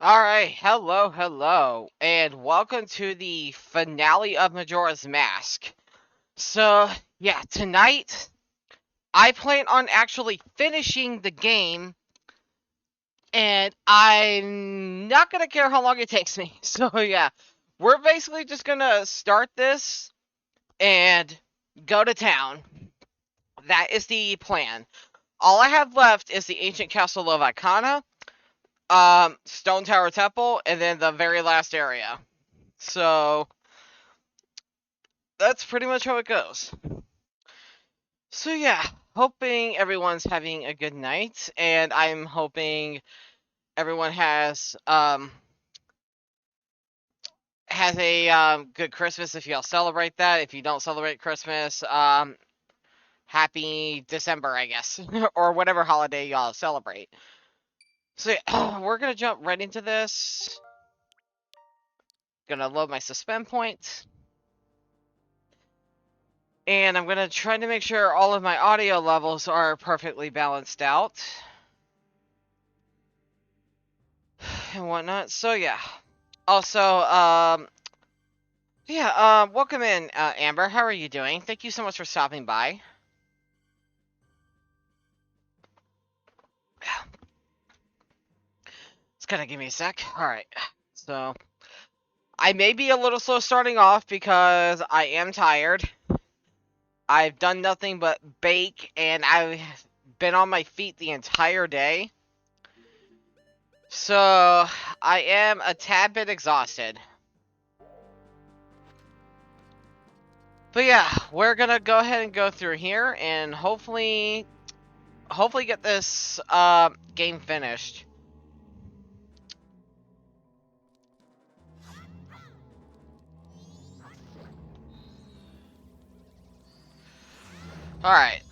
Alright, hello, and welcome to the finale of Majora's Mask. So, yeah, tonight, I plan on actually finishing the game, and I'm not gonna care how long it takes me. So, yeah, we're basically just gonna start this and go to town. That is the plan. All I have left is the ancient castle of Icona, Stone Tower Temple, and then the very last area. So that's pretty much how it goes. So yeah, hoping everyone's having a good night, and I'm hoping everyone has a good Christmas if y'all celebrate that. If you don't celebrate Christmas, happy December, I guess, or whatever holiday y'all celebrate. So yeah, we're gonna jump right into this. Gonna load my suspend point. And I'm gonna try to make sure all of my audio levels are perfectly balanced out. And whatnot. So yeah. Also, welcome in, Amber. How are you doing? Thank you so much for stopping by. It's gonna give me a sec. Alright. So, I may be a little slow starting off because I am tired. I've done nothing but bake, and I've been on my feet the entire day. So, I am a tad bit exhausted. But yeah, we're gonna go ahead and go through here and hopefully get this game finished. Alright.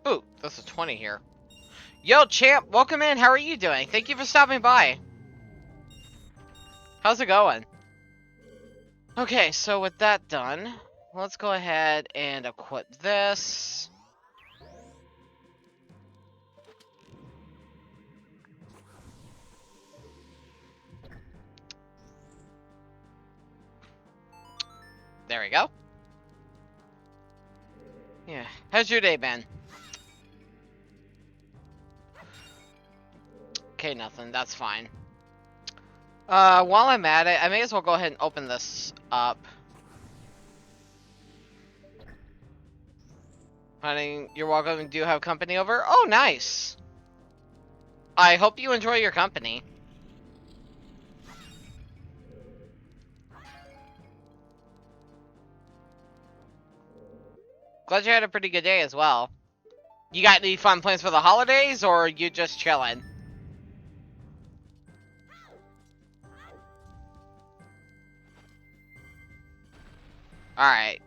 Ooh, that's a 20 here. Yo, champ, welcome in. How are you doing? Thank you for stopping by. How's it going? Okay, so with that done, let's go ahead and equip this. There we go. Yeah, how's your day been? Okay, nothing. That's fine. While I'm at it, I may as well go ahead and open this up. Honey, you're welcome. Do you have company over? Oh, nice. I hope you enjoy your company. Glad you had a pretty good day as well. You got any fun plans for the holidays, or are you just chilling? Alright.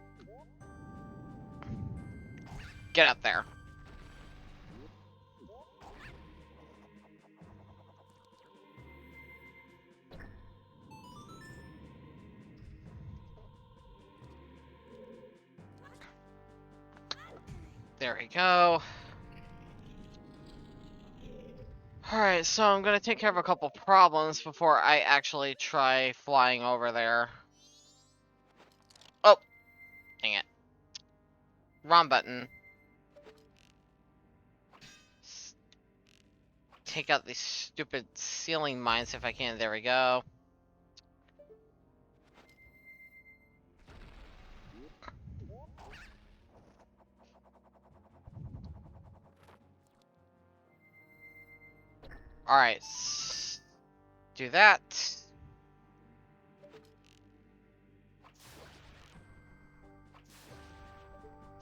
Get up there. There we go. Alright, so I'm gonna take care of a couple problems before I actually try flying over there. Oh! Dang it. Wrong button. Take out these stupid ceiling mines if I can. There we go. Alright. Do that.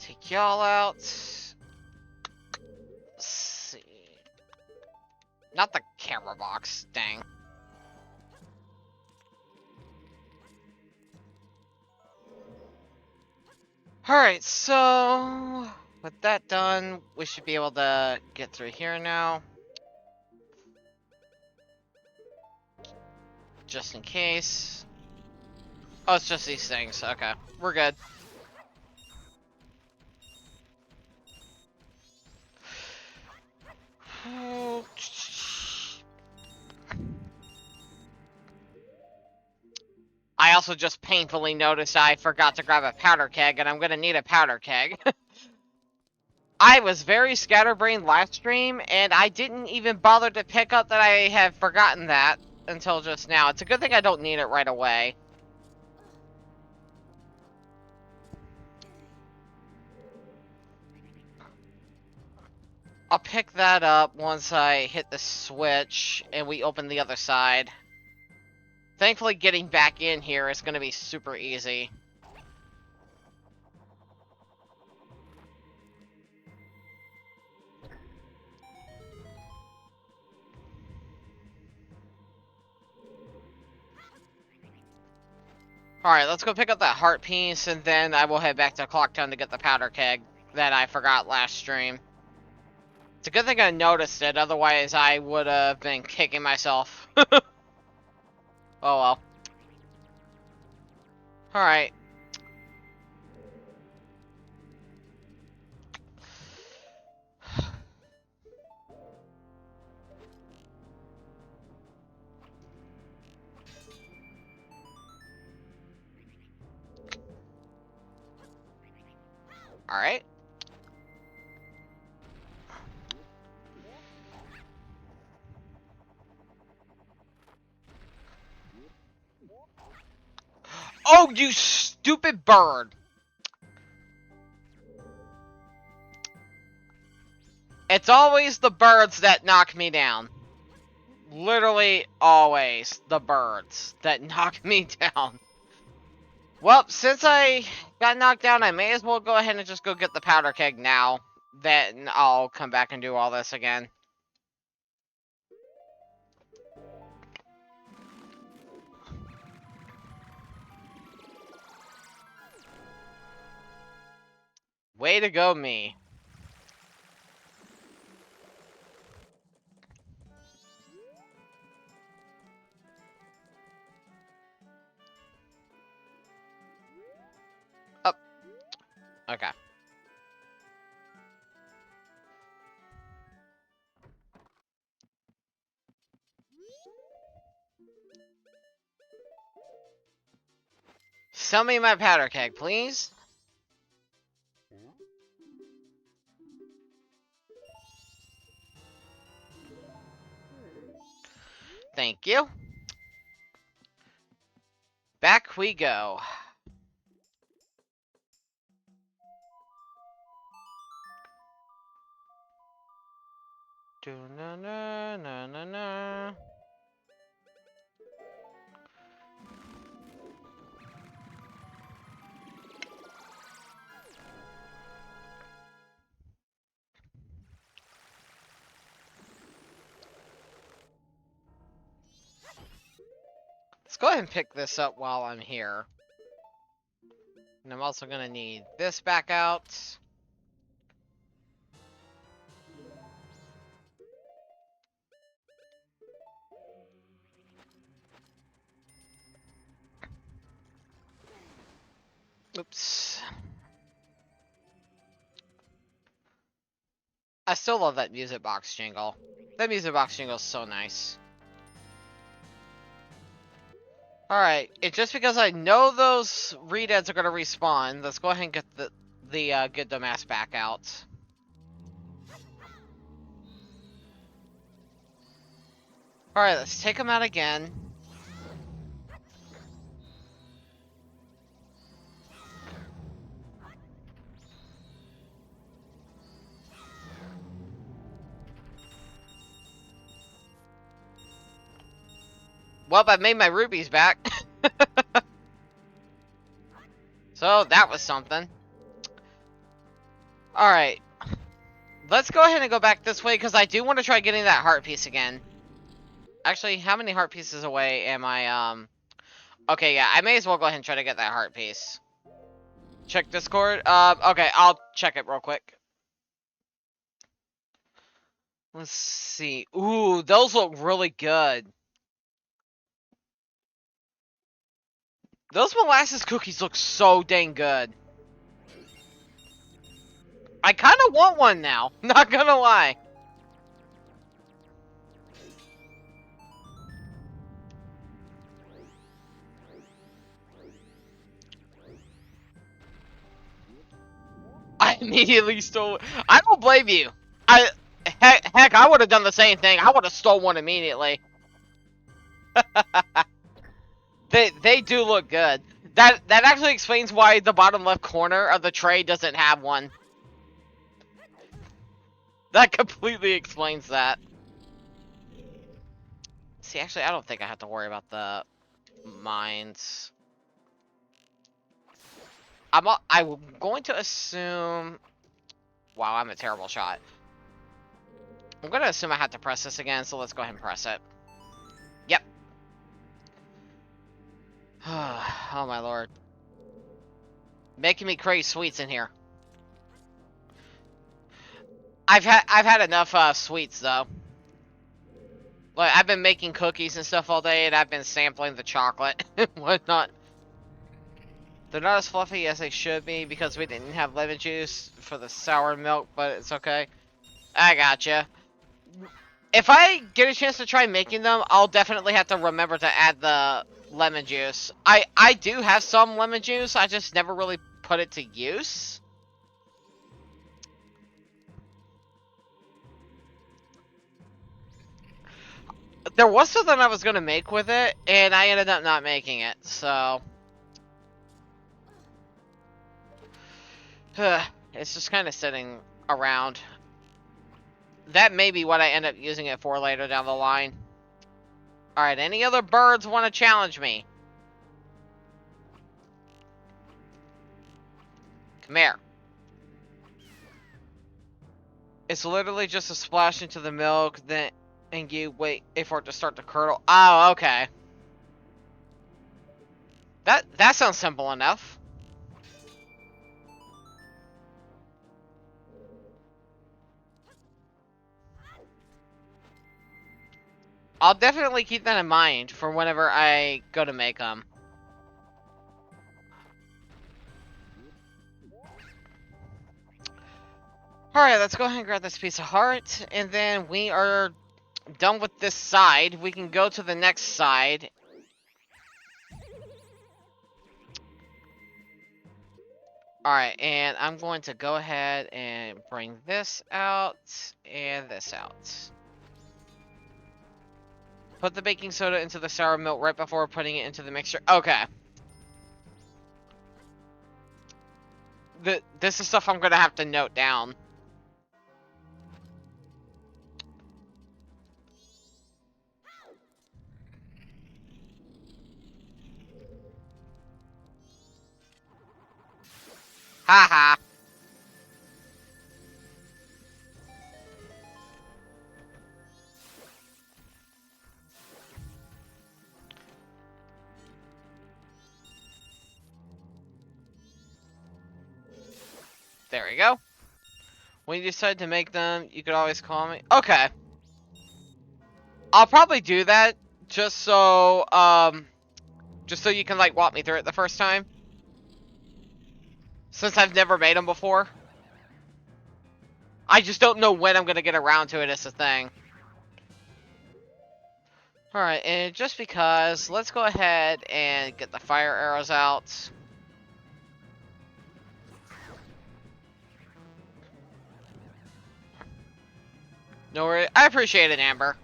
Take y'all out. Let's see. Not the camera box. Dang. Alright, so with that done, we should be able to get through here now. Just in case. Oh, it's just these things. Okay. We're good. I also just painfully noticed I forgot to grab a powder keg, and I'm gonna need a powder keg. I was very scatterbrained last stream, and I didn't even bother to pick up that I have forgotten that until just now. It's a good thing I don't need it right away. I'll pick that up once I hit the switch and we open the other side. Thankfully, getting back in here is going to be super easy. Alright, let's go pick up that heart piece, and then I will head back to Clock Town to get the powder keg that I forgot last stream. It's a good thing I noticed it, otherwise I would have been kicking myself. Oh well. Alright. Alright. Oh, you stupid bird! It's always the birds that knock me down. Literally always the birds that knock me down. Well, since I got knocked down, I may as well go ahead and just go get the powder keg now. Then I'll come back and do all this again. Way to go, me. Oh. Okay. Sell me my powder keg, please. Thank you. Back we go. Do-na-na-na-na-na. Let's go ahead and pick this up while I'm here. And I'm also gonna need this back out. Oops. I still love that music box jingle. That music box jingle is so nice. Alright, just because I know those redeads are gonna respawn, let's go ahead and get the good dumbass back out. Alright, let's take him out again. Well, I made my rubies back. So, that was something. Alright. Let's go ahead and go back this way, because I do want to try getting that heart piece again. Actually, how many heart pieces away am I, Okay, yeah, I may as well go ahead and try to get that heart piece. Check Discord. Okay, I'll check it real quick. Let's see. Ooh, those look really good. Those molasses cookies look so dang good. I kind of want one now. Not gonna lie. I immediately stole. I don't blame you. Heck, I would have done the same thing. I would have stole one immediately. They do look good. That actually explains why the bottom left corner of the tray doesn't have one. That completely explains that. See, actually, I don't think I have to worry about the mines. I'm going to assume. Wow, I'm a terrible shot. I'm going to assume I have to press this again, so let's go ahead and press it. Yep. Oh my lord. Making me crave sweets in here. I've had enough sweets though. Like I've been making cookies and stuff all day, and I've been sampling the chocolate and whatnot. They're not as fluffy as they should be because we didn't have lemon juice for the sour milk, but it's okay. I gotcha. If I get a chance to try making them, I'll definitely have to remember to add the lemon juice. I do have some lemon juice, I just never really put it to use. There was something I was going to make with it, and I ended up not making it, so... It's just kind of sitting around. That may be what I end up using it for later down the line. Alright, any other birds want to challenge me? Come here. It's literally just a splash into the milk, then and you wait for it to start to curdle. Oh, okay. That sounds simple enough. I'll definitely keep that in mind for whenever I go to make them. Alright, let's go ahead and grab this piece of heart, and then we are done with this side. We can go to the next side. Alright, and I'm going to go ahead and bring this out, and this out. Put the baking soda into the sour milk right before putting it into the mixture. Okay. This is stuff I'm going to have to note down. Haha. There we go. When you decide to make them, you could always call me. Okay. I'll probably do that just so you can like walk me through it the first time. Since I've never made them before. I just don't know when I'm going to get around to it as a thing. Alright, and just because, let's go ahead and get the fire arrows out. No worries. I appreciate it, Amber.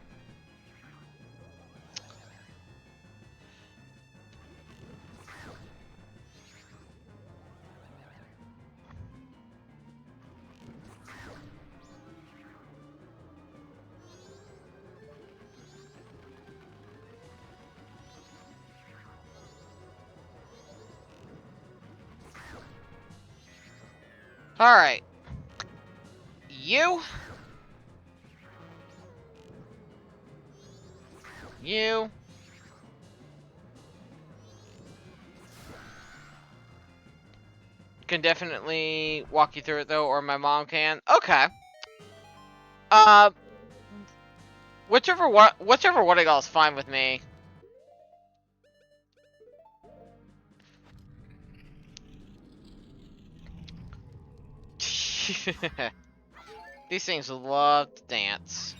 Alright. You. You. Can definitely walk you through it though, or my mom can. Okay. Uh, whichever one of y'all is fine with me. These things love to dance.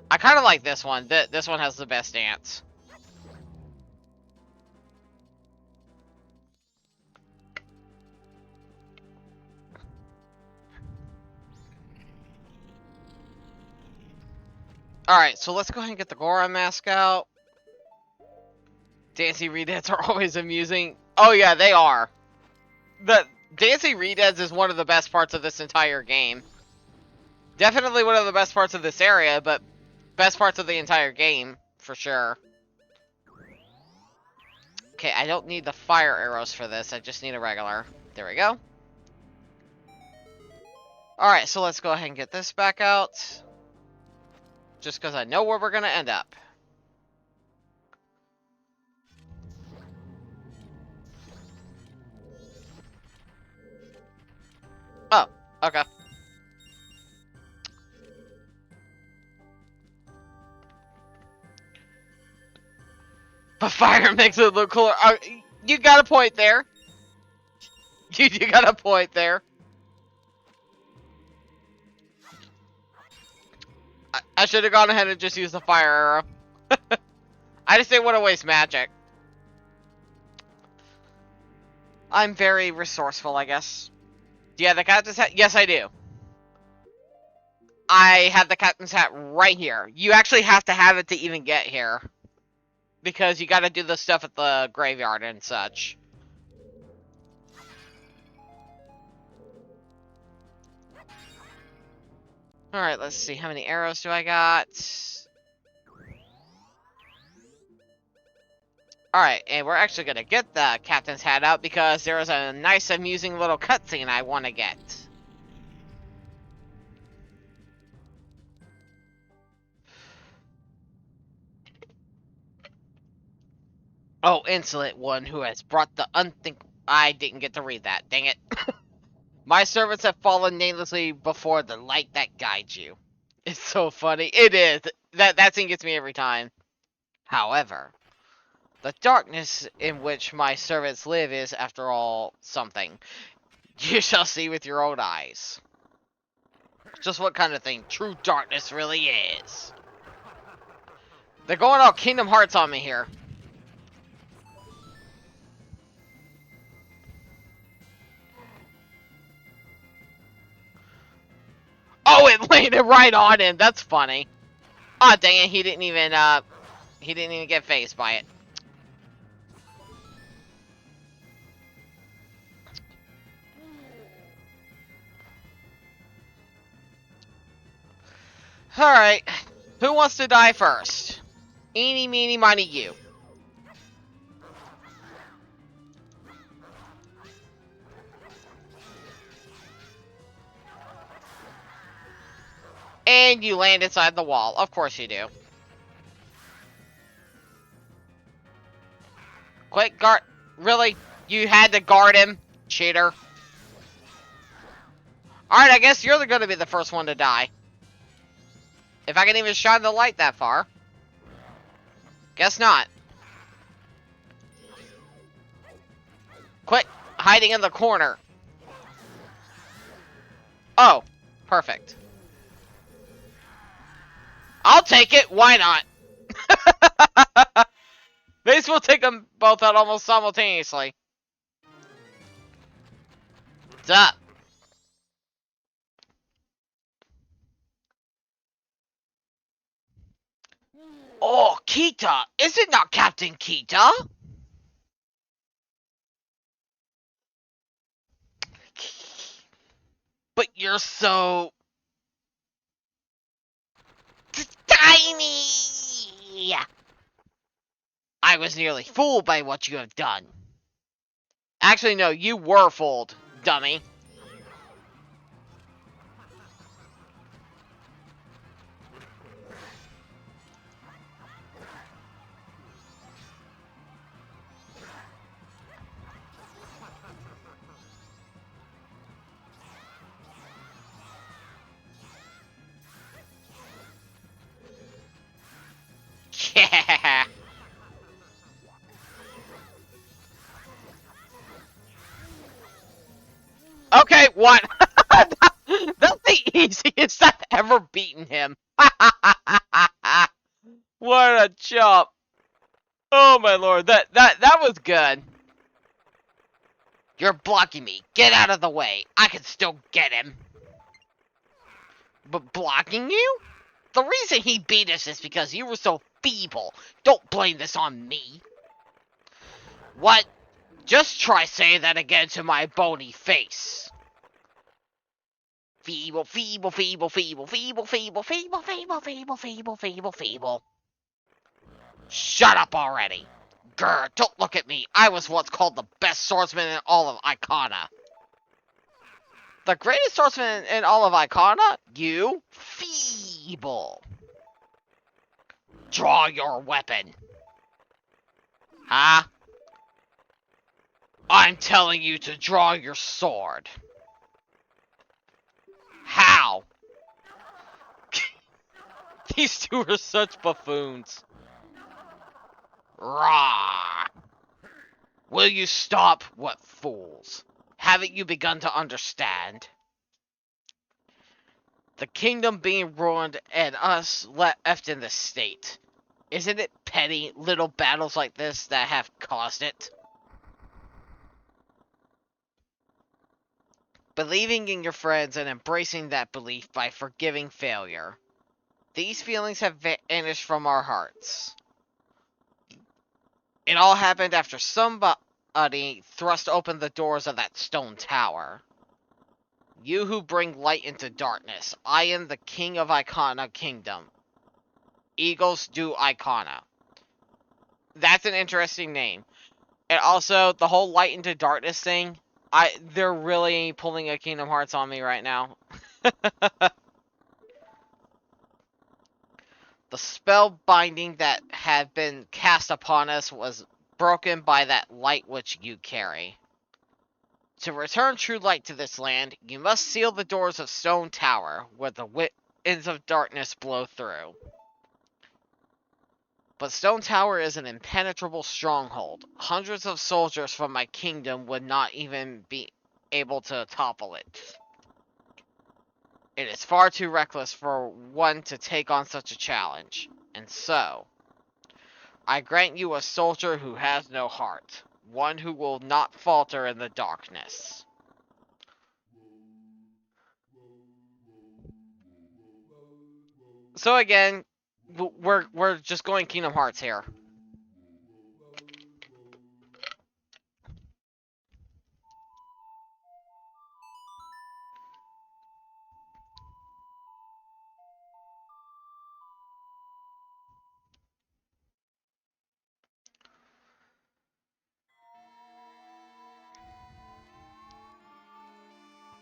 I kind of like this one. This one has the best dance. Alright, so let's go ahead and get the Gora mask out. Dancing Redeads are always amusing. Oh yeah, they are. The Dancing Redeads is one of the best parts of this entire game. Definitely one of the best parts of this area, but best parts of the entire game, for sure. Okay, I don't need the fire arrows for this, I just need a regular. There we go. Alright, so let's go ahead and get this back out. Just because I know where we're going to end up. Oh, okay. But fire makes it look cooler. You got a point there. You got a point there. I should have gone ahead and just used the fire arrow. I just didn't want to waste magic. I'm very resourceful, I guess. Do you have the captain's hat? Yes, I do. I have the captain's hat right here. You actually have to have it to even get here. Because you gotta do the stuff at the graveyard and such. Alright, let's see. How many arrows do I got? Alright, and we're actually gonna get the captain's hat out because there is a nice, amusing little cutscene I want to get. Oh, insolent one who has brought the unthinkable. I didn't get to read that. Dang it. My servants have fallen namelessly before the light that guides you. It's so funny. It is. That scene gets me every time. However, the darkness in which my servants live is, after all, something. You shall see with your own eyes. Just what kind of thing true darkness really is. They're going all Kingdom Hearts on me here. Oh, it landed right on him. That's funny. Aw, dang it. He didn't even get phased by it. Alright. Who wants to die first? Eeny, meeny, miny, you. And you land inside the wall. Of course you do. Quick, guard. Really? You had to guard him? Cheater. Alright, I guess you're gonna be the first one to die. If I can even shine the light that far. Guess not. Quit hiding in the corner. Oh, perfect. I'll take it. Why not? This will take them both out almost simultaneously. What's up? Oh, Kita! Is it not Captain Kita? But you're so... tiny! I was nearly fooled by what you have done. Actually, no, you were fooled, dummy. Yeah. Okay, what? never beaten him. What a chump. Oh my lord, that was good. You're blocking me. Get out of the way. I can still get him. But blocking you? The reason he beat us is because you were so feeble. Don't blame this on me. What? Just try saying that again to my bony face. Feeble, feeble, feeble, feeble, feeble, feeble, feeble, feeble, feeble, feeble, feeble, feeble. Shut up already. Grr, don't look at me. I was once called the best swordsman in all of Icona. The greatest swordsman in all of Icona? You? Feeble. Draw your weapon. Huh? I'm telling you to draw your sword. How? These two are such buffoons. Rah! Will you stop? What fools. Haven't you begun to understand? The kingdom being ruined and us left in this state. Isn't it petty little battles like this that have caused it? Believing in your friends and embracing that belief by forgiving failure. These feelings have vanished from our hearts. It all happened after somebody thrust open the doors of that stone tower. You who bring light into darkness, I am the king of Icona Kingdom. Eagles do Icona. That's an interesting name. And also, the whole light into darkness thing, they're really pulling a Kingdom Hearts on me right now. The spell binding that had been cast upon us was broken by that light which you carry. To return true light to this land, you must seal the doors of Stone Tower, where the winds of darkness blow through. But Stone Tower is an impenetrable stronghold. Hundreds of soldiers from my kingdom would not even be able to topple it. It is far too reckless for one to take on such a challenge. And so, I grant you a soldier who has no heart. One who will not falter in the darkness. So again, we're just going Kingdom Hearts here.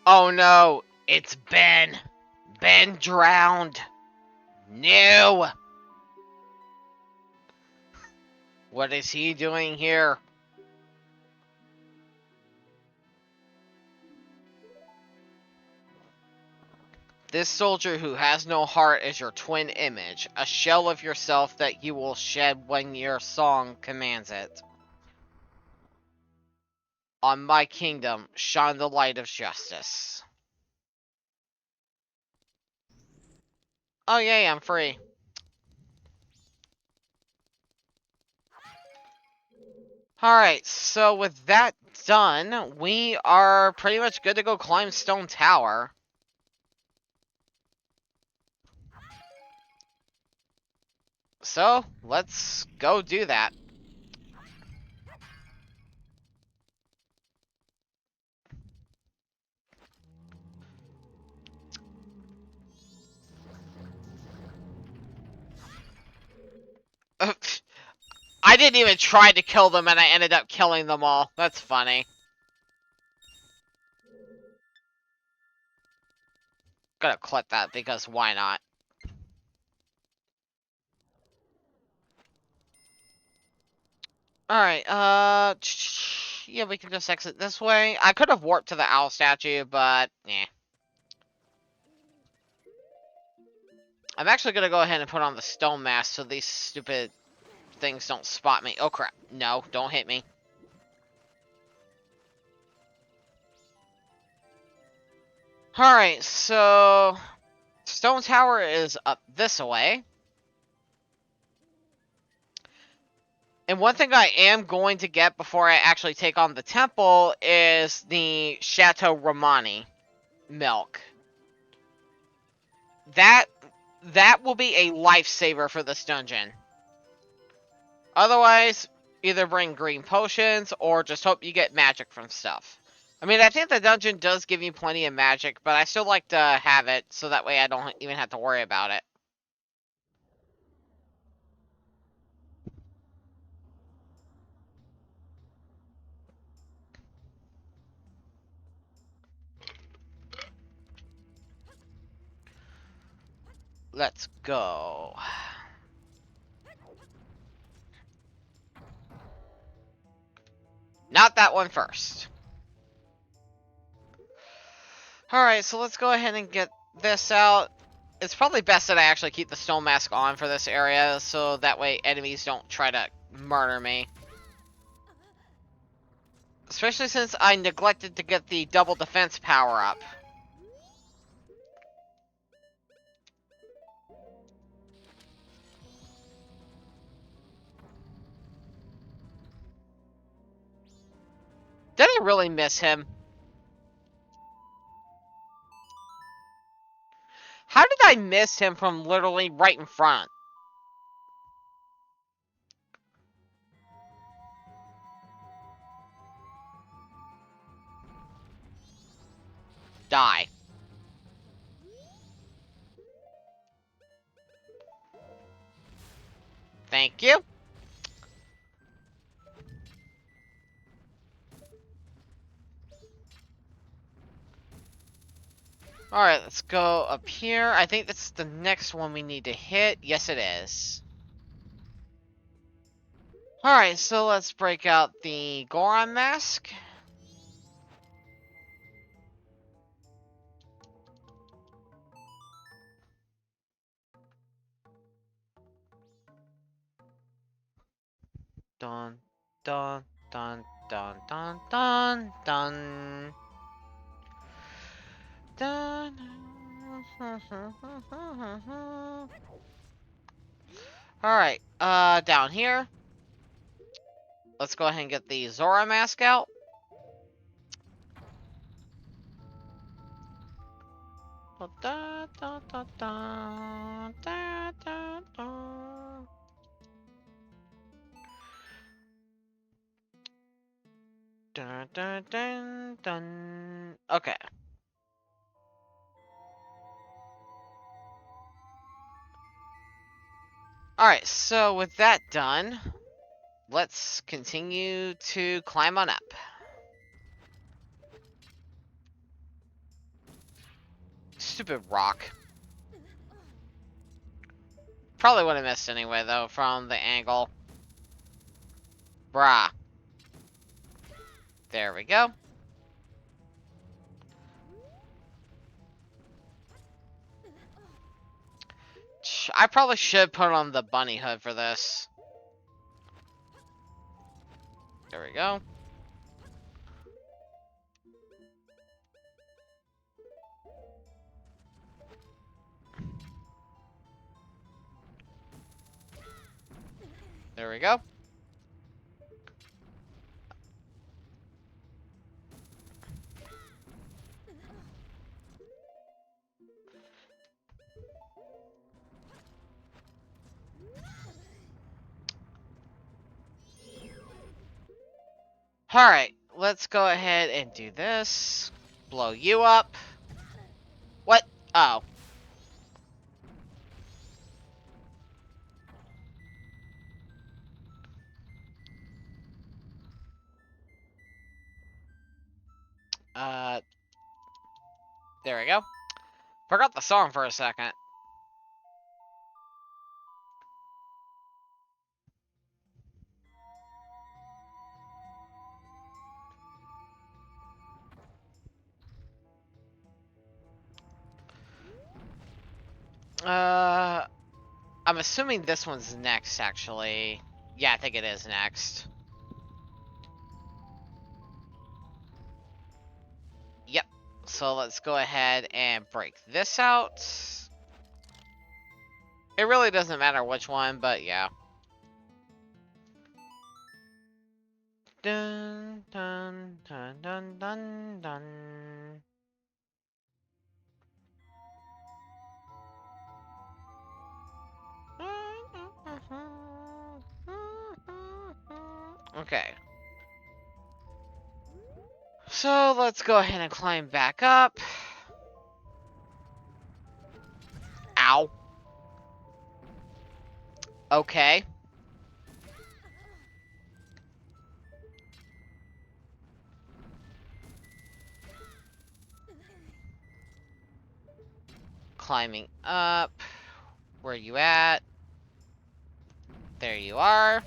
Oh no, it's Ben. Ben drowned. No. What is he doing here? This soldier who has no heart is your twin image, a shell of yourself that you will shed when your song commands it. On my kingdom, shine the light of justice. Oh yay, I'm free. Alright, so with that done, we are pretty much good to go climb Stone Tower. So, let's go do that. I didn't even try to kill them and I ended up killing them all. That's funny. Gotta clip that because why not? Alright, yeah, we can just exit this way. I could have warped to the owl statue, but, eh. I'm actually gonna go ahead and put on the stone mask so these stupid things don't spot me. Oh crap. No, don't hit me. Alright, so stone tower is up this way. And one thing I am going to get before I actually take on the temple is the Chateau Romani milk. That will be a lifesaver for this dungeon. Otherwise, either bring green potions or just hope you get magic from stuff. I mean, I think the dungeon does give you plenty of magic, but I still like to have it so that way I don't even have to worry about it. Let's go. Not that one first. Alright, so let's go ahead and get this out. It's probably best that I actually keep the stone mask on for this area, so that way enemies don't try to murder me. Especially since I neglected to get the double defense power up. Did I really miss him? How did I miss him from literally right in front? Die. Thank you. Alright, let's go up here. I think that's the next one we need to hit. Yes, it is. Alright, so let's break out the Goron mask. Dun, dun, dun, dun, dun, dun, dun. Dun. Alright, down here. Let's go ahead and get the Zora mask out. Da, da, da, da, da, da, da. Dun, dun, dun, dun. Okay. Alright, so with that done, let's continue to climb on up. Stupid rock. Probably would have missed anyway, though, from the angle. Brah. There we go. I probably should put on the bunny hood for this. There we go. There we go. Alright, let's go ahead and do this. Blow you up. What? Oh. There we go. Forgot the song for a second. I'm assuming this one's next, actually. Yeah, I think it is next. Yep. So let's go ahead and break this out. It really doesn't matter which one, but yeah. Dun dun dun dun dun dun. Okay. So let's go ahead and climb back up. Ow. Okay. Climbing up. Where you at? There you are.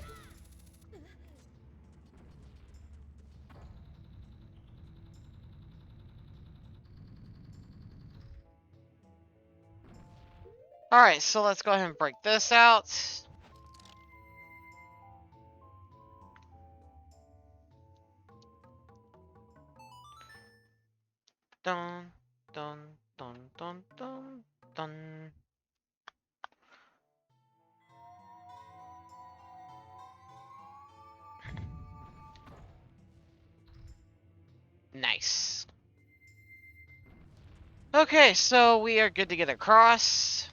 Alright, so let's go ahead and break this out. Dun, dun, dun, dun, dun, dun. Nice. Okay, so we are good to get across.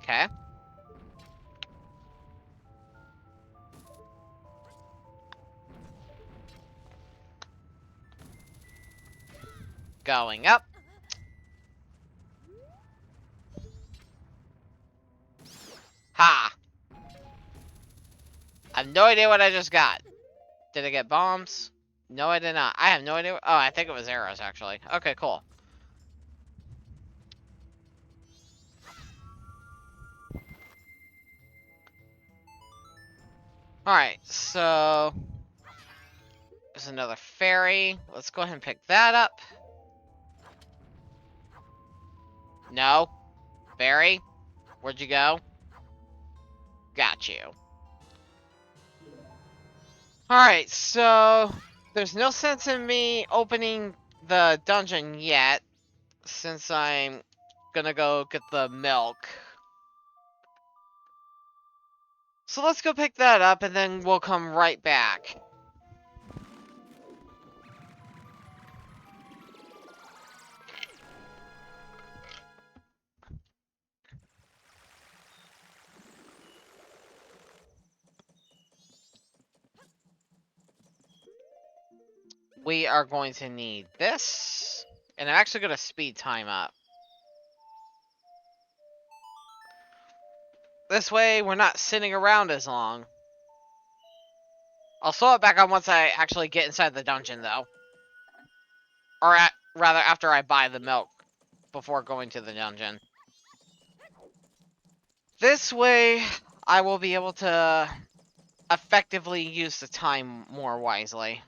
Okay. Going up. Ha! I have no idea what I just got. Did I get bombs? No, I did not. I have no idea. Oh, I think it was arrows, actually. Okay, cool. Alright, so... there's another ferry. Let's go ahead and pick that up. No. Ferry? Where'd you go? Got you. Alright, so... there's no sense in me opening the dungeon yet, since I'm gonna go get the milk. So let's go pick that up, and then we'll come right back. We are going to need this, and I'm actually going to speed time up. This way, we're not sitting around as long. I'll slow it back on once I actually get inside the dungeon, though. Or rather, after I buy the milk, before going to the dungeon. This way, I will be able to effectively use the time more wisely.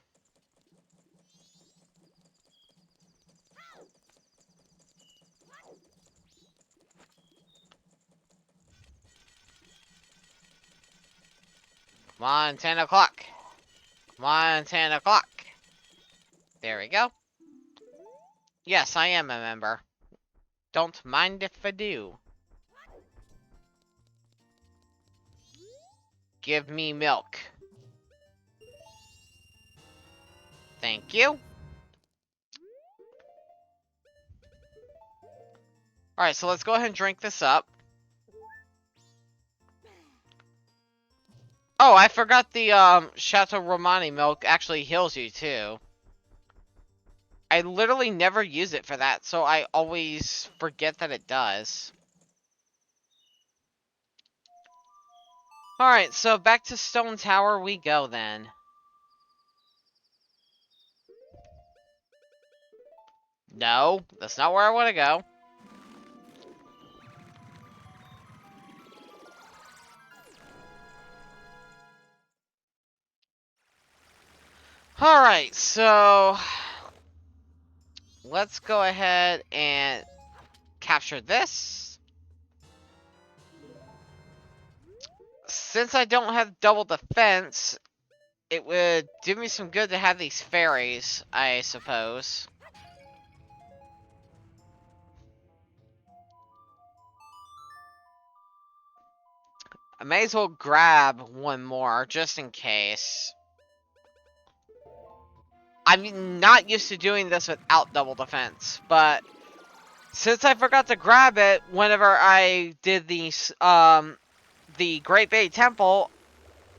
Come on, 10 o'clock. Come on, 10 o'clock. There we go. Yes, I am a member. Don't mind if I do. Give me milk. Thank you. Alright, so let's go ahead and drink this up. Oh, I forgot the Chateau Romani milk actually heals you too. I literally never use it for that, so I always forget that it does. Alright, so back to Stone Tower we go then. No, that's not where I want to go. Alright, so... let's go ahead and capture this. since I don't have double defense, it would do me some good to have these fairies, I suppose. I may as well grab one more, just in case. I'm not used to doing this without double defense, but since I forgot to grab it whenever I did the Great Bay Temple,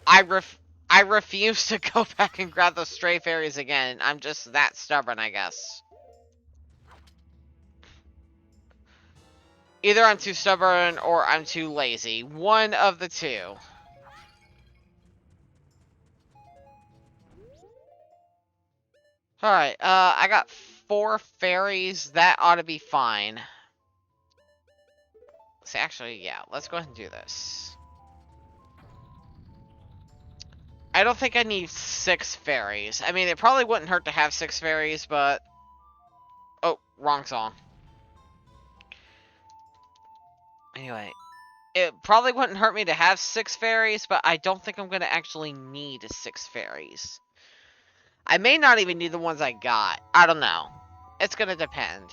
I refuse to go back and grab those stray fairies again. I'm just that stubborn, I guess. Either I'm too stubborn or I'm too lazy. One of the two. Alright, I got 4 fairies. That ought to be fine. So actually, yeah, let's go ahead and do this. I don't think I need 6 fairies. I mean, it probably wouldn't hurt to have 6 fairies, but... Oh, wrong song. Anyway, it probably wouldn't hurt me to have 6 fairies, but I don't think I'm going to actually need 6 fairies. I may not even need the ones I got. I don't know. It's going to depend.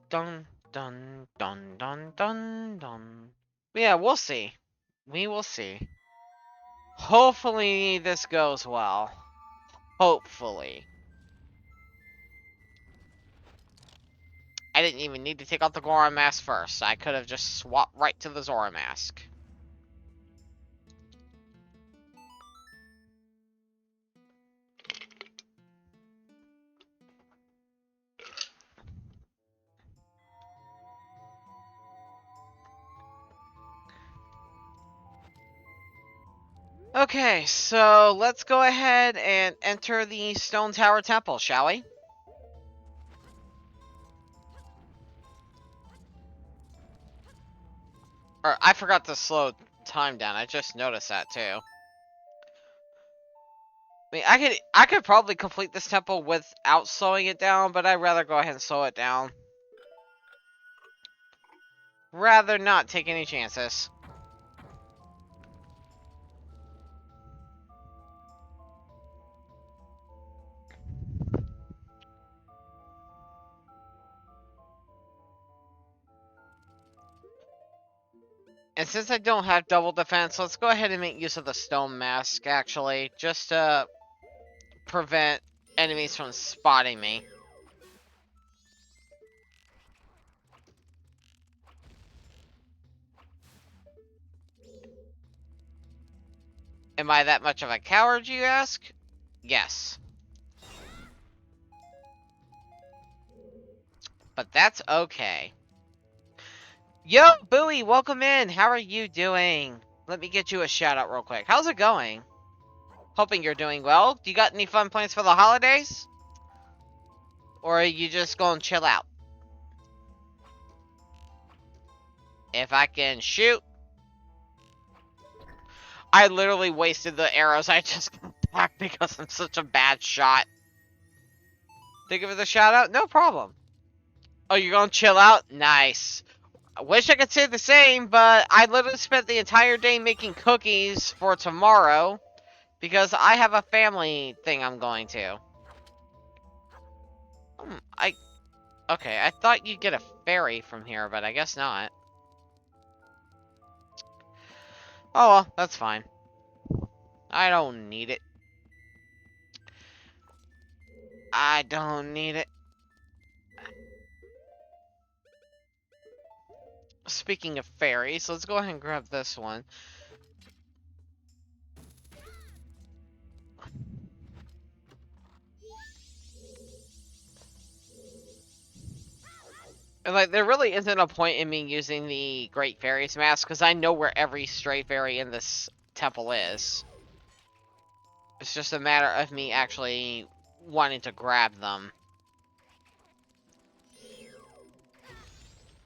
Dun, dun, dun, dun, dun, dun. Yeah, we'll see. We will see. Hopefully this goes well. Hopefully. I didn't even need to take out the Goron mask first. I could have just swapped right to the Zora mask. Okay, so let's go ahead and enter the Stone Tower Temple, shall we? Or, I forgot to slow time down. I just noticed that, too. I mean, I could probably complete this temple without slowing it down, but I'd rather go ahead and slow it down. Rather not take any chances. And since I don't have double defense, let's go ahead and make use of the stone mask, actually, just to prevent enemies from spotting me. Am I that much of a coward, you ask? Yes. But that's okay. Yo, Bowie, welcome in. How are you doing? Let me get you a shout out real quick. How's it going? Hoping you're doing well. Do you got any fun plans for the holidays? Or are you just going to chill out? If I can shoot. I literally wasted the arrows I just got back because I'm such a bad shot. Think of it as a shout out? No problem. Oh, you're going to chill out? Nice. I wish I could say the same, but I literally spent the entire day making cookies for tomorrow because I have a family thing I'm going to. Okay, I thought you'd get a fairy from here, but I guess not. Oh well, that's fine. I don't need it. I don't need it. Speaking of fairies, let's go ahead and grab this one. And like, there really isn't a point in me using the Great Fairies mask, because I know where every stray fairy in this temple is. It's just a matter of me actually wanting to grab them.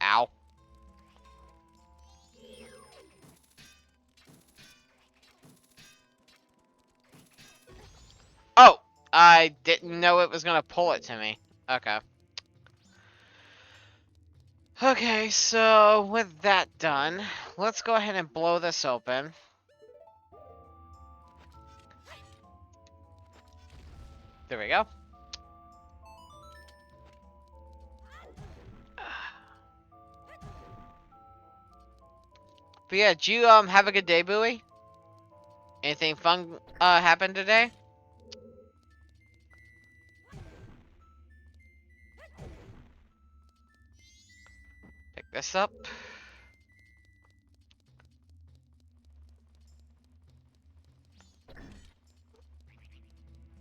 Ow. I didn't know it was gonna pull it to me. Okay. Okay, so with that done, let's go ahead and blow this open. There we go. But yeah, did you have a good day, Bowie? Anything fun happened today? Pick this up.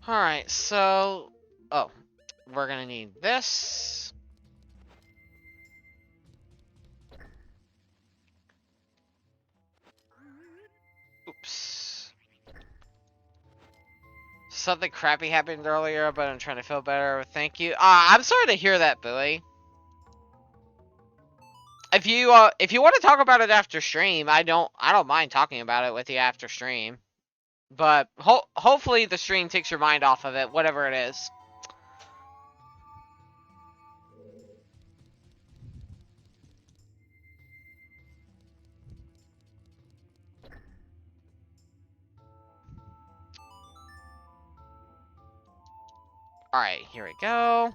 Alright, so... Oh, we're gonna need this. Oops. Something crappy happened earlier, but I'm trying to feel better. Thank you. I'm sorry to hear that, Bowie. If you want to talk about it after stream, I don't mind talking about it with you after stream. But hopefully the stream takes your mind off of it, whatever it is. Alright, here we go.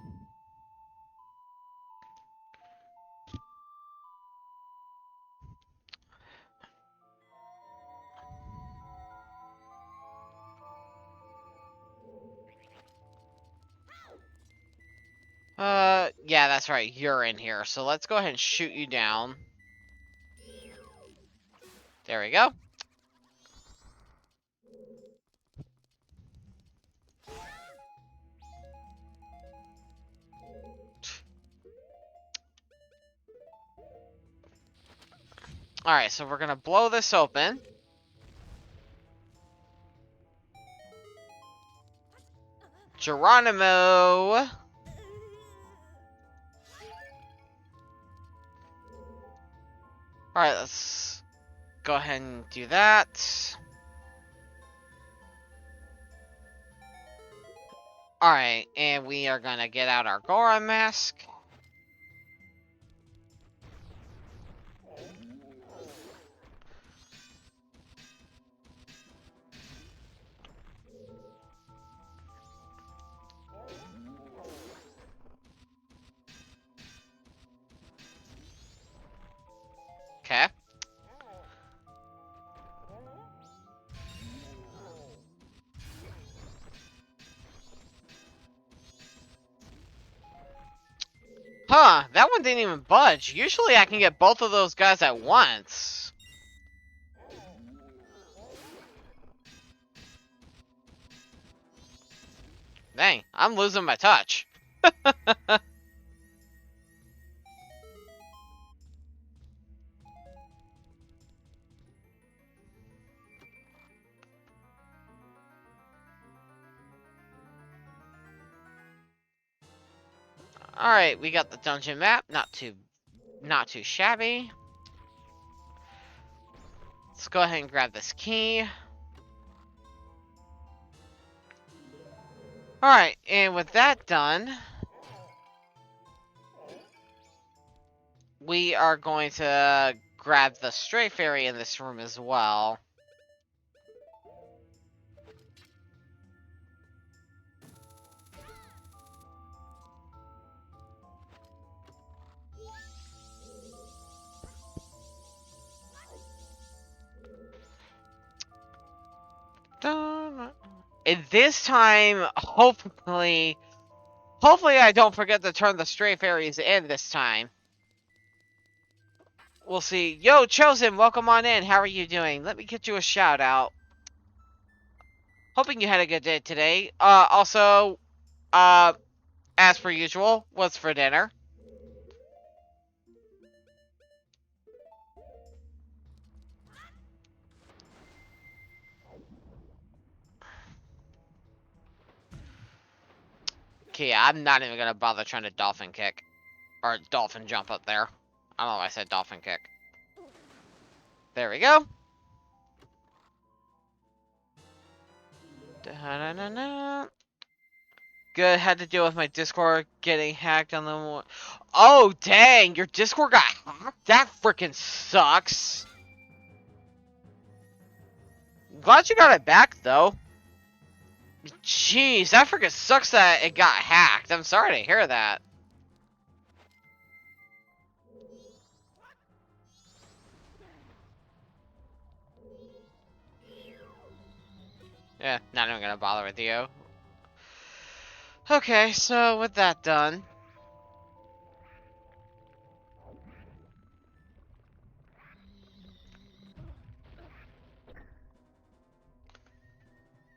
Yeah, that's right. You're in here. So let's go ahead and shoot you down. There we go. Alright, so we're gonna blow this open. Geronimo! Alright, let's go ahead and do that. Alright, and we are gonna get out our Gora mask. Okay. Huh, that one didn't even budge. Usually I can get both of those guys at once. Dang, I'm losing my touch. Alright, we got the dungeon map. Not too shabby. Let's go ahead and grab this key. Alright, and with that done, we are going to grab the stray fairy in this room as well. And this time, hopefully I don't forget to turn the stray fairies in this time. We'll see. Yo, Chosen, welcome on in. How are you doing? Let me get you a shout out. Hoping you had a good day today. Also, as per usual, what's for dinner? Okay, I'm not even gonna bother trying to dolphin kick. Or dolphin jump up there. I don't know why I said dolphin kick. There we go. Da -da -da -da. Good, had to deal with my Discord getting hacked on the... Oh, dang, your Discord got hacked? That freaking sucks. Glad you got it back, though. Jeez, that freaking sucks that it got hacked. I'm sorry to hear that. Yeah, not even gonna bother with you. Okay, so with that done...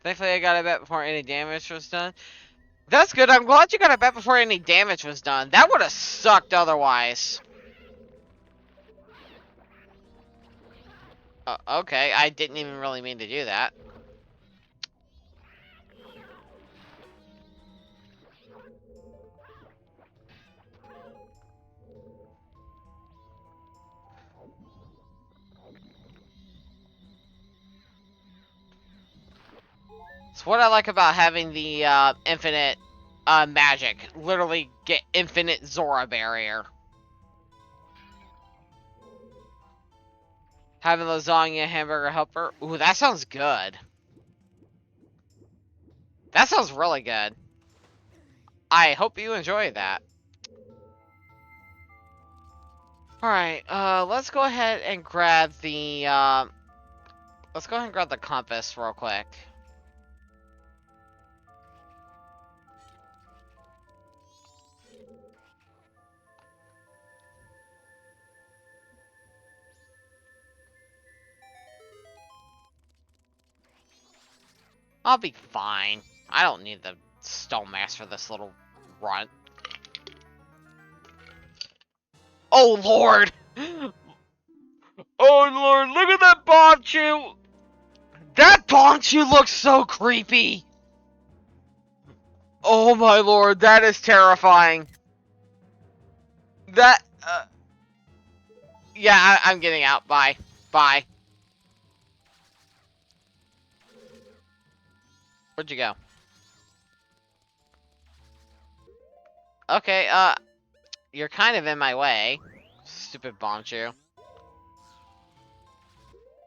Thankfully, I got it back before any damage was done. That's good. I'm glad you got it back before any damage was done. That would have sucked otherwise. Okay, I didn't even really mean to do that. It's what I like about having the infinite magic. Literally get infinite Zora barrier. Having lasagna hamburger helper. Ooh, that sounds good. That sounds really good. I hope you enjoy that. Alright, let's go ahead and grab the, let's go ahead and grab the compass real quick. I'll be fine. I don't need the stone mask for this little runt. Oh lord! Oh lord, look at that Bonchu! That Bonchu looks so creepy! Oh my lord, that is terrifying. That, yeah, I'm getting out. Bye. Bye. Where'd you go? Okay, you're kind of in my way. Stupid Bonchu.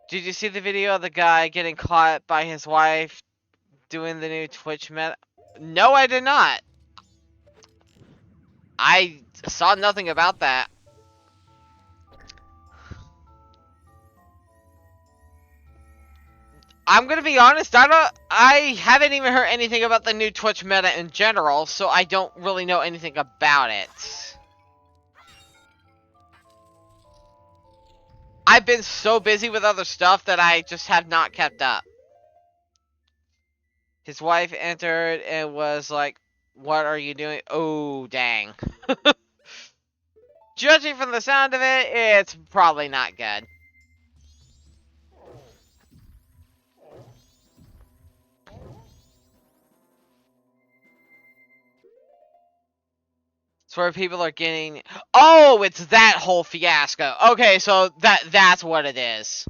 Did you see the video of the guy getting caught by his wife doing the new Twitch meta? No, I did not. I saw nothing about that. I'm gonna be honest, I haven't even heard anything about the new Twitch meta in general, so I don't really know anything about it. I've been so busy with other stuff that I just have not kept up. His wife entered and was like, "What are you doing?" Oh, dang. Judging from the sound of it, it's probably not good. It's where people are getting... Oh, it's that whole fiasco. Okay, so that's what it is.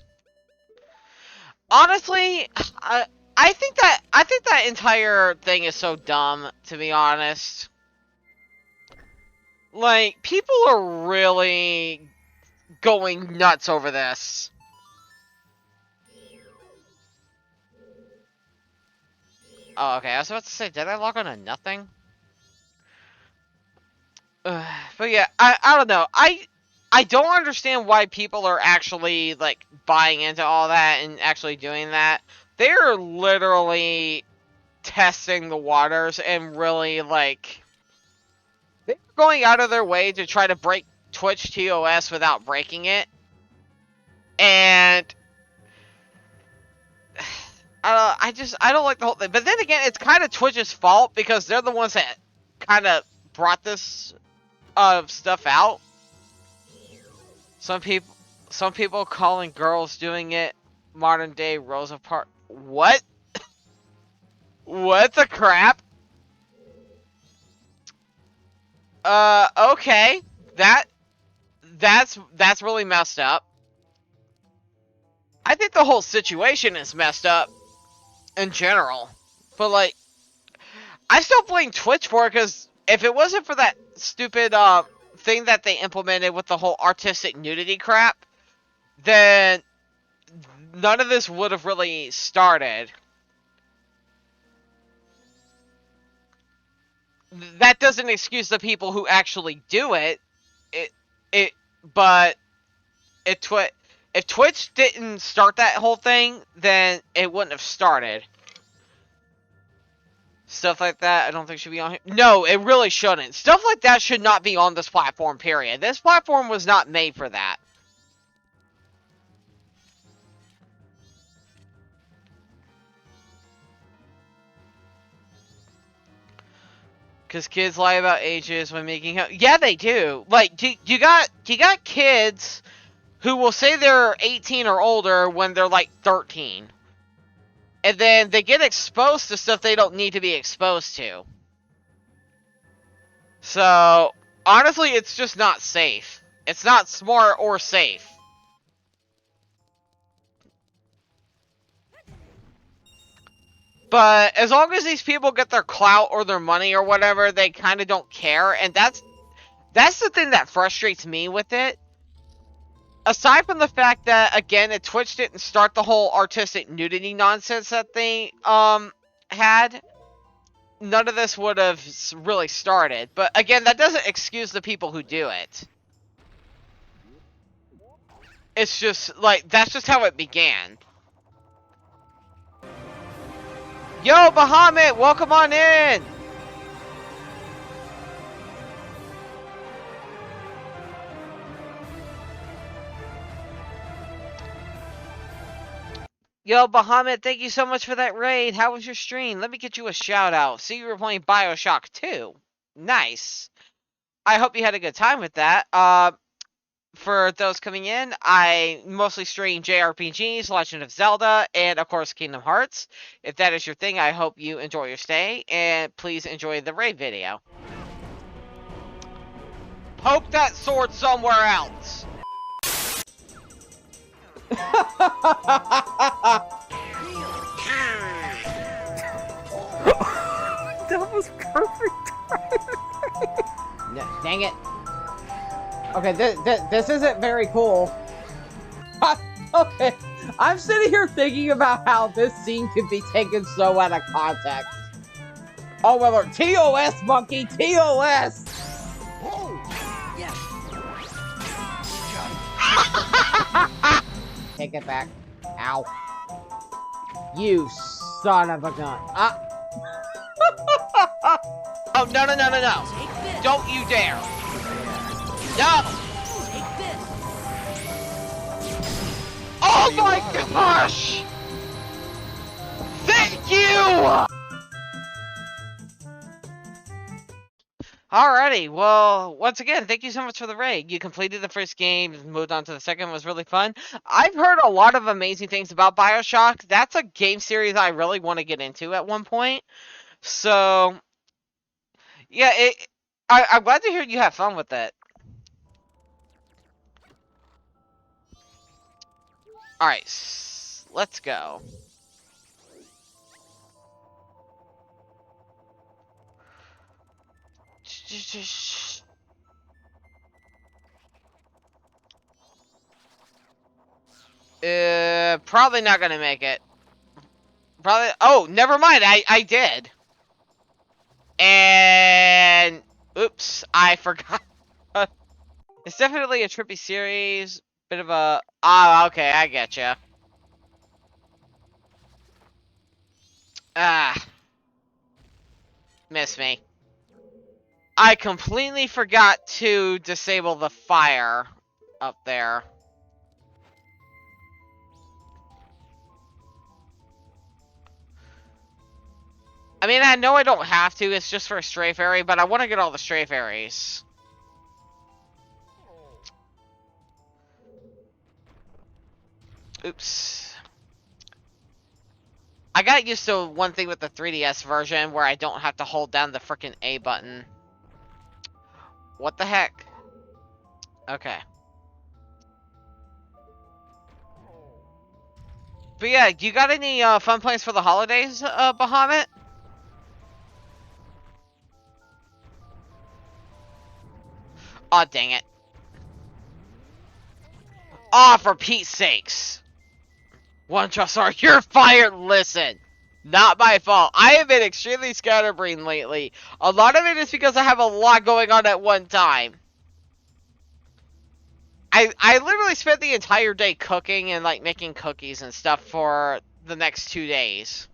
Honestly, I think that entire thing is so dumb, to be honest. Like, people are really going nuts over this. Oh, okay, I was about to say, did I log on to nothing? But yeah, I don't know. I don't understand why people are actually, like, buying into all that and actually doing that. They're literally testing the waters and really, like... They're going out of their way to try to break Twitch TOS without breaking it. And... I don't like the whole thing. But then again, it's kind of Twitch's fault because they're the ones that kind of brought this stuff out. Some people calling girls doing it modern day Rosa Parks. What? What the crap? Okay. That's really messed up. I think the whole situation is messed up in general. But like I still blame Twitch for it, because if it wasn't for that stupid thing that they implemented with the whole artistic nudity crap, then none of this would have really started. That doesn't excuse the people who actually do it. It but if Twitch didn't start that whole thing, then it wouldn't have started. Stuff like that, I don't think should be on here. No, it really shouldn't. Stuff like that should not be on this platform, period. This platform was not made for that. Because kids lie about ages when making... Yeah, they do. Like, you got kids who will say they're 18 or older when they're, like, 13. And then they get exposed to stuff they don't need to be exposed to. So, honestly, it's just not safe. It's not smart or safe. But as long as these people get their clout or their money or whatever, they kind of don't care. And that's the thing that frustrates me with it. Aside from the fact that, again, Twitch didn't start the whole artistic nudity nonsense that they had, none of this would have really started. But again, that doesn't excuse the people who do it. It's just, like, that's just how it began. Yo, Bahamut, welcome on in! Yo, Bahamut, thank you so much for that raid. How was your stream? Let me get you a shout out. See, you were playing Bioshock 2. Nice. I hope you had a good time with that. For those coming in, I mostly stream JRPGs, Legend of Zelda, and of course Kingdom Hearts. If that is your thing, I hope you enjoy your stay, and please enjoy the raid video. Poke that sword somewhere else! That was perfect. Dang it. Okay, this isn't very cool. Okay, I'm sitting here thinking about how this scene could be taken so out of context. Oh, well, TOS, monkey, TOS! Whoa! Yes. Take it back. Ow. You son of a gun. Oh, no. Don't you dare. No! Take this. Oh my gosh! Thank you! Alrighty, well, once again, thank you so much for the raid. You completed the first game, moved on to the second, was really fun. I've heard a lot of amazing things about Bioshock. That's a game series I really want to get into at one point. So, yeah, I'm glad to hear you have fun with it. Alright, let's go. Probably not gonna make it. Probably. Oh, never mind. I did. And oops, I forgot. It's definitely a trippy series. Bit of a. Ah, okay, I get you. Ah, miss me. I completely forgot to disable the fire up there. I mean, I know I don't have to, it's just for a stray fairy, but I want to get all the stray fairies. Oops. I got used to one thing with the 3DS version where I don't have to hold down the frickin' A button. What the heck? Okay. But yeah, you got any fun plans for the holidays, Bahamut? Aw, dang it. Aw, for Pete's sakes. One trust R, you're fired. Listen, not my fault. I have been extremely scatterbrained lately. A lot of it is because I have a lot going on at one time. I literally spent the entire day cooking and like making cookies and stuff for the next 2 days.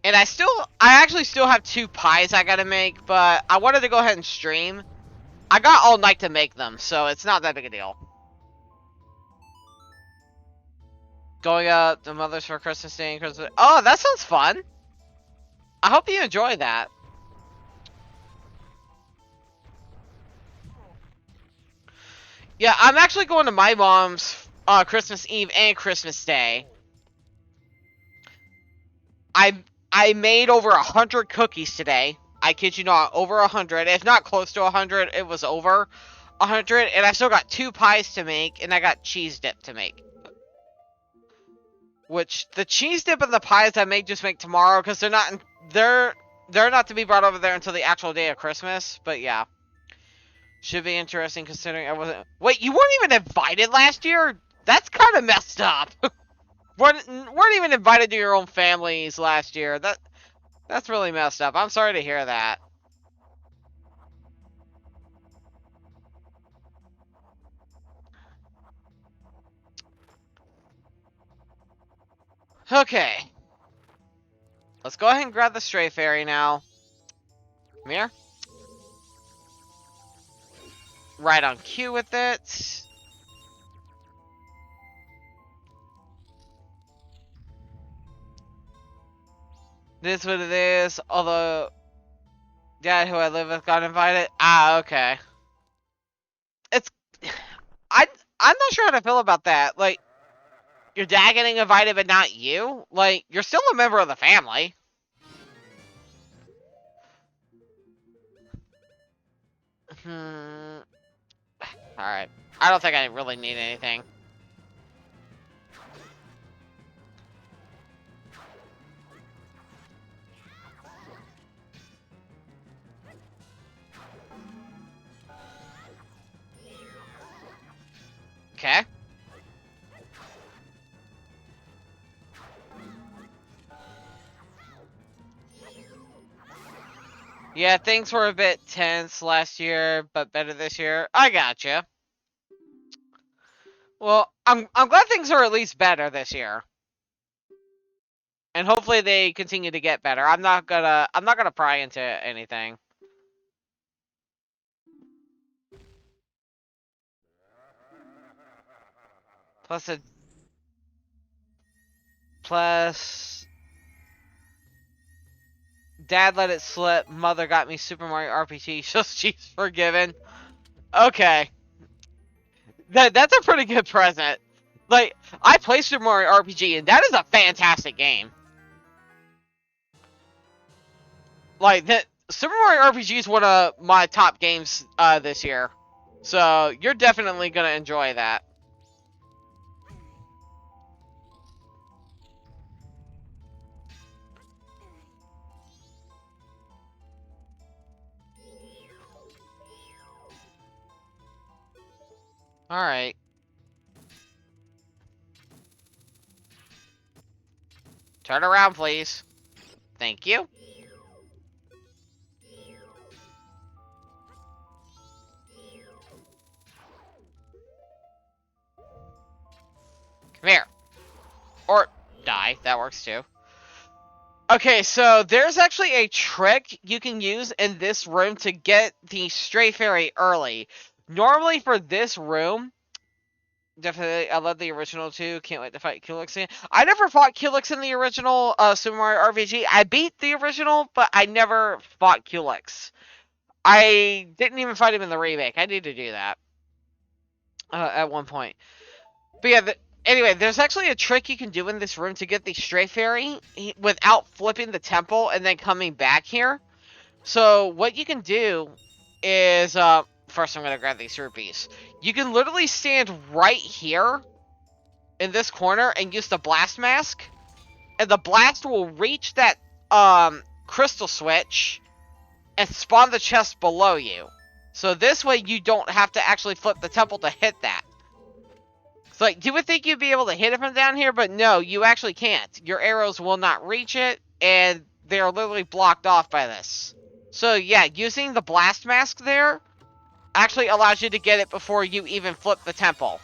And I actually still have 2 pies I gotta make, but I wanted to go ahead and stream. I got all night to make them, so it's not that big a deal. Going out to Mother's for Christmas Day and Christmas. Oh, that sounds fun. I hope you enjoy that. Yeah, I'm actually going to my mom's Christmas Eve and Christmas Day. I made over 100 cookies today. I kid you not, over 100. If not close to 100, it was over 100. And I still got 2 pies to make, and I got cheese dip to make. Which the cheese dip and the pies I may just make tomorrow because they're not to be brought over there until the actual day of Christmas. But yeah, should be interesting considering I wasn't. Wait, you weren't even invited last year? That's kind of messed up. weren't even invited to your own families last year. That's really messed up. I'm sorry to hear that. Okay. Let's go ahead and grab the stray fairy now. Come here. Right on cue with it. This is what it is, although dad who I live with got invited. Ah, okay. It's I'm not sure how to feel about that. Like, your dad getting invited but not you? Like, you're still a member of the family. Alright. I don't think I really need anything. Okay. Yeah, things were a bit tense last year, but better this year. I gotcha. Well, I'm glad things are at least better this year. And hopefully they continue to get better. I'm not gonna pry into anything. Plus dad let it slip. Mother got me Super Mario RPG, so she's forgiven. Okay. That's a pretty good present. Like, I play Super Mario RPG, and that is a fantastic game. Like, Super Mario RPG is one of my top games this year. So, you're definitely going to enjoy that. Alright. Turn around, please. Thank you. Come here. Or die. That works too. Okay, so there's actually a trick you can use in this room to get the stray fairy early. Normally for this room, definitely, I love the original too. Can't wait to fight Culex again. I never fought Culex in the original Super Mario RPG. I beat the original, but I never fought Culex. I didn't even fight him in the remake. I need to do that at one point. But yeah, anyway, there's actually a trick you can do in this room to get the stray fairy without flipping the temple and then coming back here. So what you can do is, first I'm going to grab these rupees. You can literally stand right here in this corner and use the blast mask. And the blast will reach that, crystal switch and spawn the chest below you. So this way you don't have to actually flip the temple to hit that. It's like, you would think you'd be able to hit it from down here, but no, you actually can't. Your arrows will not reach it, and they're literally blocked off by this. So yeah, using the blast mask there actually allows you to get it before you even flip the temple.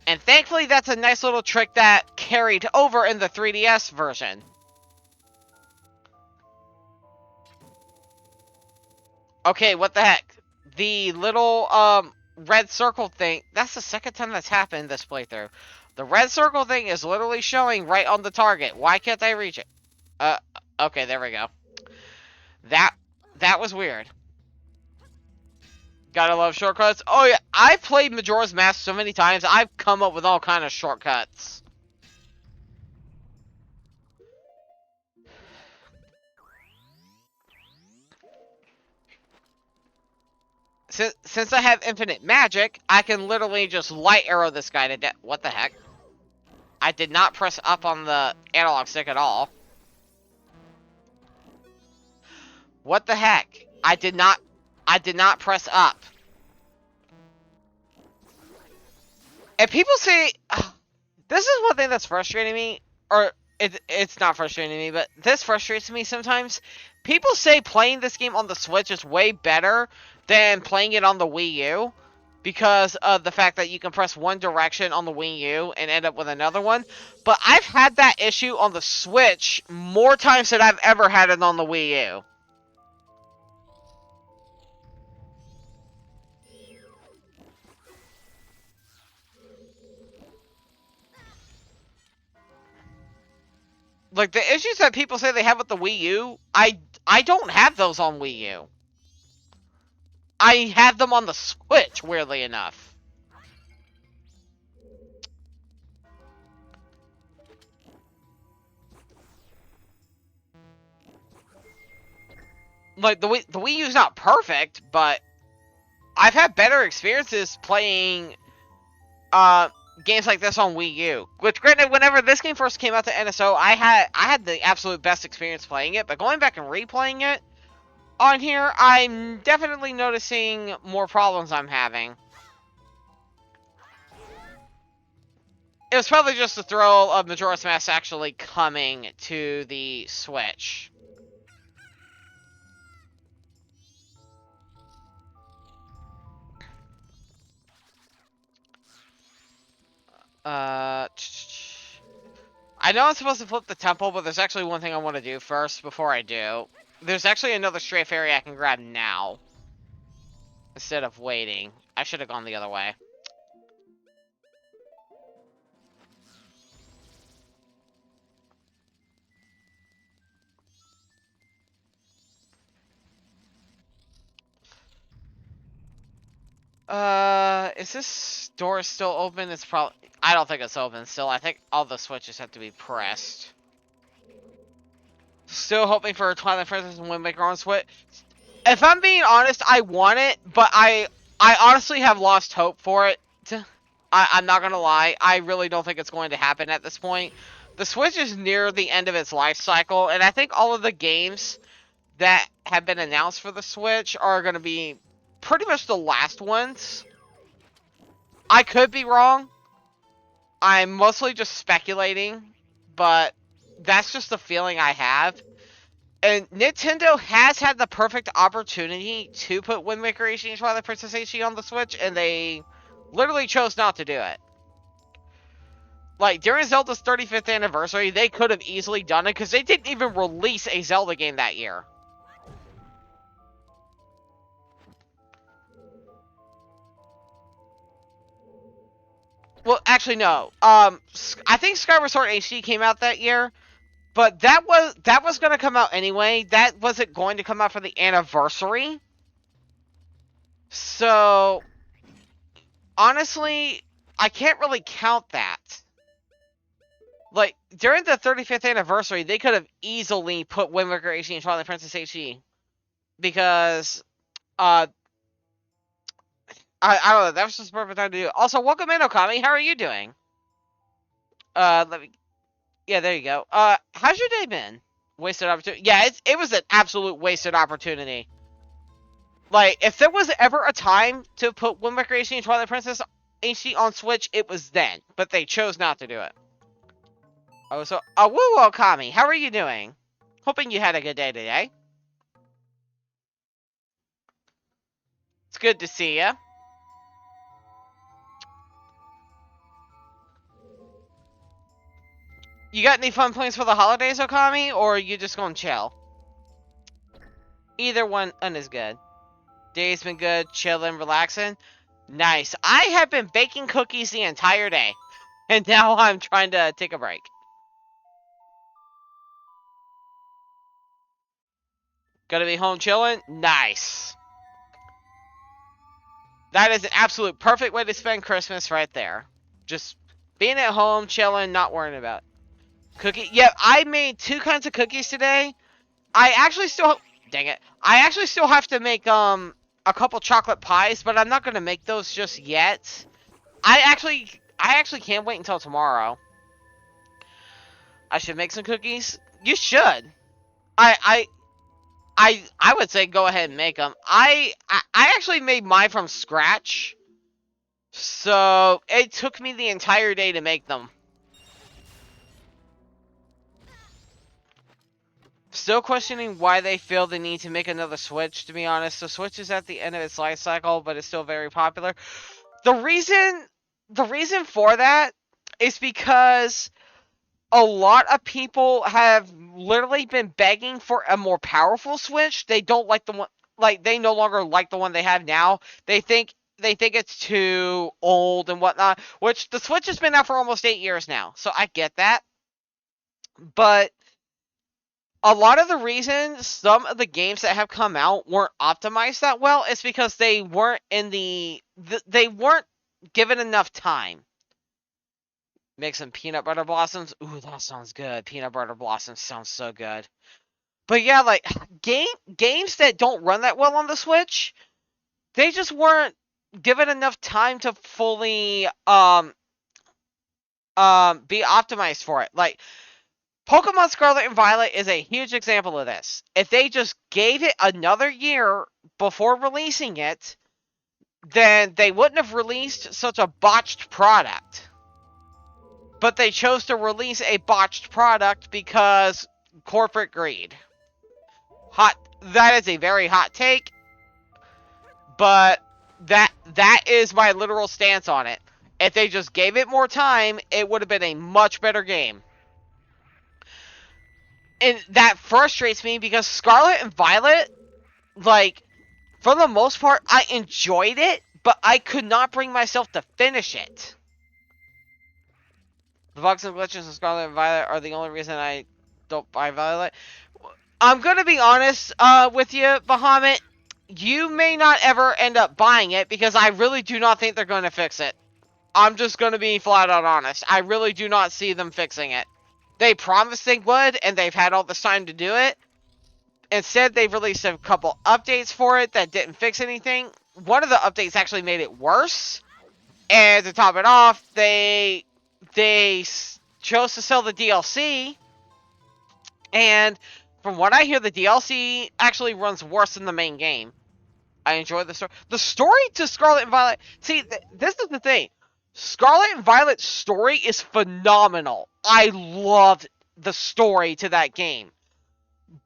And thankfully that's a nice little trick that carried over in the 3DS version. Okay, what the heck? The little, red circle thing, that's the second time that's happened in this playthrough. The red circle thing is literally showing right on the target. Why can't I reach it? Okay, there we go. That was weird. Gotta love shortcuts. Oh yeah, I've played Majora's Mask so many times, I've come up with all kind of shortcuts. Since I have infinite magic, I can literally just light arrow this guy to death. What the heck? I did not press up on the analog stick at all. What the heck? I did not press up. And people say, this is one thing that's frustrating me, or it's not frustrating me, but this frustrates me sometimes. People say playing this game on the Switch is way better than playing it on the Wii U, because of the fact that you can press one direction on the Wii U and end up with another one. But I've had that issue on the Switch more times than I've ever had it on the Wii U. Like, the issues that people say they have with the Wii U, I don't have those on Wii U. I have them on the Switch, weirdly enough. Like, the Wii U's not perfect, but I've had better experiences playing games like this on Wii U. Which, granted, whenever this game first came out to NSO, I had the absolute best experience playing it, but going back and replaying it on here, I'm definitely noticing more problems I'm having. It was probably just the thrill of Majora's Mask actually coming to the Switch. I know I'm supposed to flip the temple, but there's actually one thing I want to do first before I do. There's actually another strafe area I can grab now, instead of waiting. I should have gone the other way. Is this door still open? It's probably... I don't think it's open still. I think all the switches have to be pressed. Still hoping for a Twilight Princess and Wind Waker on Switch. If I'm being honest, I want it, but I honestly have lost hope for it. I'm not gonna lie. I really don't think it's going to happen at this point. The Switch is near the end of its life cycle, and I think all of the games that have been announced for the Switch are going to be pretty much the last ones. I could be wrong. I'm mostly just speculating, but that's just the feeling I have. And Nintendo has had the perfect opportunity to put Wind Waker HD and Twilight Princess HD on the Switch, and they literally chose not to do it. Like, during Zelda's 35th anniversary, they could have easily done it, because they didn't even release a Zelda game that year. Well, actually, no. I think Skyward Sword HD came out that year, but that was going to come out anyway. That wasn't going to come out for the anniversary. So, honestly, I can't really count that. Like, during the 35th anniversary, they could have easily put Wind Waker HD and Twilight Princess HD. Because, I don't know, that was just the perfect time to do it. Also, welcome in, Okami. How are you doing? Let me Yeah, there you go. How's your day been? Wasted opportunity. Yeah, it was an absolute wasted opportunity. Like, if there was ever a time to put Wind Waker HD and Twilight Princess HD on Switch, it was then. But they chose not to do it. Oh, so, woo Okami, how are you doing? Hoping you had a good day today. It's good to see you. You got any fun plans for the holidays, Okami, or are you just gonna chill? Either one is good. Day's been good, chilling, relaxing. Nice. I have been baking cookies the entire day, and now I'm trying to take a break. Gonna be home chilling? Nice. That is an absolute perfect way to spend Christmas right there. Just being at home, chilling, not worrying about it. Cookie. Yep, I made 2 kinds of cookies today. I actually still, dang it, I actually still have to make a couple chocolate pies, but I'm not gonna make those just yet. I actually can't wait until tomorrow. I should make some cookies. You should. I I I would say go ahead and make them. I actually made mine from scratch, so it took me the entire day to make them. Still questioning why they feel the need to make another Switch, to be honest. The Switch is at the end of its life cycle, but it's still very popular. The reason for that is because a lot of people have literally been begging for a more powerful Switch. They don't like the one, like they no longer like the one they have now. They think it's too old and whatnot. Which the Switch has been out for almost 8 years now, so I get that. But a lot of the reasons some of the games that have come out weren't optimized that well is because they weren't they weren't given enough time. Make some peanut butter blossoms. Ooh, that sounds good. Peanut butter blossoms sounds so good. But yeah, like games that don't run that well on the Switch, they just weren't given enough time to fully be optimized for it. Like Pokemon Scarlet and Violet is a huge example of this. If they just gave it another year before releasing it, then they wouldn't have released such a botched product. But they chose to release a botched product because corporate greed. That is a very hot take, but that is my literal stance on it. If they just gave it more time, it would have been a much better game. And that frustrates me because Scarlet and Violet, like, for the most part, I enjoyed it, but I could not bring myself to finish it. The bugs and glitches in Scarlet and Violet are the only reason I don't buy Violet. I'm gonna be honest with you, Bahamut. You may not ever end up buying it because I really do not think they're going to fix it. I'm just going to be flat out honest. I really do not see them fixing it. They promised they would, and they've had all this time to do it. Instead, they've released a couple updates for it that didn't fix anything. One of the updates actually made it worse. And to top it off, they chose to sell the DLC. And from what I hear, the DLC actually runs worse than the main game. I enjoy the story. The story to Scarlet and Violet... See, this is the thing. Scarlet and Violet's story is phenomenal. I loved the story to that game.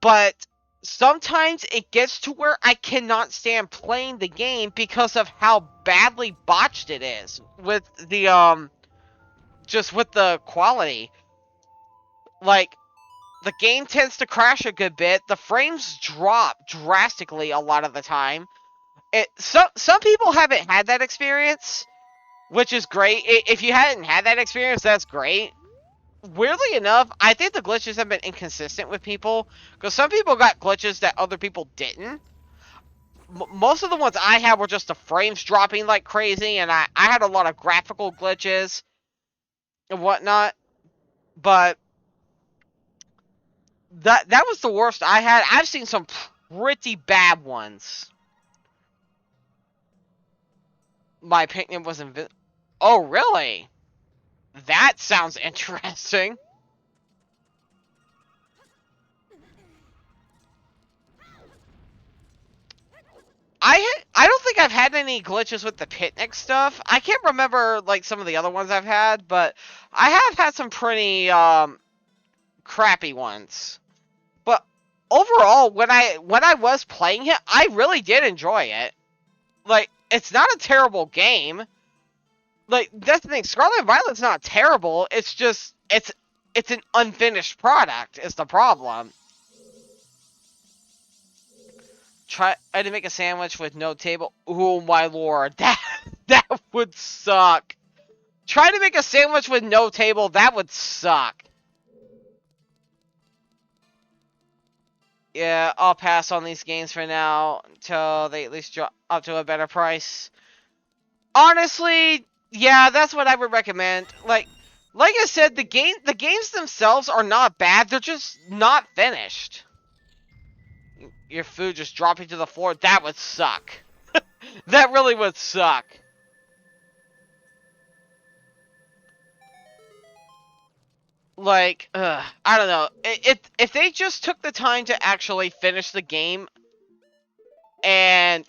But sometimes it gets to where I cannot stand playing the game because of how badly botched it is. With the, just with the quality. Like, the game tends to crash a good bit. The frames drop drastically a lot of the time. Some people haven't had that experience, which is great. If you hadn't had that experience, that's great. Weirdly enough, I think the glitches have been inconsistent with people, because some people got glitches that other people didn't. Most of the ones I had were just the frames dropping like crazy, and I had a lot of graphical glitches and whatnot, but that was the worst I had. I've seen some pretty bad ones. My picnic was oh, really? That sounds interesting. I don't think I've had any glitches with the picnic stuff. I can't remember like some of the other ones I've had, but I have had some pretty crappy ones. But overall, when I was playing it, I really did enjoy it. Like, it's not a terrible game. Like, that's the thing. Scarlet and Violet's not terrible. It's just it's an unfinished product. Is the problem. Try to make a sandwich with no table. Oh my lord, that would suck. Try to make a sandwich with no table. That would suck. Yeah, I'll pass on these games for now until they at least drop up to a better price. Honestly, yeah, that's what I would recommend. Like I said, the games themselves are not bad. They're just not finished. Your food just dropping to the floor. That would suck. That really would suck. Like, I don't know. If they just took the time to actually finish the game and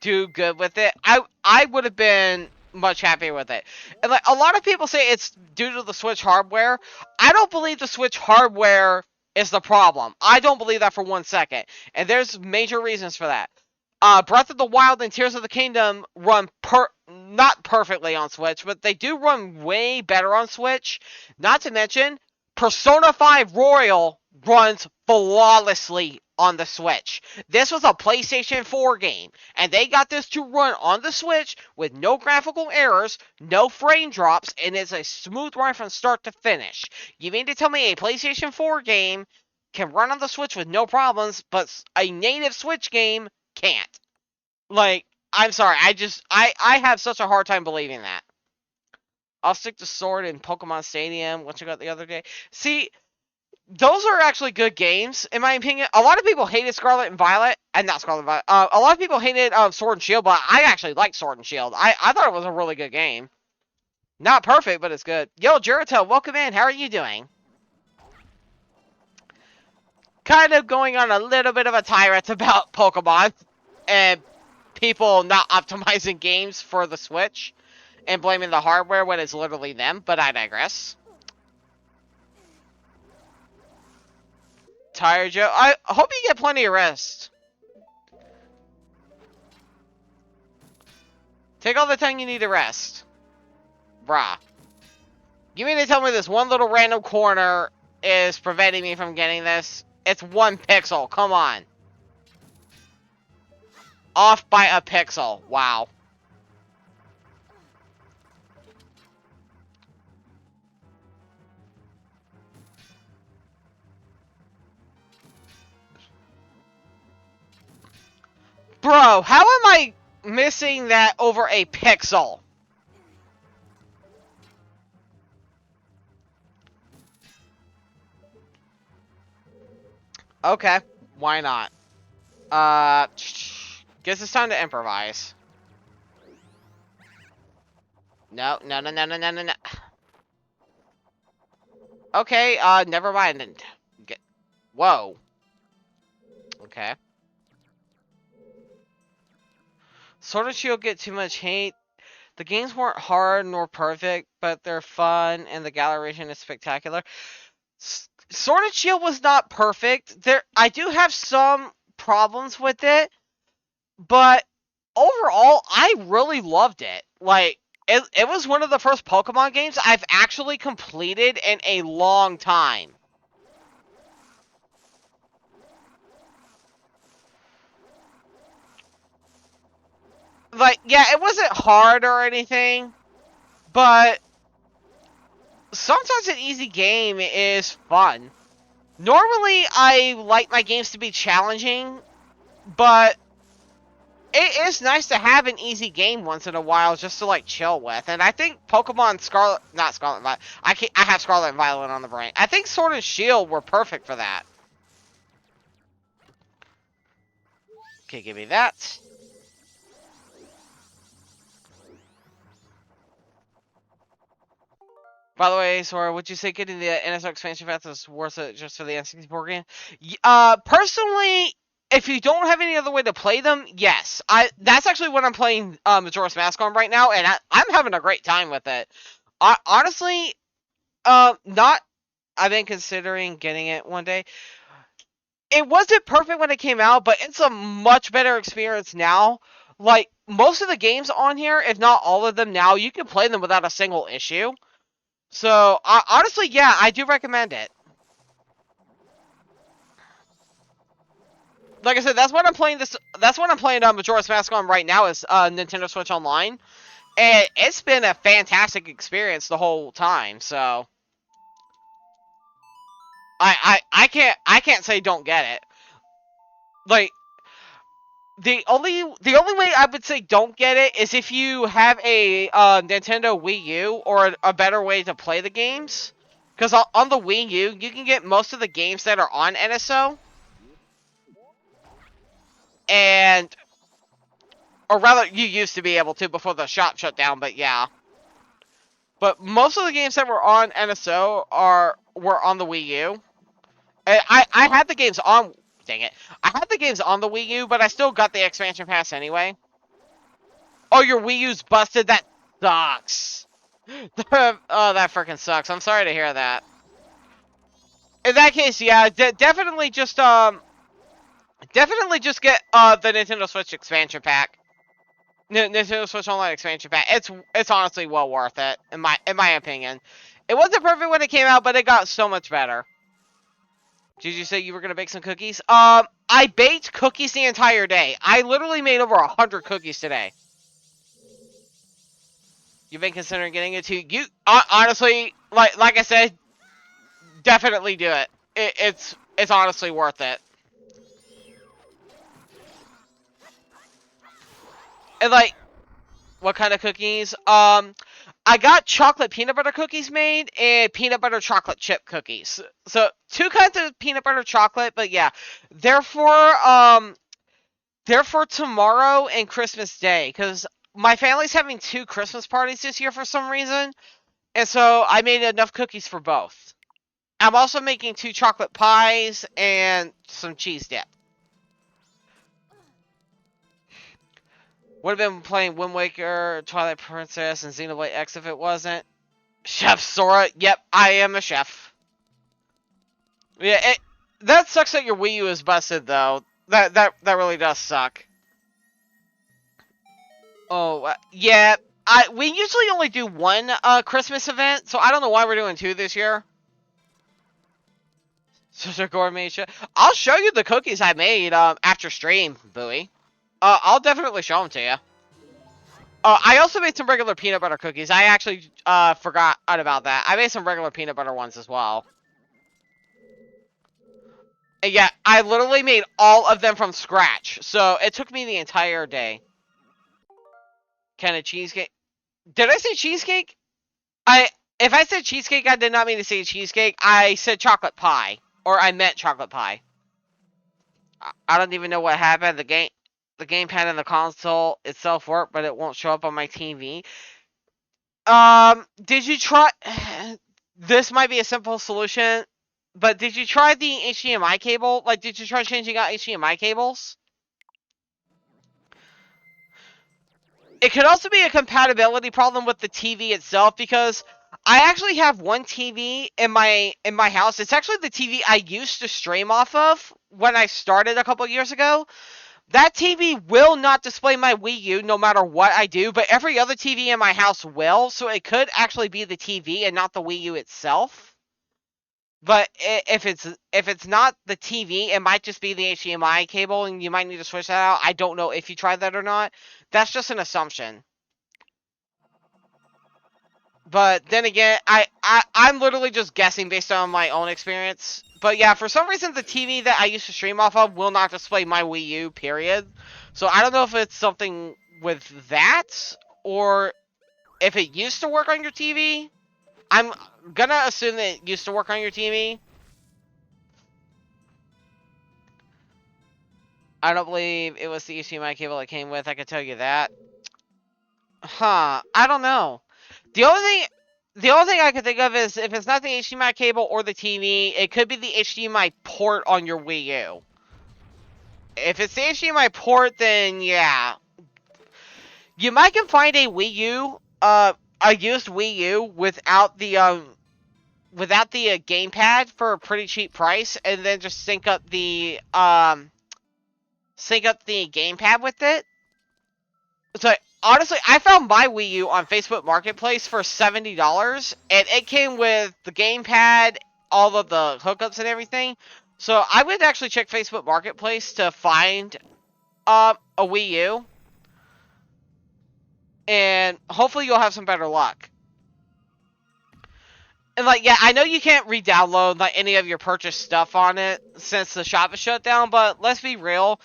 do good with it, I would have been much happier with it. And like a lot of people say it's due to the Switch hardware. I don't believe the Switch hardware is the problem. I don't believe that for 1 second. And there's major reasons for that. Breath of the Wild and Tears of the Kingdom run not perfectly on Switch, but they do run way better on Switch. Not to mention, Persona 5 Royal runs flawlessly on the Switch. This was a PlayStation 4 game, and they got this to run on the Switch with no graphical errors, no frame drops, and it's a smooth run from start to finish. You mean to tell me a PlayStation 4 game can run on the Switch with no problems, but a native Switch game can't? Like, I'm sorry, I have such a hard time believing that. I'll stick to Sword in Pokemon Stadium, what you got the other day. See, those are actually good games, in my opinion. A lot of people hated Scarlet and Violet, and not Scarlet and Violet. A lot of people hated Sword and Shield, but I actually like Sword and Shield. I thought it was a really good game. Not perfect, but it's good. Yo, Jurito, welcome in. How are you doing? Kind of going on a little bit of a tirade about Pokemon and people not optimizing games for the Switch and blaming the hardware when it's literally them, but I digress. Tired, Joe? I hope you get plenty of rest. Take all the time you need to rest. Bruh. You mean to tell me this one little random corner is preventing me from getting this? It's 1 pixel, come on. Off by a pixel, wow. Bro, how am I missing that over a pixel? Okay, why not? Guess it's time to improvise. No. Okay, never mind. Whoa. Okay. Sword and Shield get too much hate. The games weren't hard nor perfect, but they're fun, and the gallery region is spectacular. Sword and Shield was not perfect. I do have some problems with it, but overall, I really loved it. Like, it was one of the first Pokemon games I've actually completed in a long time. Like, yeah, it wasn't hard or anything, but sometimes an easy game is fun. Normally, I like my games to be challenging, but it is nice to have an easy game once in a while just to, like, chill with. And I think Pokemon not Scarlet and Violet. I have Scarlet and Violet on the brain. I think Sword and Shield were perfect for that. Okay, give me that. By the way, Sora, would you say getting the NSO expansion pass is worth it just for the N64 game? Personally, if you don't have any other way to play them, yes. That's actually what I'm playing Majora's Mask on right now, and I'm having a great time with it. Honestly, not. I've been considering getting it one day. It wasn't perfect when it came out, but it's a much better experience now. Like, most of the games on here, if not all of them now, you can play them without a single issue. So, honestly, yeah, I do recommend it. Like I said, that's what I'm playing that's what I'm playing Majora's Mask on right now is Nintendo Switch Online. And it's been a fantastic experience the whole time, so I can't say don't get it. Like, the only way I would say don't get it is if you have a Nintendo Wii U or a better way to play the games. Because on the Wii U, you can get most of the games that are on NSO. And, or rather, you used to be able to before the shop shut down, but yeah. But most of the games that were on NSO were on the Wii U. I had the games on. Dang it! I had the games on the Wii U, but I still got the expansion pass anyway. Oh, your Wii U's busted. That sucks. Oh, that freaking sucks. I'm sorry to hear that. In that case, yeah, definitely just get the Nintendo Switch expansion pack. Nintendo Switch Online expansion pack. It's honestly well worth it in my opinion. It wasn't perfect when it came out, but it got so much better. Did you say you were gonna bake some cookies? I baked cookies the entire day. I literally made over 100 cookies today. You've been considering getting it too. You honestly, like I said, definitely do it. It's honestly worth it. And like, what kind of cookies? I got chocolate peanut butter cookies made and peanut butter chocolate chip cookies. So two kinds of peanut butter chocolate, but yeah, they're for tomorrow and Christmas Day because my family's having 2 Christmas parties this year for some reason, and so I made enough cookies for both. I'm also making 2 chocolate pies and some cheese dip. Would have been playing Wind Waker, Twilight Princess, and Xenoblade X if it wasn't. Chef Sora, yep, I am a chef. Yeah, that sucks that your Wii U is busted though. That really does suck. Oh, yeah. We usually only do one Christmas event, so I don't know why we're doing 2 this year. Such a gourmet chef. I'll show you the cookies I made after stream, Bowie. I'll definitely show them to you. I also made some regular peanut butter cookies. I actually forgot about that. I made some regular peanut butter ones as well. And yeah, I literally made all of them from scratch. So it took me the entire day. Kind of cheesecake. Did I say cheesecake? If I said cheesecake, I did not mean to say cheesecake. I said chocolate pie. Or I meant chocolate pie. I don't even know what happened. The gamepad and the console itself work, but it won't show up on my TV. Did you try... This might be a simple solution, but did you try the HDMI cable? Like, did you try changing out HDMI cables? It could also be a compatibility problem with the TV itself, because I actually have one TV in my house. It's actually the TV I used to stream off of when I started a couple years ago. That TV will not display my Wii U no matter what I do, but every other TV in my house will, so it could actually be the TV and not the Wii U itself. But if it's not the TV, it might just be the HDMI cable, and you might need to switch that out. I don't know if you tried that or not. That's just an assumption. But then again, I'm literally just guessing based on my own experience. But yeah, for some reason, the TV that I used to stream off of will not display my Wii U, period. So I don't know if it's something with that, or if it used to work on your TV. I'm gonna assume that it used to work on your TV. I don't believe it was the HDMI cable it came with, I can tell you that. Huh, I don't know. The only thing I can think of is if it's not the HDMI cable or the TV, it could be the HDMI port on your Wii U. If it's the HDMI port, then yeah. You might can find a Wii U, a used Wii U without the gamepad for a pretty cheap price, and then just sync up the gamepad with it. So honestly, I found my Wii U on Facebook Marketplace for $70, and it came with the gamepad, all of the hookups and everything. So I would actually check Facebook Marketplace to find a Wii U, and hopefully you'll have some better luck. And like, yeah, I know you can't re-download like any of your purchased stuff on it since the shop is shut down, but let's be real.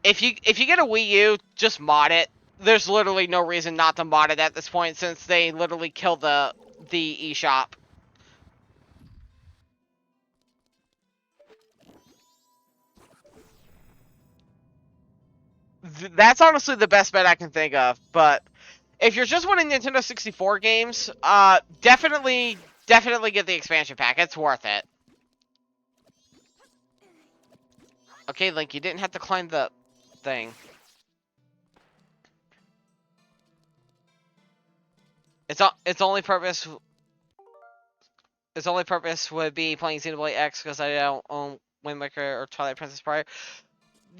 If you get a Wii U, just mod it. There's literally no reason not to mod it at this point since they literally killed the eShop. That's honestly the best bet I can think of. But if you're just wanting Nintendo 64 games, definitely get the expansion pack. It's worth it. Okay, Link, you didn't have to climb the thing. Its only purpose would be playing Xenoblade X because I don't own Wind Waker or Twilight Princess prior.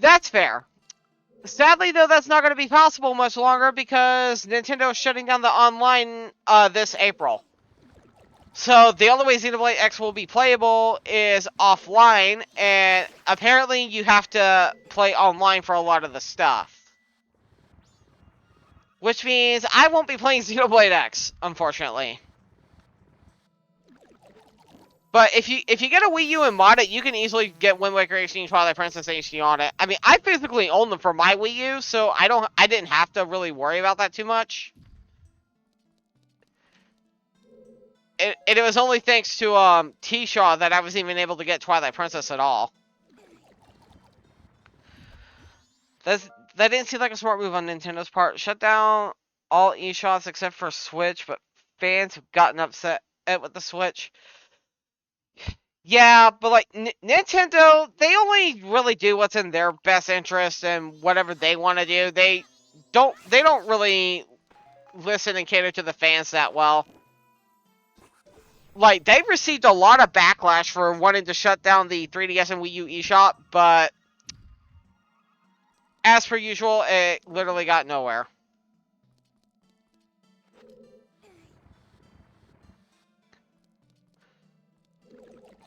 That's fair. Sadly, though, that's not going to be possible much longer because Nintendo is shutting down the online this April. So the only way Xenoblade X will be playable is offline, and apparently you have to play online for a lot of the stuff. Which means I won't be playing Xenoblade X, unfortunately. But if you get a Wii U and mod it, you can easily get Wind Waker HD and Twilight Princess HD on it. I mean, I physically own them for my Wii U, so I didn't have to really worry about that too much. And it was only thanks to T-Shaw that I was even able to get Twilight Princess at all. That didn't seem like a smart move on Nintendo's part. Shut down all eShops except for Switch, but fans have gotten upset with the Switch. Yeah, but like Nintendo, they only really do what's in their best interest and whatever they want to do. They don't really listen and cater to the fans that well. Like, they've received a lot of backlash for wanting to shut down the 3DS and Wii U eShop, but as per usual, it literally got nowhere.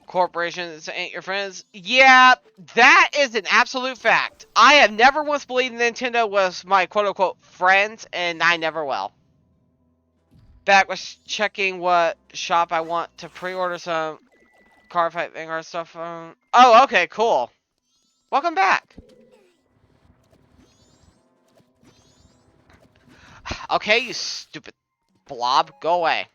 Corporations ain't your friends. Yeah, that is an absolute fact. I have never once believed Nintendo was my quote-unquote friend, and I never will. Back was checking what shop I want to pre-order some Cardfight Vanguard stuff from. Oh, okay, cool. Welcome back. Okay, you stupid blob. Go away.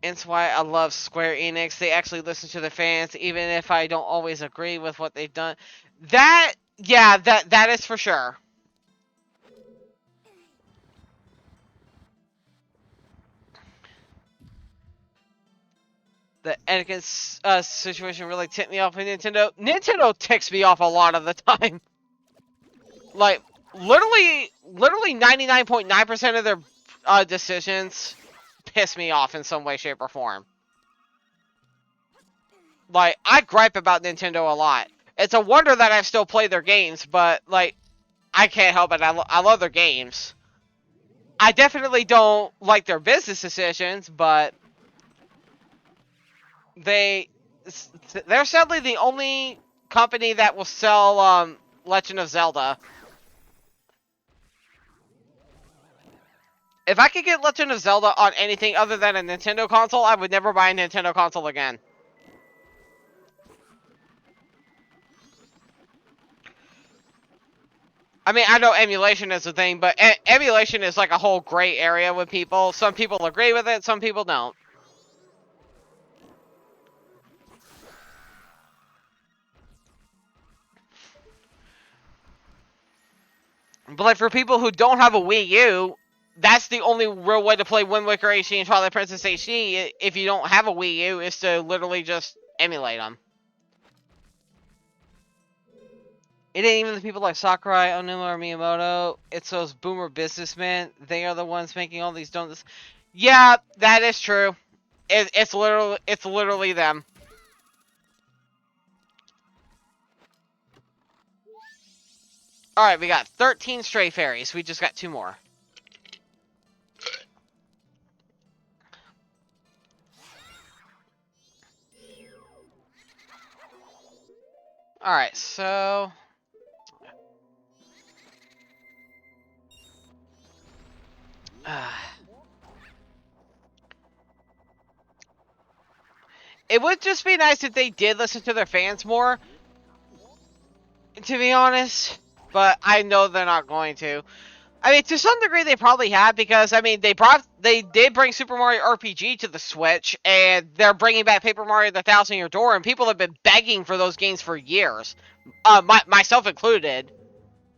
It's why I love Square Enix. They actually listen to the fans, even if I don't always agree with what they've done. Yeah, that is for sure. The Anakin situation really ticked me off with Nintendo. Nintendo ticks me off a lot of the time. Like, literally 99.9% of their decisions piss me off in some way, shape, or form. Like, I gripe about Nintendo a lot. It's a wonder that I still play their games, but, like, I can't help it. I love their games. I definitely don't like their business decisions, but they're sadly the only company that will sell Legend of Zelda. If I could get Legend of Zelda on anything other than a Nintendo console, I would never buy a Nintendo console again. I mean, I know emulation is a thing, but emulation is like a whole gray area with people. Some people agree with it, some people don't. But like for people who don't have a Wii U, that's the only real way to play Wind Waker HD and Twilight Princess HD if you don't have a Wii U, is to literally just emulate them. It ain't even the people like Sakurai, Onuma, or Miyamoto. It's those boomer businessmen. They are the ones making all these donuts. Yeah, that is true. It's literally them. Alright, we got 13 stray fairies. We just got 2 more. Alright, so... it would just be nice if they did listen to their fans more, to be honest. But I know they're not going to. I mean, to some degree, they probably have, because, I mean, they did bring Super Mario RPG to the Switch, and they're bringing back Paper Mario: The Thousand Year Door, and people have been begging for those games for years. Myself included,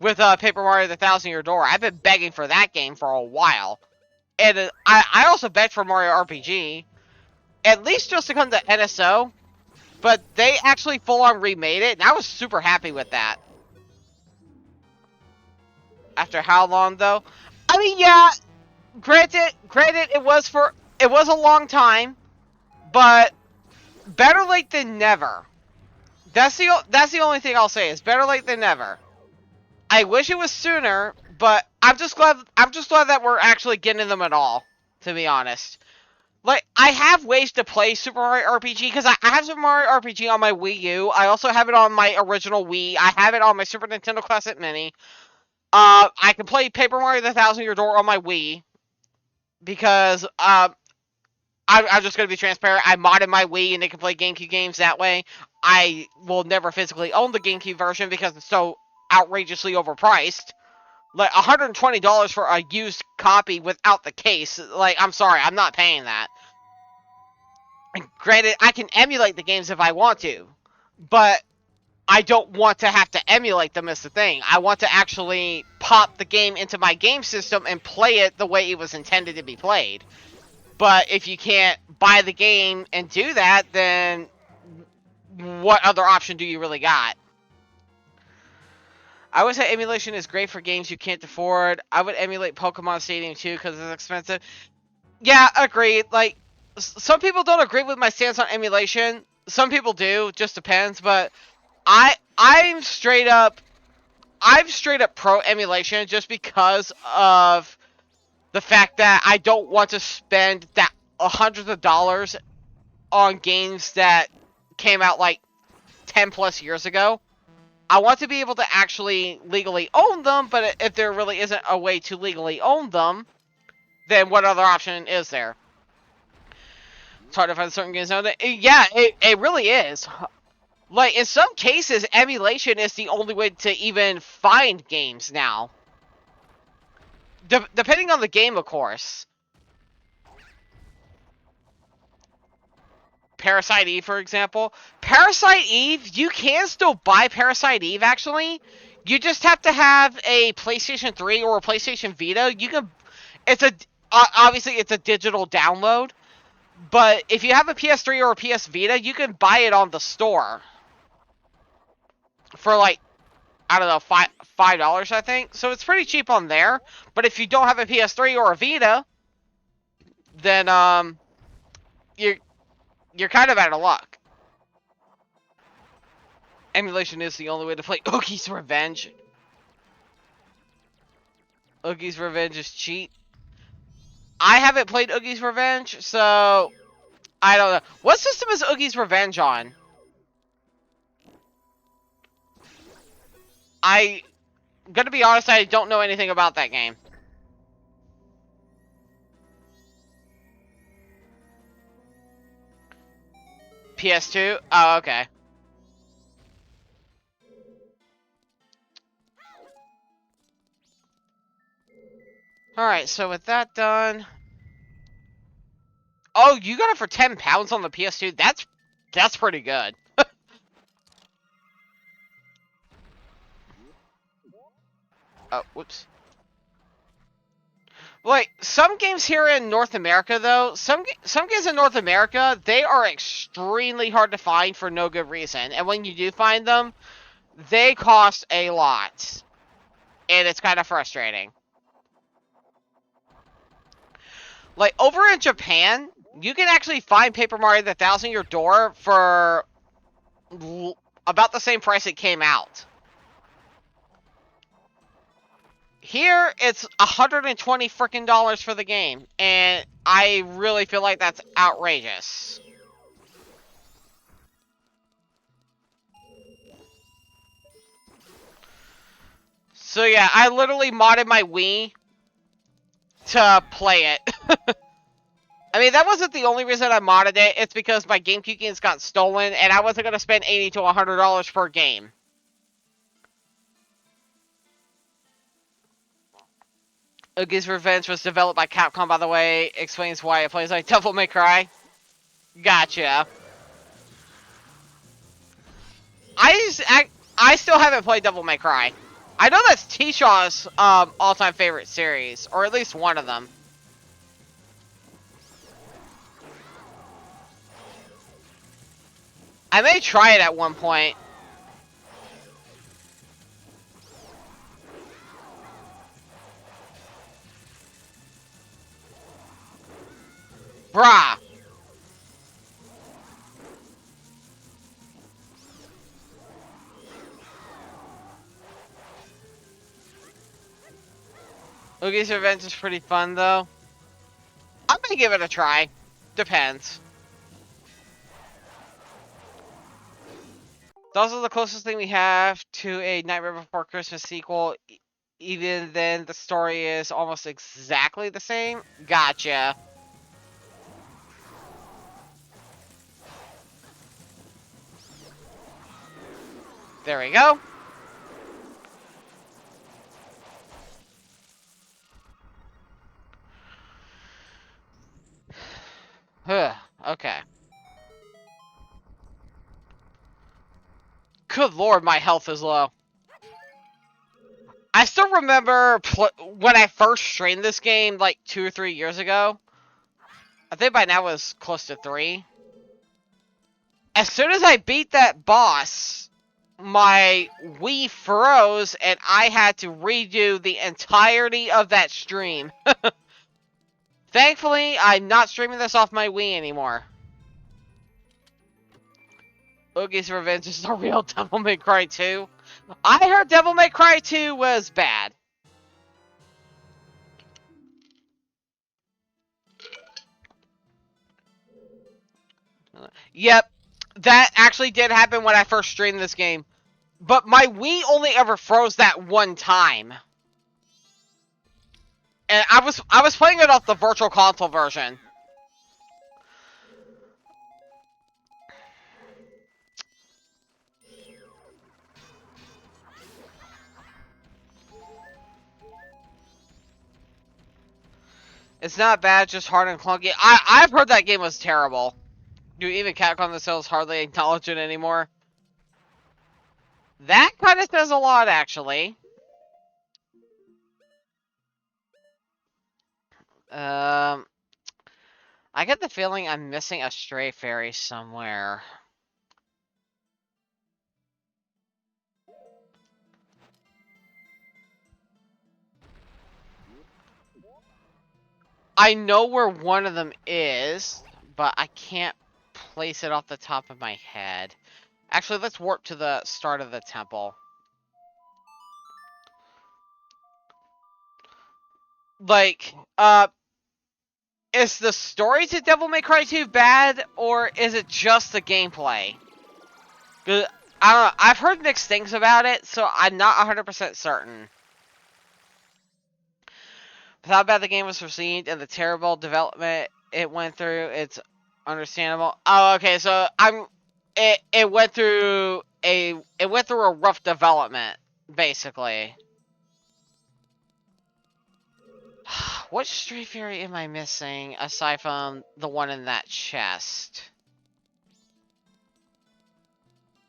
with Paper Mario: The Thousand Year Door. I've been begging for that game for a while. And I also begged for Mario RPG, at least just to come to NSO, but they actually full-on remade it, and I was super happy with that. After how long, though? I mean, yeah, granted, it was a long time, but better late than never. That's the only thing I'll say, is better late than never. I wish it was sooner, but I'm just glad that we're actually getting them at all, to be honest. Like, I have ways to play Super Mario RPG, because I have Super Mario RPG on my Wii U. I also have it on my original Wii. I have it on my Super Nintendo Classic Mini. I can play Paper Mario: The Thousand Year Door on my Wii, because, I'm just going to be transparent. I modded my Wii, and they can play GameCube games that way. I will never physically own the GameCube version, because it's so outrageously overpriced. Like, $120 for a used copy without the case. Like, I'm sorry, I'm not paying that. Granted, I can emulate the games if I want to, but I don't want to have to emulate them as the thing. I want to actually pop the game into my game system and play it the way it was intended to be played. But if you can't buy the game and do that, then what other option do you really got? I would say emulation is great for games you can't afford. I would emulate Pokemon Stadium too, because it's expensive. Yeah, agreed. Like, some people don't agree with my stance on emulation. Some people do, just depends. But I'm straight up pro emulation, just because of the fact that I don't want to spend that hundreds of dollars on games that came out like 10 plus years ago. I want to be able to actually legally own them, but if there really isn't a way to legally own them, then what other option is there? It's hard to find certain games nowadays. Yeah, it really is. Like, in some cases, emulation is the only way to even find games now. Depending on the game, of course. Parasite Eve, for example. Parasite Eve, you can still buy Parasite Eve, actually. You just have to have a PlayStation 3 or a PlayStation Vita. You can... obviously, it's a digital download. But if you have a PS3 or a PS Vita, you can buy it on the store. For like, I don't know, $5, I think. So it's pretty cheap on there. But if you don't have a PS3 or a Vita, then, you're kind of out of luck. Emulation is the only way to play Oogie's Revenge. Oogie's Revenge is cheap. I haven't played Oogie's Revenge, so I don't know. What system is Oogie's Revenge on? I'm gonna be honest, I don't know anything about that game. PS2? Oh, okay. Alright, so with that done... Oh, you got it for £10 on the PS2? That's pretty good. Oh, whoops. Like, some games here in North America, though, some games in North America, they are extremely hard to find for no good reason. And when you do find them, they cost a lot. And it's kind of frustrating. Like, over in Japan, you can actually find Paper Mario the Thousand Year Door for about the same price it came out. Here, it's $120 freaking dollars for the game, and I really feel like that's outrageous. So yeah, I literally modded my Wii to play it. I mean, that wasn't the only reason I modded it. It's because my GameCube games got stolen, and I wasn't going to spend $80 to $100 per game. Oogie's Revenge was developed by Capcom, by the way. Explains why it plays like Devil May Cry. Gotcha. I still haven't played Devil May Cry. I know that's T-Shaw's all-time favorite series, or at least one of them. I may try it at one point. Bruh. Oogie's Revenge is pretty fun, though. I'm gonna give it a try. Depends. Those are the closest thing we have to a Nightmare Before Christmas sequel. Even then, the story is almost exactly the same. Gotcha. There we go. Okay. Good lord, my health is low. I still remember when I first streamed this game like 2 or 3 years ago. I think by now it was close to 3. As soon as I beat that boss, my Wii froze and I had to redo the entirety of that stream. Thankfully, I'm not streaming this off my Wii anymore. Oogie's Revenge is the real Devil May Cry 2. I heard Devil May Cry 2 was bad. Yep, that actually did happen when I first streamed this game. But my Wii only ever froze that one time. And I was playing it off the Virtual Console version. It's not bad, just hard and clunky. I've heard that game was terrible. Do even Capcom themselves hardly acknowledge it anymore? That kind of says a lot, actually. I get the feeling I'm missing a stray fairy somewhere. I know where one of them is, but I can't place it off the top of my head. Actually, let's warp to the start of the temple. Like, is the story to Devil May Cry 2 bad, or is it just the gameplay? 'Cause, I don't know, I've heard mixed things about it, so I'm not 100% certain. With how bad the game was received and the terrible development it went through, it's understandable. Oh, okay, so it went through a rough development, basically. What Stray Fury am I missing aside from the one in that chest?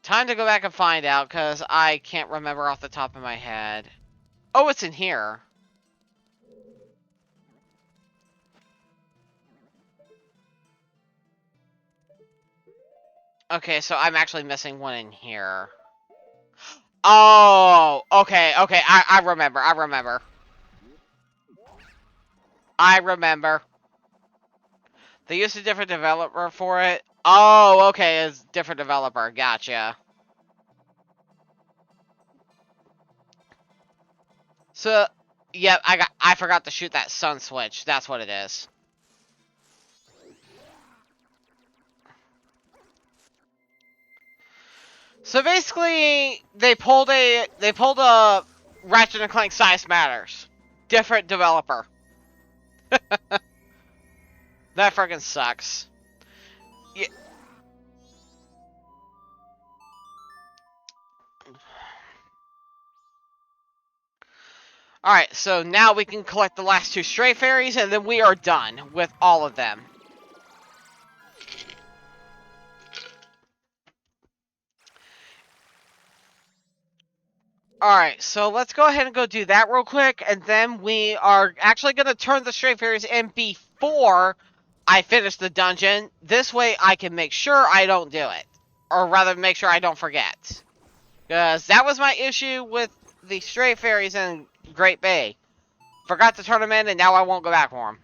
Time to go back and find out, because I can't remember off the top of my head. Oh, it's in here. Okay, so I'm actually missing one in here. Oh, okay, okay. I remember. I remember. I remember. They used a different developer for it. Oh, okay, it's different developer. Gotcha. So, yep, I forgot to shoot that sun switch. That's what it is. So basically, they pulled a Ratchet and Clank Size Matters, different developer. That freaking sucks. Yeah. All right, so now we can collect the last two stray fairies, and then we are done with all of them. Alright, so let's go ahead and go do that real quick, and then we are actually going to turn the stray fairies in before I finish the dungeon. This way I can make sure I don't do it. Or rather, make sure I don't forget. Because that was my issue with the stray fairies in Great Bay. Forgot to turn them in, and now I won't go back for them.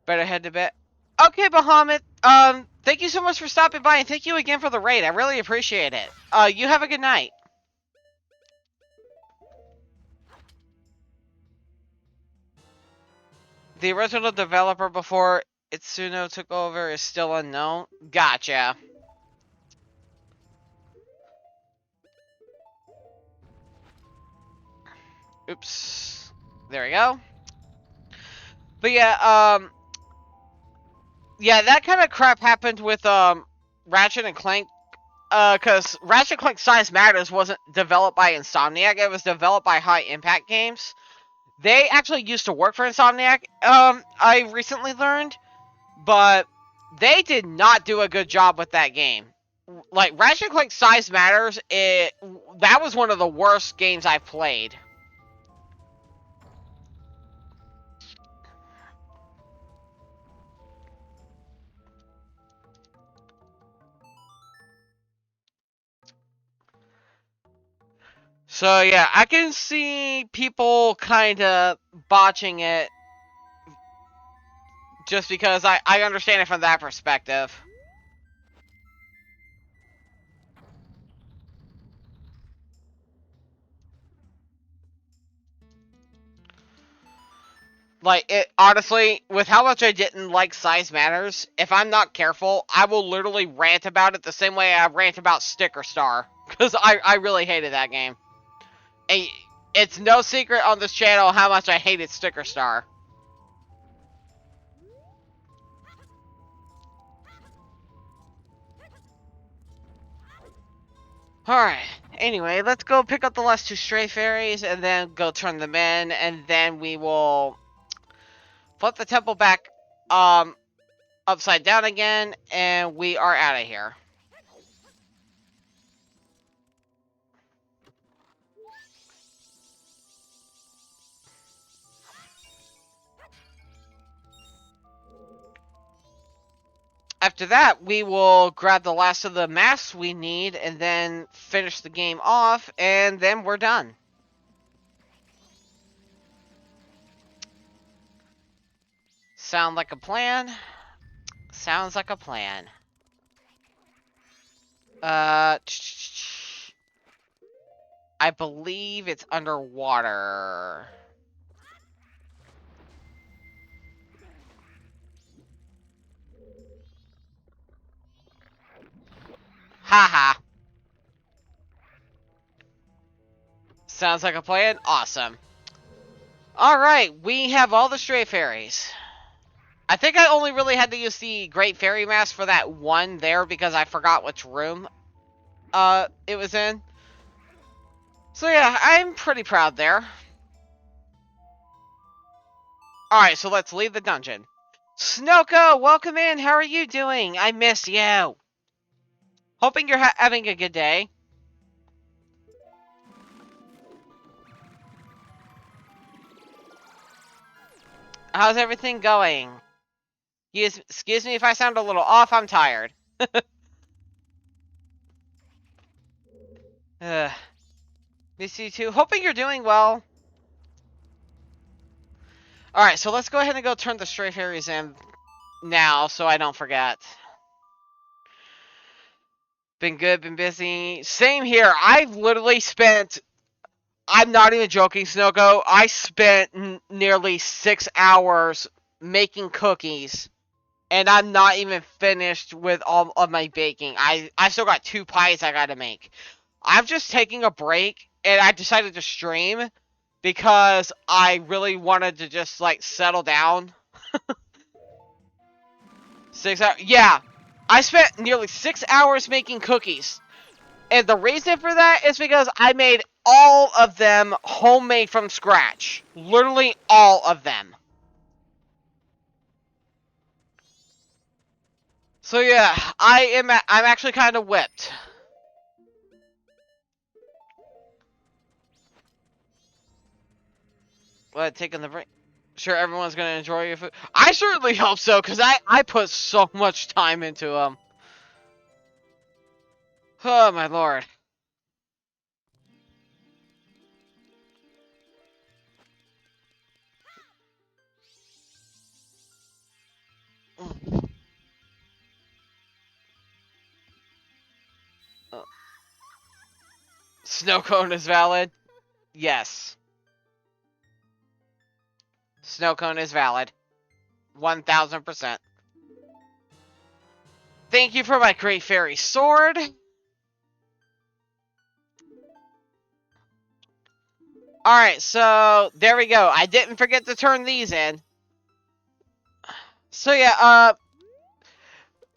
Better head to bed. Okay, Bahamut, thank you so much for stopping by, and thank you again for the raid. I really appreciate it. You have a good night. The original developer before Itsuno took over is still unknown. Gotcha. Oops. There we go. But yeah, yeah, that kind of crap happened with Ratchet and Clank. Cause Ratchet and Clank Size Matters wasn't developed by Insomniac. It was developed by High Impact Games. They actually used to work for Insomniac. I recently learned, but they did not do a good job with that game. Like Ratchet and Clank Size Matters, that was one of the worst games I've played. So yeah, I can see people kind of botching it just because I understand it from that perspective. Like, it honestly, with how much I didn't like Size Matters, if I'm not careful, I will literally rant about it the same way I rant about Sticker Star. Because I really hated that game. And it's no secret on this channel how much I hated Sticker Star. Alright, anyway, let's go pick up the last two stray fairies and then go turn them in, and then we will flip the temple back upside down again, and we are out of here. After that, we will grab the last of the masks we need and then finish the game off, and then we're done. Sound like a plan? Sounds like a plan. I believe it's underwater. Haha. Sounds like a plan? Awesome. Alright, we have all the stray fairies. I think I only really had to use the Great Fairy Mask for that one there because I forgot which room it was in. So yeah, I'm pretty proud there. Alright, so let's leave the dungeon. Snoko, welcome in. How are you doing? I miss you. Hoping you're having a good day. How's everything going? Excuse me if I sound a little off, I'm tired. Miss you too. Hoping you're doing well. Alright, so let's go ahead and go turn the stray fairies in now so I don't forget. Been good, been busy. Same here. I've literally spent... I'm not even joking, Snoko. I spent nearly 6 hours making cookies. And I'm not even finished with all of my baking. I still got 2 pies I gotta make. I'm just taking a break, and I decided to stream because I really wanted to just, like, settle down. 6 hours? Yeah. I spent nearly 6 hours making cookies. And the reason for that is because I made all of them homemade from scratch. Literally all of them. So yeah, I'm actually kind of whipped. What, taking the break? Sure, everyone's gonna enjoy your food. I certainly hope so, because I put so much time into them. Oh, my lord. Snow cone is valid? Yes. Snow cone is valid. 1000%. Thank you for my great fairy sword. Alright, so there we go. I didn't forget to turn these in. So yeah,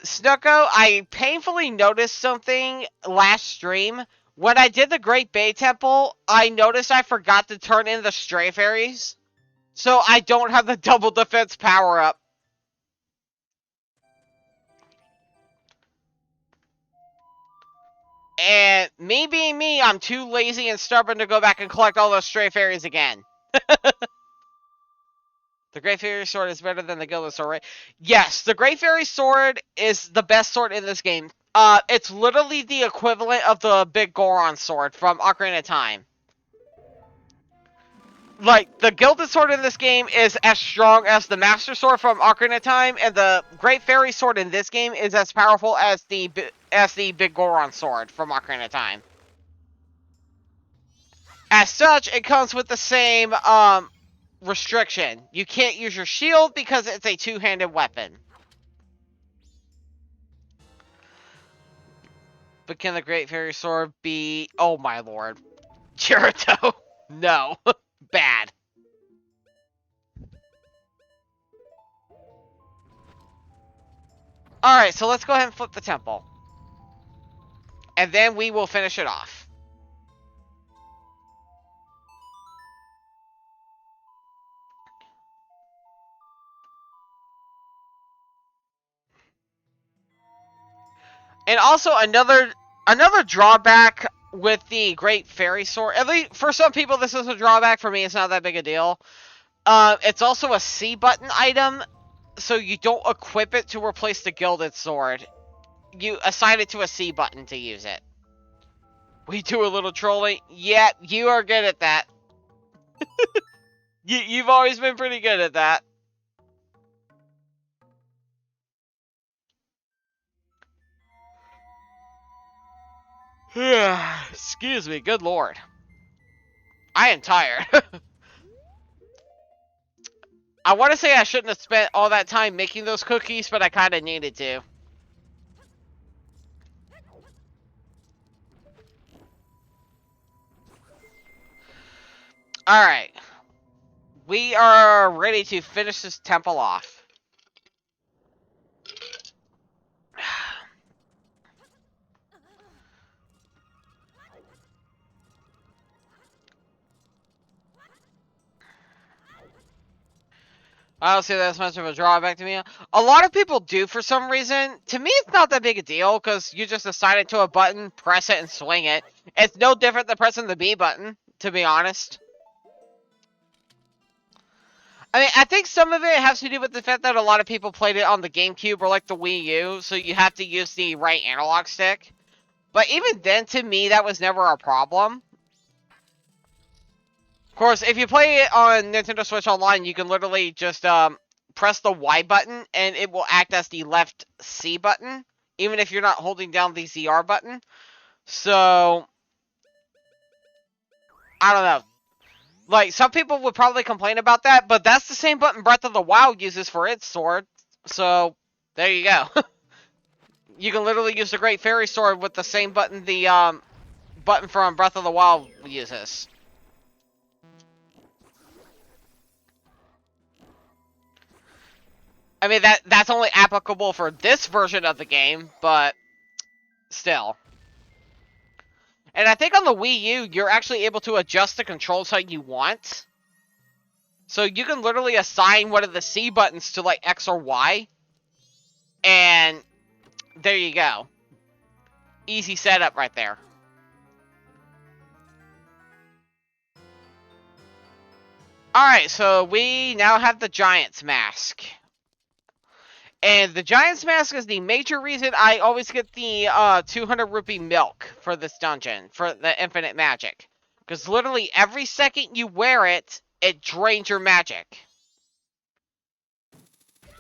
Snucko, I painfully noticed something last stream. When I did the Great Bay Temple, I noticed I forgot to turn in the Stray Fairies. So I don't have the double defense power up. And me being me, I'm too lazy and stubborn to go back and collect all those Stray Fairies again. The Great Fairy Sword is better than the Gilded Sword, right? Yes, the Great Fairy Sword is the best sword in this game. It's literally the equivalent of the Big Goron Sword from Ocarina of Time. Like, the Gilded Sword in this game is as strong as the Master Sword from Ocarina of Time, and the Great Fairy Sword in this game is as powerful as the Big Goron Sword from Ocarina of Time. As such, it comes with the same, restriction. You can't use your shield because it's a two-handed weapon. But can the Great Fairy Sword be... Oh my lord. Kirito. No. Bad. Alright, so let's go ahead and flip the temple. And then we will finish it off. And also another drawback with the Great Fairy Sword, at least for some people this is a drawback, for me it's not that big a deal. It's also a C button item, so you don't equip it to replace the Gilded Sword. You assign it to a C button to use it. We do a little trolling. Yeah, you are good at that. You've always been pretty good at that. Excuse me, good lord. I am tired. I want to say I shouldn't have spent all that time making those cookies, but I kind of needed to. Alright. We are ready to finish this temple off. I don't see that's much of a drawback to me. A lot of people do for some reason. To me, it's not that big a deal, because you just assign it to a button, press it, and swing it. It's no different than pressing the B button, to be honest. I mean, I think some of it has to do with the fact that a lot of people played it on the GameCube or like the Wii U, so you have to use the right analog stick. But even then, to me, that was never a problem. Of course, if you play it on Nintendo Switch Online, you can literally just press the Y button, and it will act as the left C button, even if you're not holding down the ZR button. So, I don't know. Like, some people would probably complain about that, but that's the same button Breath of the Wild uses for its sword. So, there you go. You can literally use the Great Fairy Sword with the same button the button from Breath of the Wild uses. I mean, that's only applicable for this version of the game, but still. And I think on the Wii U, you're actually able to adjust the controls how you want. So you can literally assign one of the C buttons to like X or Y. And there you go. Easy setup right there. Alright, so we now have the Giant's Mask. And the Giant's Mask is the major reason I always get the 200 rupee milk for this dungeon, for the infinite magic. Because literally every second you wear it, it drains your magic.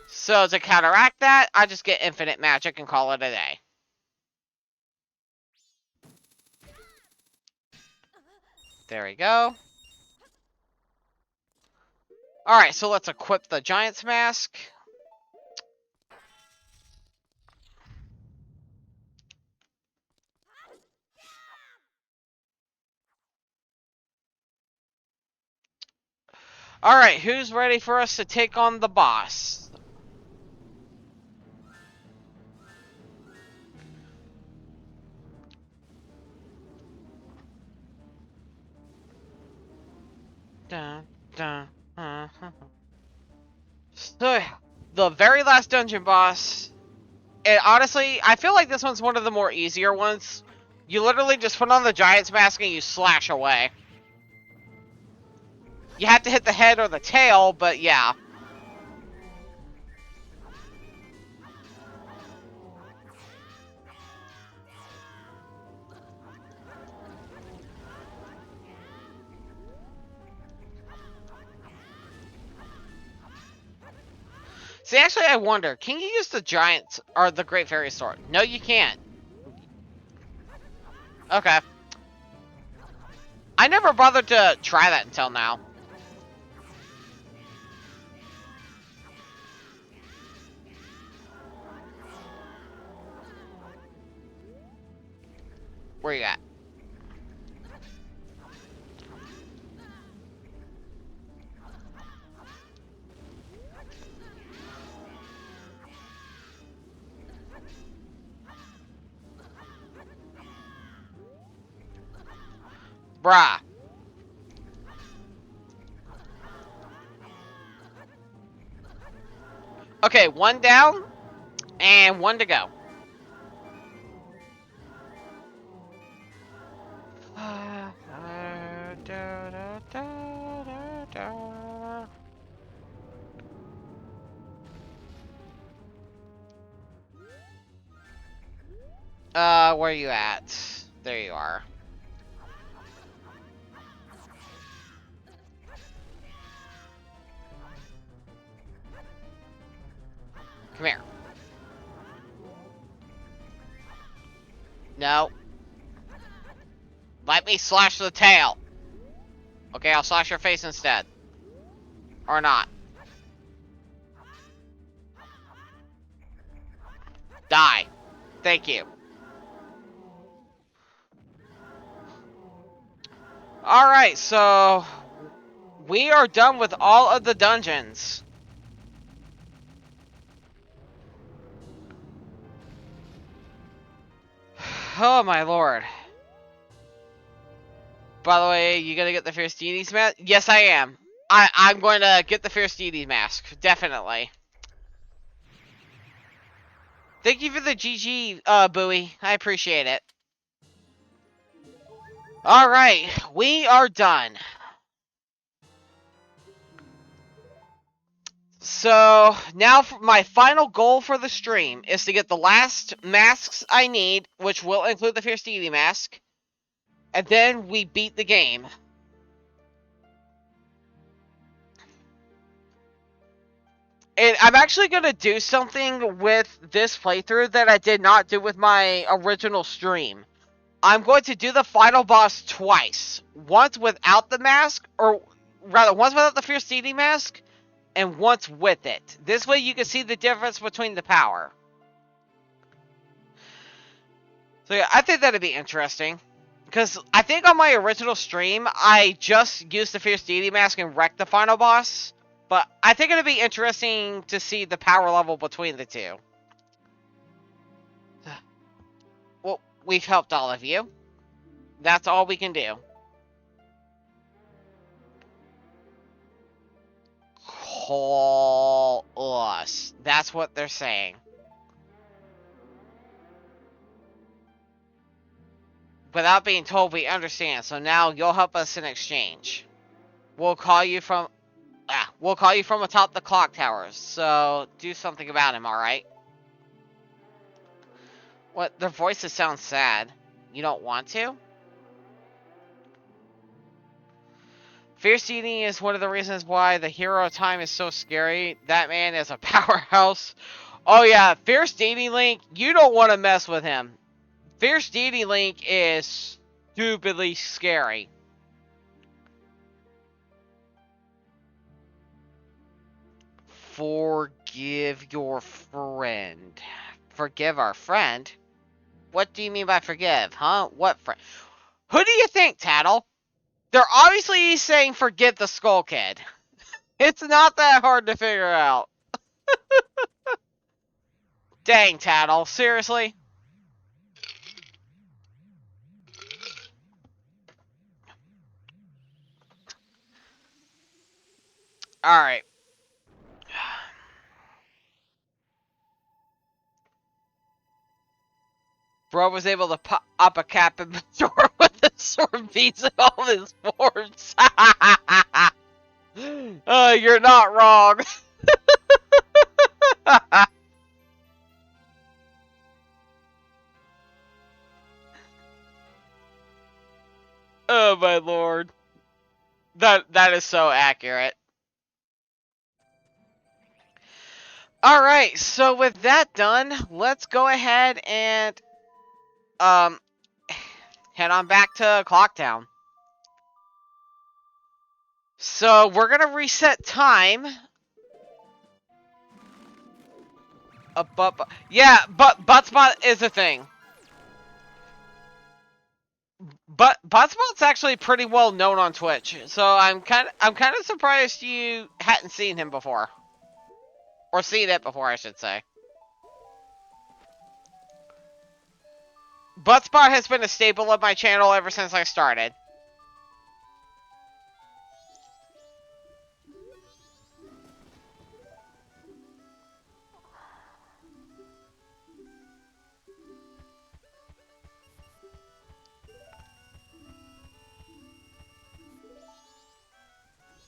So to counteract that, I just get infinite magic and call it a day. There we go. Alright, so let's equip the Giant's Mask. Alright, who's ready for us to take on the boss? Dun, dun, So, the very last dungeon boss. And honestly, I feel like this one's one of the more easier ones. You literally just put on the Giant's Mask and you slash away. You have to hit the head or the tail, but yeah. See, actually, I wonder, can you use the Giant's or the Great Fairy Sword? No, you can't. Okay. I never bothered to try that until now. Where you at? Bruh. Okay, one down, and one to go. Where you at? There you are. Come here. No. Let me slash the tail. Okay, I'll slash your face instead. Or not. Die. Thank you. Alright, so we are done with all of the dungeons. Oh my lord. By the way, you gonna get the Fierce Deity's mask? Yes, I am. I'm going to get the Fierce Deity mask. Definitely. Thank you for the GG, Bowie. I appreciate it. Alright, we are done. So now my final goal for the stream is to get the last masks I need, which will include the Fierce Deity mask, and then we beat the game. And I'm actually going to do something with this playthrough that I did not do with my original stream. I'm going to do the final boss twice. Once without the mask, or rather, once without the Fierce Deity mask, and once with it. This way you can see the difference between the power. So yeah, I think that'd be interesting. Because I think on my original stream, I just used the Fierce Deity mask and wrecked the final boss. But I think it'd be interesting to see the power level between the two. Well, we've helped all of you. That's all we can do. Call us. That's what they're saying. Without being told, we understand. So now you'll help us in exchange. We'll call you from atop the clock towers. So do something about him, all right? What? Their voices sound sad. You don't want to? Fierce Deity is one of the reasons why the hero of time is so scary. That man is a powerhouse. Oh yeah, Fierce Deity Link, you don't want to mess with him. Fierce Deity Link is stupidly scary. Forgive your friend. Forgive our friend? What do you mean by forgive, huh? What friend? Who do you think, Tattle? They're obviously saying forgive the Skull Kid. It's not that hard to figure out. Dang, Tattle, seriously? Alright. Bro was able to pop up a cap in Majora with the sword beats in all his forms. You're not wrong. Oh my lord. That is so accurate. Alright, so with that done, let's go ahead and head on back to Clocktown. So we're gonna reset time. But Buttspot is a thing. But Buttspot's actually pretty well known on Twitch, so I'm kind of surprised you hadn't seen him before, or seen it before, I should say. Buttspot has been a staple of my channel ever since I started.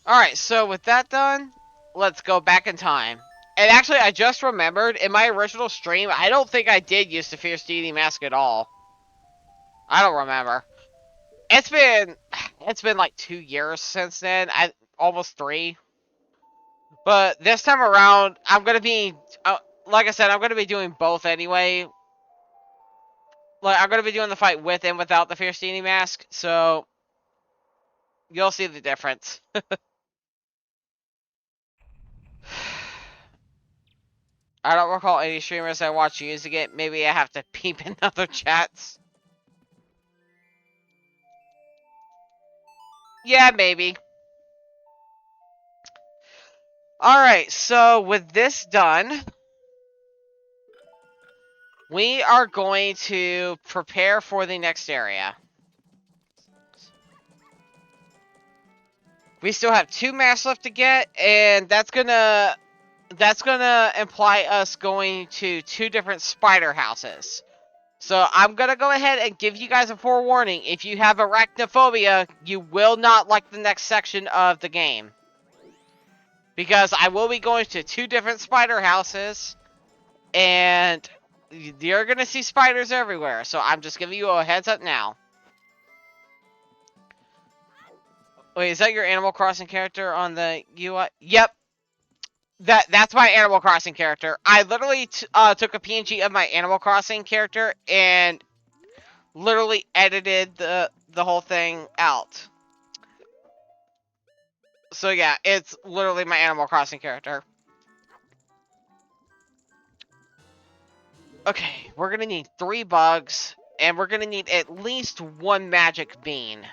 Alright, so with that done, let's go back in time. And actually, I just remembered, in my original stream, I don't think I did use the Fierce Deity mask at all. I don't remember. It's been like 2 years since then, almost 3. But this time around, I'm gonna be, like I said, I'm gonna be doing both anyway. Like, I'm gonna be doing the fight with and without the Fierce Deity mask, so you'll see the difference. I don't recall any streamers I watch using it. Maybe I have to peep in other chats. Yeah, maybe. Alright, so with this done, we are going to prepare for the next area. We still have 2 masks left to get, and that's gonna imply us going to 2 different spider houses. So I'm gonna go ahead and give you guys a forewarning. If you have arachnophobia, you will not like the next section of the game. because I will be going to 2 different spider houses, and you're gonna see spiders everywhere, so I'm just giving you a heads up now. Wait, is that your Animal Crossing character on the UI? Yep, that's my Animal Crossing character. I literally took a PNG of my Animal Crossing character and literally edited the whole thing out. So yeah, it's literally my Animal Crossing character. Okay, we're gonna need 3 bugs, and we're gonna need at least 1 magic bean.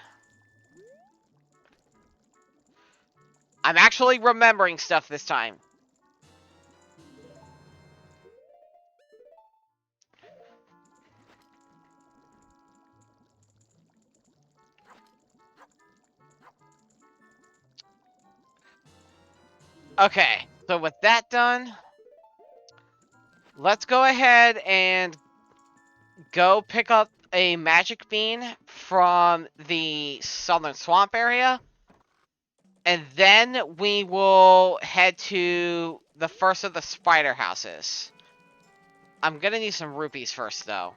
I'm actually remembering stuff this time. Okay, so with that done, let's go ahead and go pick up a magic bean from the southern swamp area. And then we will head to the first of the spider houses. I'm gonna need some rupees first, though.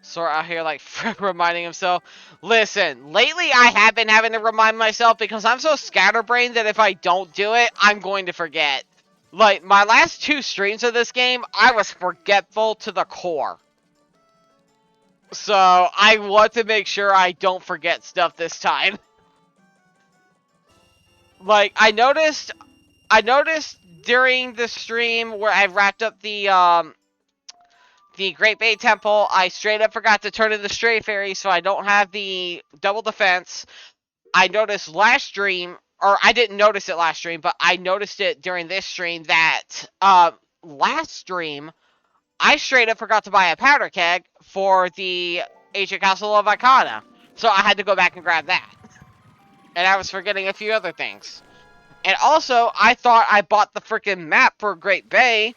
Sora out here, like, reminding himself. Listen, lately I have been having to remind myself because I'm so scatterbrained that if I don't do it, I'm going to forget. Like, my last 2 streams of this game, I was forgetful to the core. So, I want to make sure I don't forget stuff this time. Like, I noticed during the stream where I wrapped up the Great Bay Temple, I straight up forgot to turn in the Stray Fairy, so I don't have the double defense. I noticed last stream, or I didn't notice it last stream, but I noticed it during this stream that, last stream, I straight up forgot to buy a powder keg for the Ancient Castle of Icona. So I had to go back and grab that. And I was forgetting a few other things. And also, I thought I bought the freaking map for Great Bay,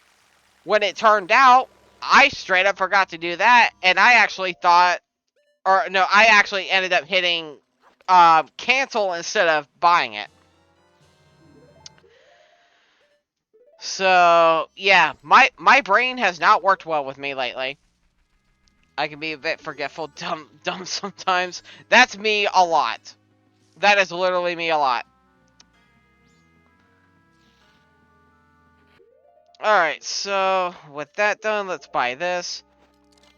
when it turned out, I straight up forgot to do that, and I actually thought, or no, I actually ended up hitting cancel instead of buying it. So, yeah, my brain has not worked well with me lately. I can be a bit forgetful, dumb sometimes. That's me a lot. That is literally me a lot. Alright, so with that done, let's buy this.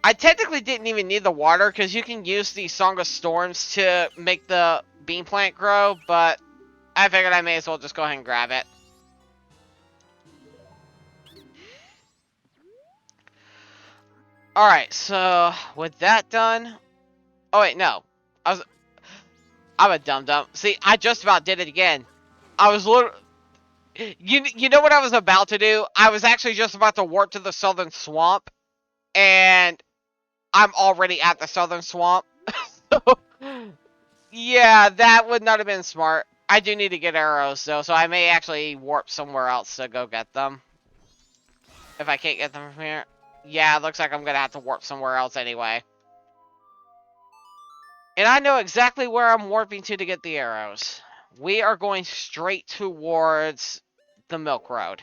I technically didn't even need the water because you can use the Song of Storms to make the bean plant grow, but I figured I may as well just go ahead and grab it. Alright, so with that done... Oh wait, no. I'm a dum-dum. See, I just about did it again. I was literally... You know what I was about to do? I was actually just about to warp to the southern swamp, and I'm already at the southern swamp. So, yeah, that would not have been smart. I do need to get arrows, though, so I may actually warp somewhere else to go get them. If I can't get them from here. Yeah, it looks like I'm gonna have to warp somewhere else anyway. And I know exactly where I'm warping to get the arrows. We are going straight towards the Milk Road.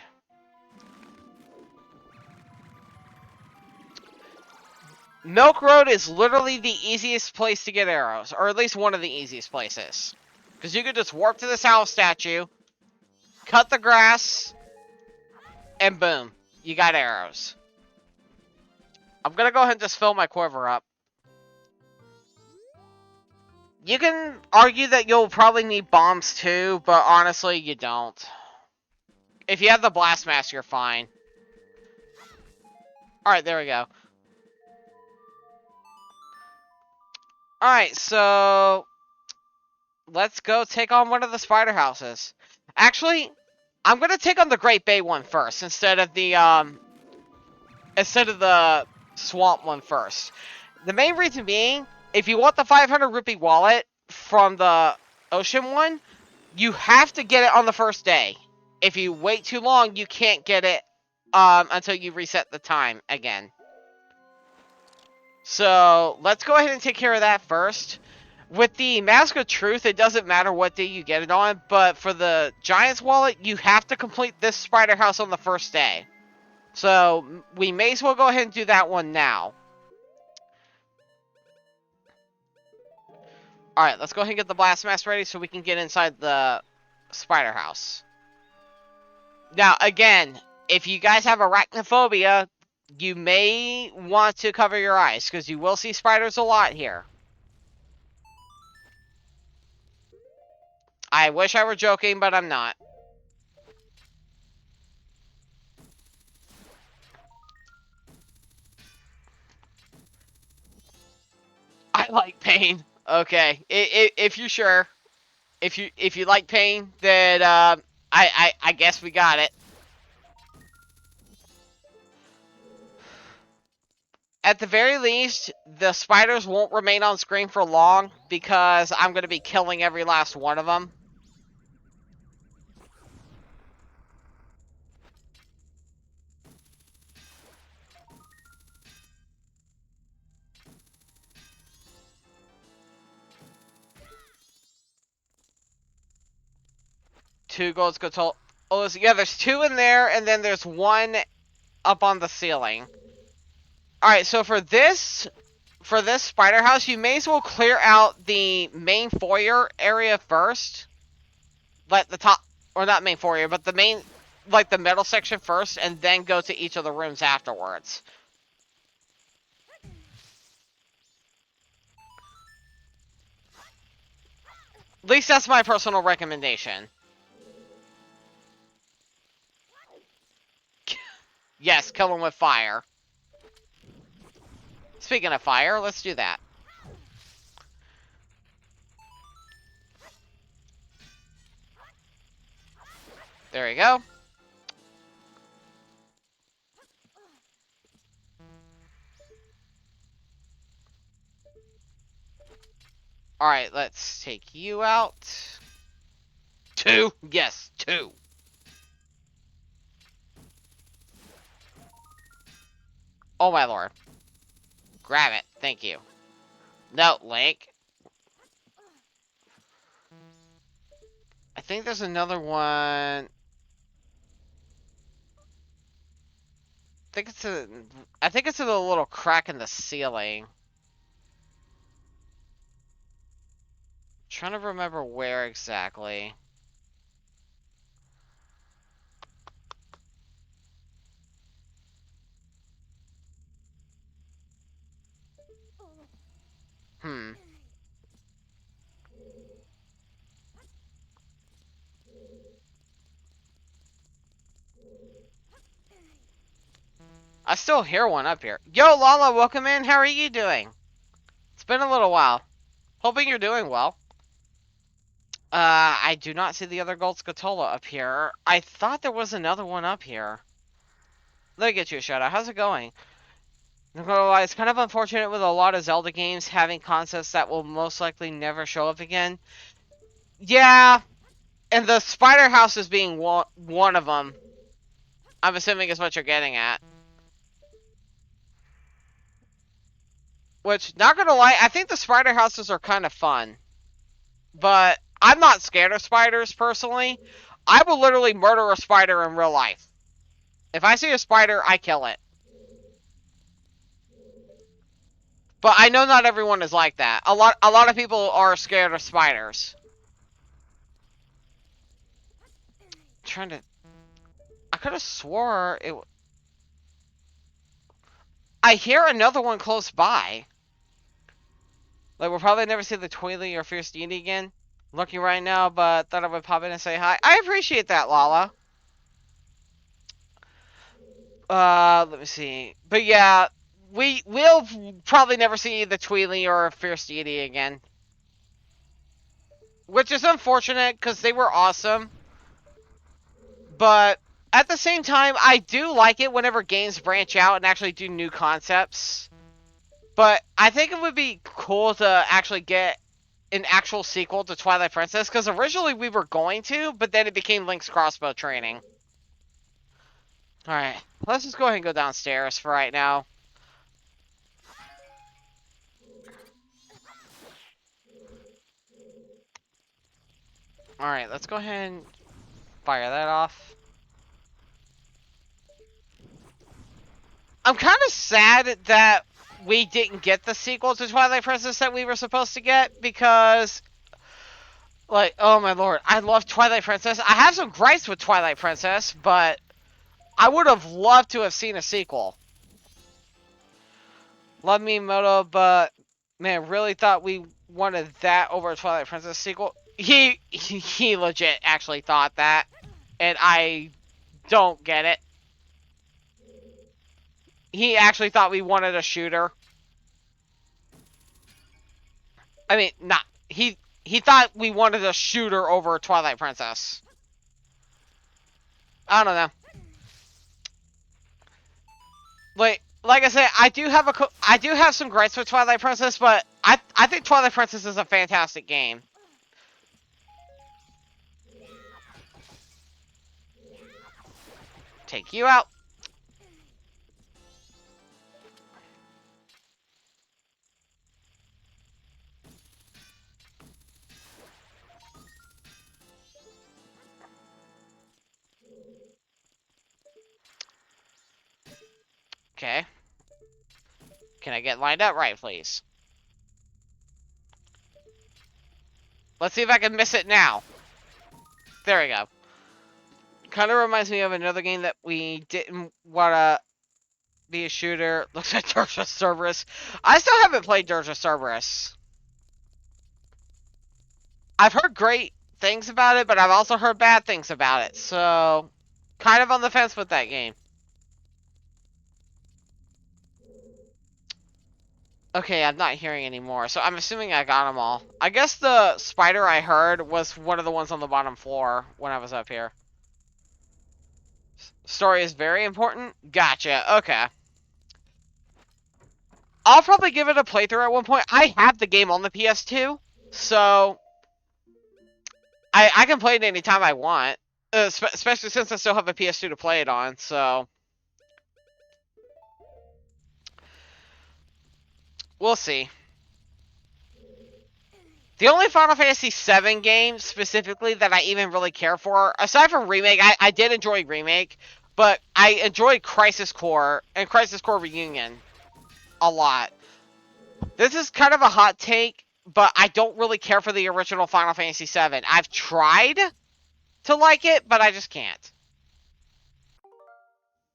Milk Road is literally the easiest place to get arrows, or at least one of the easiest places. Because you could just warp to this owl statue, cut the grass, and boom, you got arrows. I'm gonna go ahead and just fill my quiver up. You can argue that you'll probably need bombs too, but honestly, you don't. If you have the blast mask, you're fine. Alright, there we go. Alright, so... let's go take on one of the spider houses. Actually, I'm gonna take on the Great Bay one first, instead of the swamp one first. The main reason being, if you want the 500 rupee wallet from the ocean one, you have to get it on the first day. If you wait too long, you can't get it until you reset the time again. So, let's go ahead and take care of that first. With the Mask of Truth, it doesn't matter what day you get it on, but for the Giant's Wallet, you have to complete this spider house on the first day. So, we may as well go ahead and do that one now. Alright, let's go ahead and get the blast mask ready so we can get inside the spider house. Now, again, if you guys have arachnophobia, you may want to cover your eyes, because you will see spiders a lot here. I wish I were joking, but I'm not. I like pain. Okay, if you're sure, if you like pain, then I guess we got it. At the very least, the spiders won't remain on screen for long because I'm going to be killing every last one of them. Two golds go to... Oh, yeah, there's two in there, and then there's one up on the ceiling. Alright, so for this spider house, you may as well clear out the main foyer area first. Like the top... Or not main foyer, but the main... Like the middle section first, and then go to each of the rooms afterwards. At least that's my personal recommendation. Yes, kill them with fire. Speaking of fire, let's do that. There we go. Alright, let's take you out. Two? Yes, two. Oh my lord. Grab it. Thank you. No, Link. I think there's another one. I think it's a little crack in the ceiling. Trying to remember where exactly. Hmm. I still hear one up here. Yo, Lala, welcome in. How are you doing? It's been a little while. Hoping you're doing well. I do not see the other gold scatola up here. I thought there was another one up here. Let me get you a shout out. How's it going? I'm not gonna lie, it's kind of unfortunate with a lot of Zelda games having concepts that will most likely never show up again. Yeah, and the spider house is being one of them. I'm assuming is what you're getting at. Which, not gonna lie, I think the spider houses are kind of fun. But I'm not scared of spiders, personally. I will literally murder a spider in real life. If I see a spider, I kill it. But I know not everyone is like that. A lot of people are scared of spiders. Trying to... I could have swore it... I hear another one close by. Like, we'll probably never see the Twi'lek or Fierce Deity again. Looking right now, but thought I would pop in and say hi. I appreciate that, Lala. Let me see. But yeah, we'll probably never see the Twi'lek or Fierce Deity again. Which is unfortunate, because they were awesome. But at the same time, I do like it whenever games branch out and actually do new concepts. But I think it would be cool to actually get an actual sequel to Twilight Princess, because originally we were going to, but then it became Link's crossbow training. Alright, let's just go ahead and go downstairs for right now. Alright, let's go ahead and fire that off. I'm kind of sad that we didn't get the sequel to Twilight Princess that we were supposed to get, because, like, oh my lord, I love Twilight Princess. I have some gripes with Twilight Princess, but I would have loved to have seen a sequel. Love me, Moto, but man, really thought we wanted that over a Twilight Princess sequel. He legit actually thought that, and I don't get it. He actually thought we wanted a shooter. I mean, not he thought we wanted a shooter over Twilight Princess. I don't know. Like I said, I do have some gripes with Twilight Princess, but I think Twilight Princess is a fantastic game. Take you out. Okay. Can I get lined up right, please? Let's see if I can miss it now. There we go. Kind of reminds me of another game that we didn't want to be a shooter. Looks like Dirge of Cerberus. I still haven't played Dirge of Cerberus. I've heard great things about it, but I've also heard bad things about it. So, kind of on the fence with that game. Okay, I'm not hearing anymore, so I'm assuming I got them all. I guess the spider I heard was one of the ones on the bottom floor when I was up here. Story is very important? Gotcha, okay. I'll probably give it a playthrough at one point. I have the game on the PS2, so I can play it anytime I want. Especially since I still have a PS2 to play it on, so we'll see. The only Final Fantasy VII game specifically that I even really care for, aside from Remake, I did enjoy Remake, but I enjoyed Crisis Core and Crisis Core Reunion a lot. This is kind of a hot take, but I don't really care for the original Final Fantasy VII. I've tried to like it, but I just can't.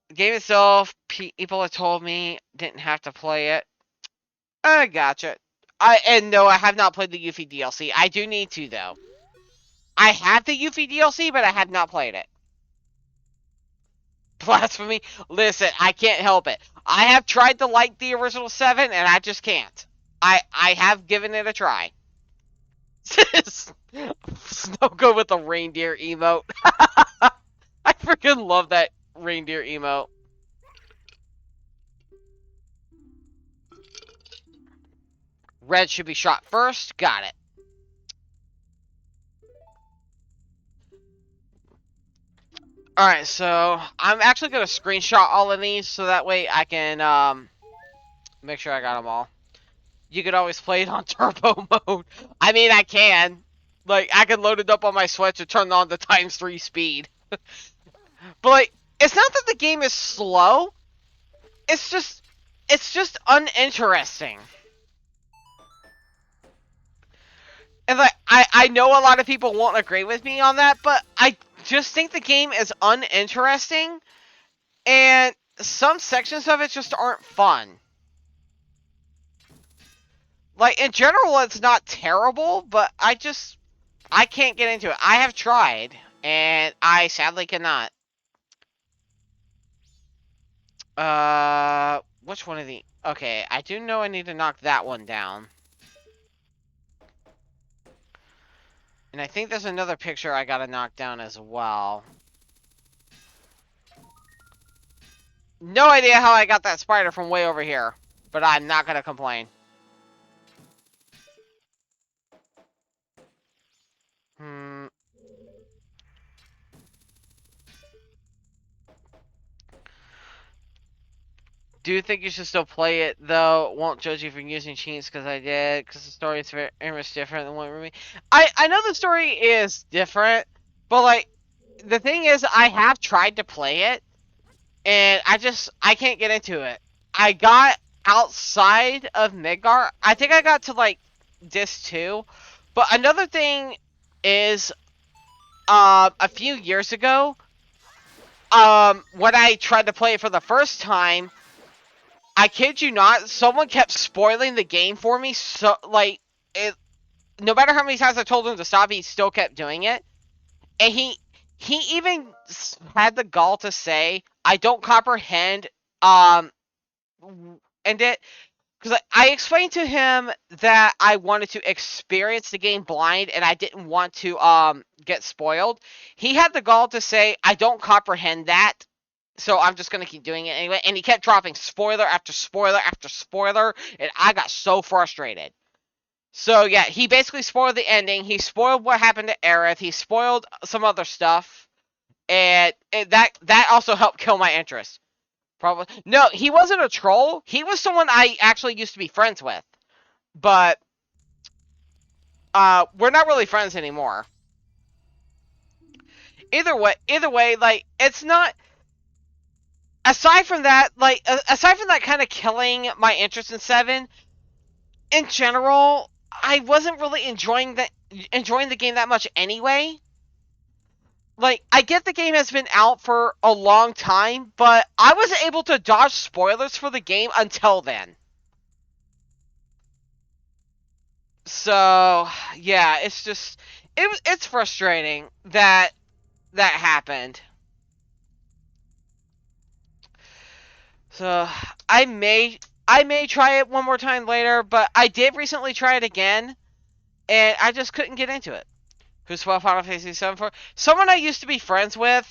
The game itself, people have told me, didn't have to play it. I gotcha. No, I have not played the Yuffie DLC. I do need to, though. I have the Yuffie DLC, but I have not played it. Blasphemy? Listen, I can't help it. I have tried to like the original 7, and I just can't. I have given it a try. Snow go with the reindeer emote. I freaking love that reindeer emote. Red should be shot first. Got it. Alright, so I'm actually going to screenshot all of these so that way I can make sure I got them all. You could always play it on turbo mode. I mean, I can. Like, I can load it up on my Switch and turn on the ×3 speed. But, like, it's not that the game is slow. It's just uninteresting. And, like, I know a lot of people won't agree with me on that, but I just think the game is uninteresting. And some sections of it just aren't fun. Like, in general, it's not terrible, but I can't get into it. I have tried, and I sadly cannot. Which one of the... Okay, I do know I need to knock that one down. And I think there's another picture I gotta knock down as well. No idea how I got that spider from way over here, but I'm not gonna complain. do think you should still play it, though. Won't judge you for using cheats because I did, because the story is very much different than what we. I know the story is different, but like the thing is, I have tried to play it, and I can't get into it. I got outside of Midgar. I think I got to like Disc 2, but another thing is, a few years ago, when I tried to play it for the first time, I kid you not, someone kept spoiling the game for me. So like, it, no matter how many times I told him to stop, he still kept doing it. And he even had the gall to say, "I don't comprehend." And it because I explained to him that I wanted to experience the game blind and I didn't want to get spoiled. He had the gall to say, "I don't comprehend that." So I'm just gonna keep doing it anyway. And he kept dropping spoiler after spoiler after spoiler, and I got so frustrated. So yeah, he basically spoiled the ending. He spoiled what happened to Aerith. He spoiled some other stuff, and that also helped kill my interest. Probably no, he wasn't a troll. He was someone I actually used to be friends with, but we're not really friends anymore. Either way, like it's not. Aside from that, aside from that kind of killing my interest in Seven, in general, I wasn't really enjoying the game that much anyway. Like, I get the game has been out for a long time, but I wasn't able to dodge spoilers for the game until then. So, yeah, it's frustrating that that happened. So, I may try it one more time later, but I did recently try it again, and I just couldn't get into it. Who's Final Fantasy 7 for? Someone I used to be friends with.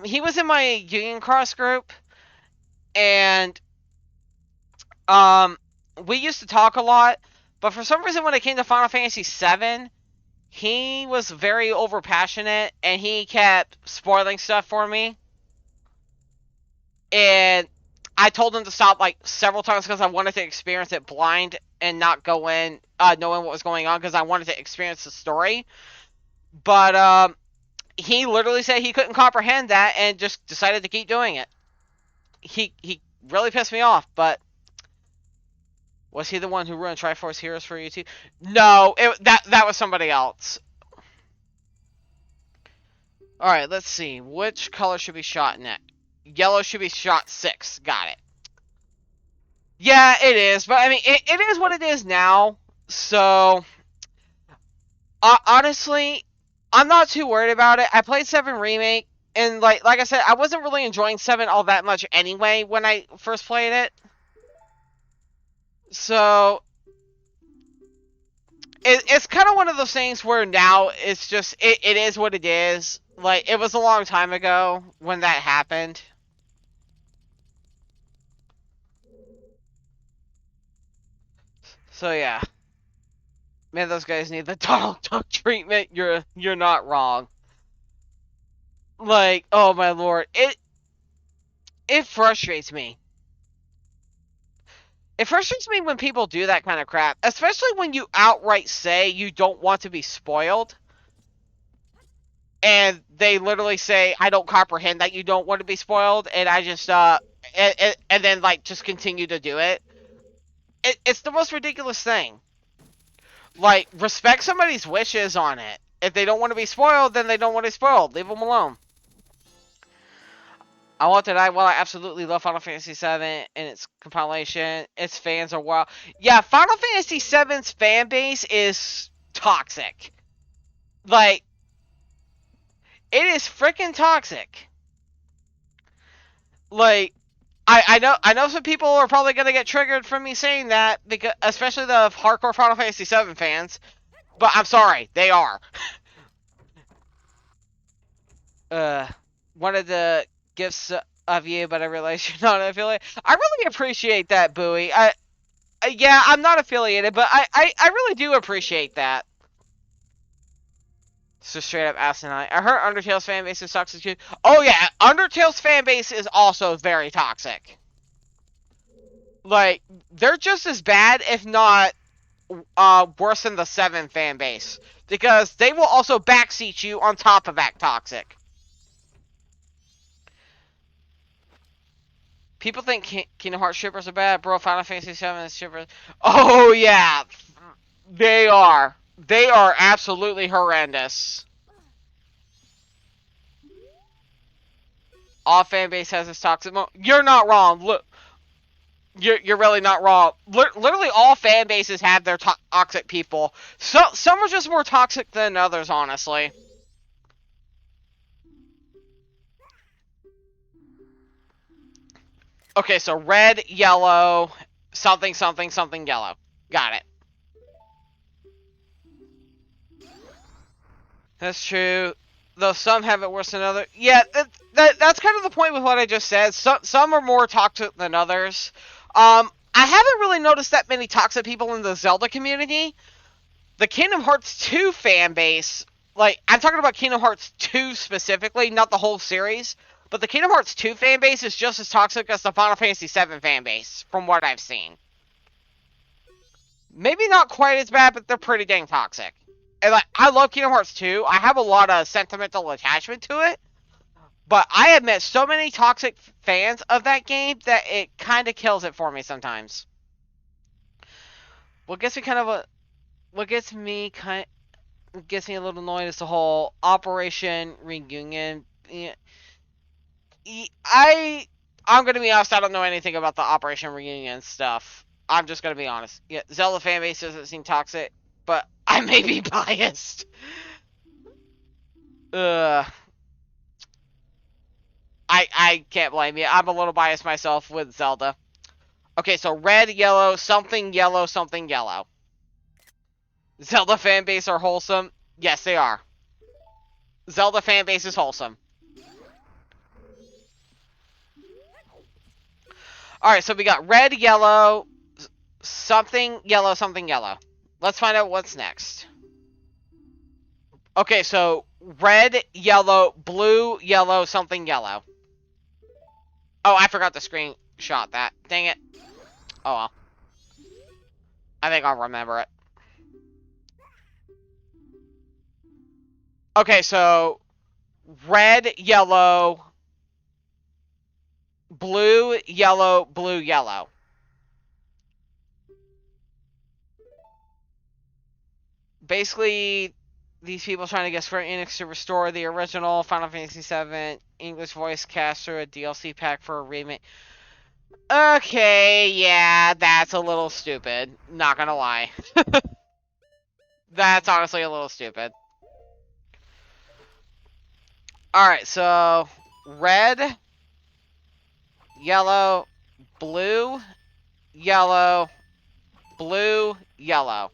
He was in my Union Cross group, and we used to talk a lot. But for some reason, when it came to Final Fantasy 7, he was very overpassionate, and he kept spoiling stuff for me. And I told him to stop like several times because I wanted to experience it blind and not go in knowing what was going on because I wanted to experience the story. But he literally said he couldn't comprehend that and just decided to keep doing it. He really pissed me off, but was he the one who ruined Triforce Heroes for you too? No, that was somebody else. Alright, let's see. Which color should be shot next? Yellow should be shot 6. Got it. Yeah, it is, but I mean, it is what it is now, so honestly, I'm not too worried about it. I played 7 Remake, and like I said, I wasn't really enjoying 7 all that much anyway when I first played it. So it's kind of one of those things where now it's just it is what it is. Like, it was a long time ago when that happened. So yeah. Man, those guys need the Donald Duck treatment. You're not wrong. Like, oh my lord, it frustrates me. It frustrates me when people do that kind of crap, especially when you outright say you don't want to be spoiled, and they literally say, "I don't comprehend that you don't want to be spoiled," and I just and then like just continue to do it. It's the most ridiculous thing. Like, respect somebody's wishes on it. If they don't want to be spoiled, then they don't want to be spoiled. Leave them alone. I want to die. Well, I absolutely love Final Fantasy VII and its compilation. Its fans are wild. Yeah, Final Fantasy VII's fan base is toxic. Like, it is freaking toxic. Like, I know some people are probably gonna get triggered from me saying that, because especially the hardcore Final Fantasy VII fans. But I'm sorry, they are. One of the gifts of you, but I realize you're not affiliated. I really appreciate that, Bowie. Yeah, I'm not affiliated, but I really do appreciate that. So straight up asinine. I heard Undertale's fan base is toxic too. Oh yeah, Undertale's fan base is also very toxic. Like, they're just as bad, if not worse than the 7 fan base. Because they will also backseat you on top of act toxic. People think Kingdom Hearts shippers are bad. Bro, Final Fantasy 7 shippers. Oh, yeah. They are. They are absolutely horrendous. All fan base has its toxic You're not wrong. Look, you're really not wrong. Literally, all fan bases have their toxic people. Some are just more toxic than others, honestly. Okay, so red, yellow, something, something, something, yellow. Got it. That's true. Though some have it worse than others. Yeah, that's kind of the point with what I just said. Some are more toxic than others. I haven't really noticed that many toxic people in the Zelda community. The Kingdom Hearts 2 fan base, like, I'm talking about Kingdom Hearts 2 specifically, not the whole series, but the Kingdom Hearts 2 fan base is just as toxic as the Final Fantasy 7 fan base, from what I've seen. Maybe not quite as bad, but they're pretty dang toxic. And like, I love Kingdom Hearts 2. I have a lot of sentimental attachment to it. But I have met so many toxic fans of that game that it kind of kills it for me sometimes. What gets me kind of a, what gets me a little annoyed is the whole Operation Reunion. I'm gonna be honest. I don't know anything about the Operation Reunion stuff. I'm just gonna be honest. Yeah, Zelda fan base doesn't seem toxic, but I may be biased. Ugh. I can't blame you. I'm a little biased myself with Zelda. Okay, so red, yellow, something yellow, something yellow. Zelda fan base are wholesome? Yes, they are. Zelda fan base is wholesome. Alright, so we got red, yellow, something yellow, something yellow. Let's find out what's next. Okay, so red, yellow, blue, yellow, something yellow. Oh, I forgot to screenshot that. Dang it. Oh well. I think I'll remember it. Okay, so red, yellow, blue, yellow, blue, yellow. Basically, these people trying to get Square Enix to restore the original Final Fantasy VII English voice cast through a DLC pack for a remake. Okay, yeah, that's a little stupid. Not gonna lie. That's honestly a little stupid. Alright, so red, yellow, blue, yellow, blue, yellow.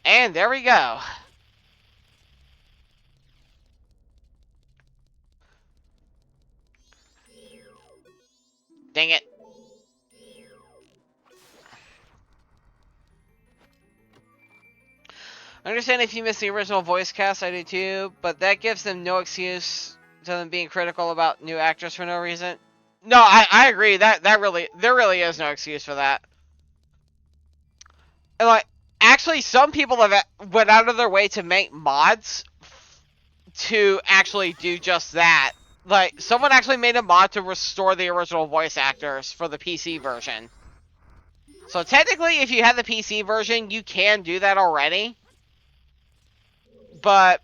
And there we go. Dang it. I understand if you miss the original voice cast, I do too, but that gives them no excuse to them being critical about new actors for no reason. No, I agree. There really is no excuse for that. And like, actually, some people have went out of their way to make mods to actually do just that. Like, someone actually made a mod to restore the original voice actors for the PC version. So technically, if you have the PC version, you can do that already. But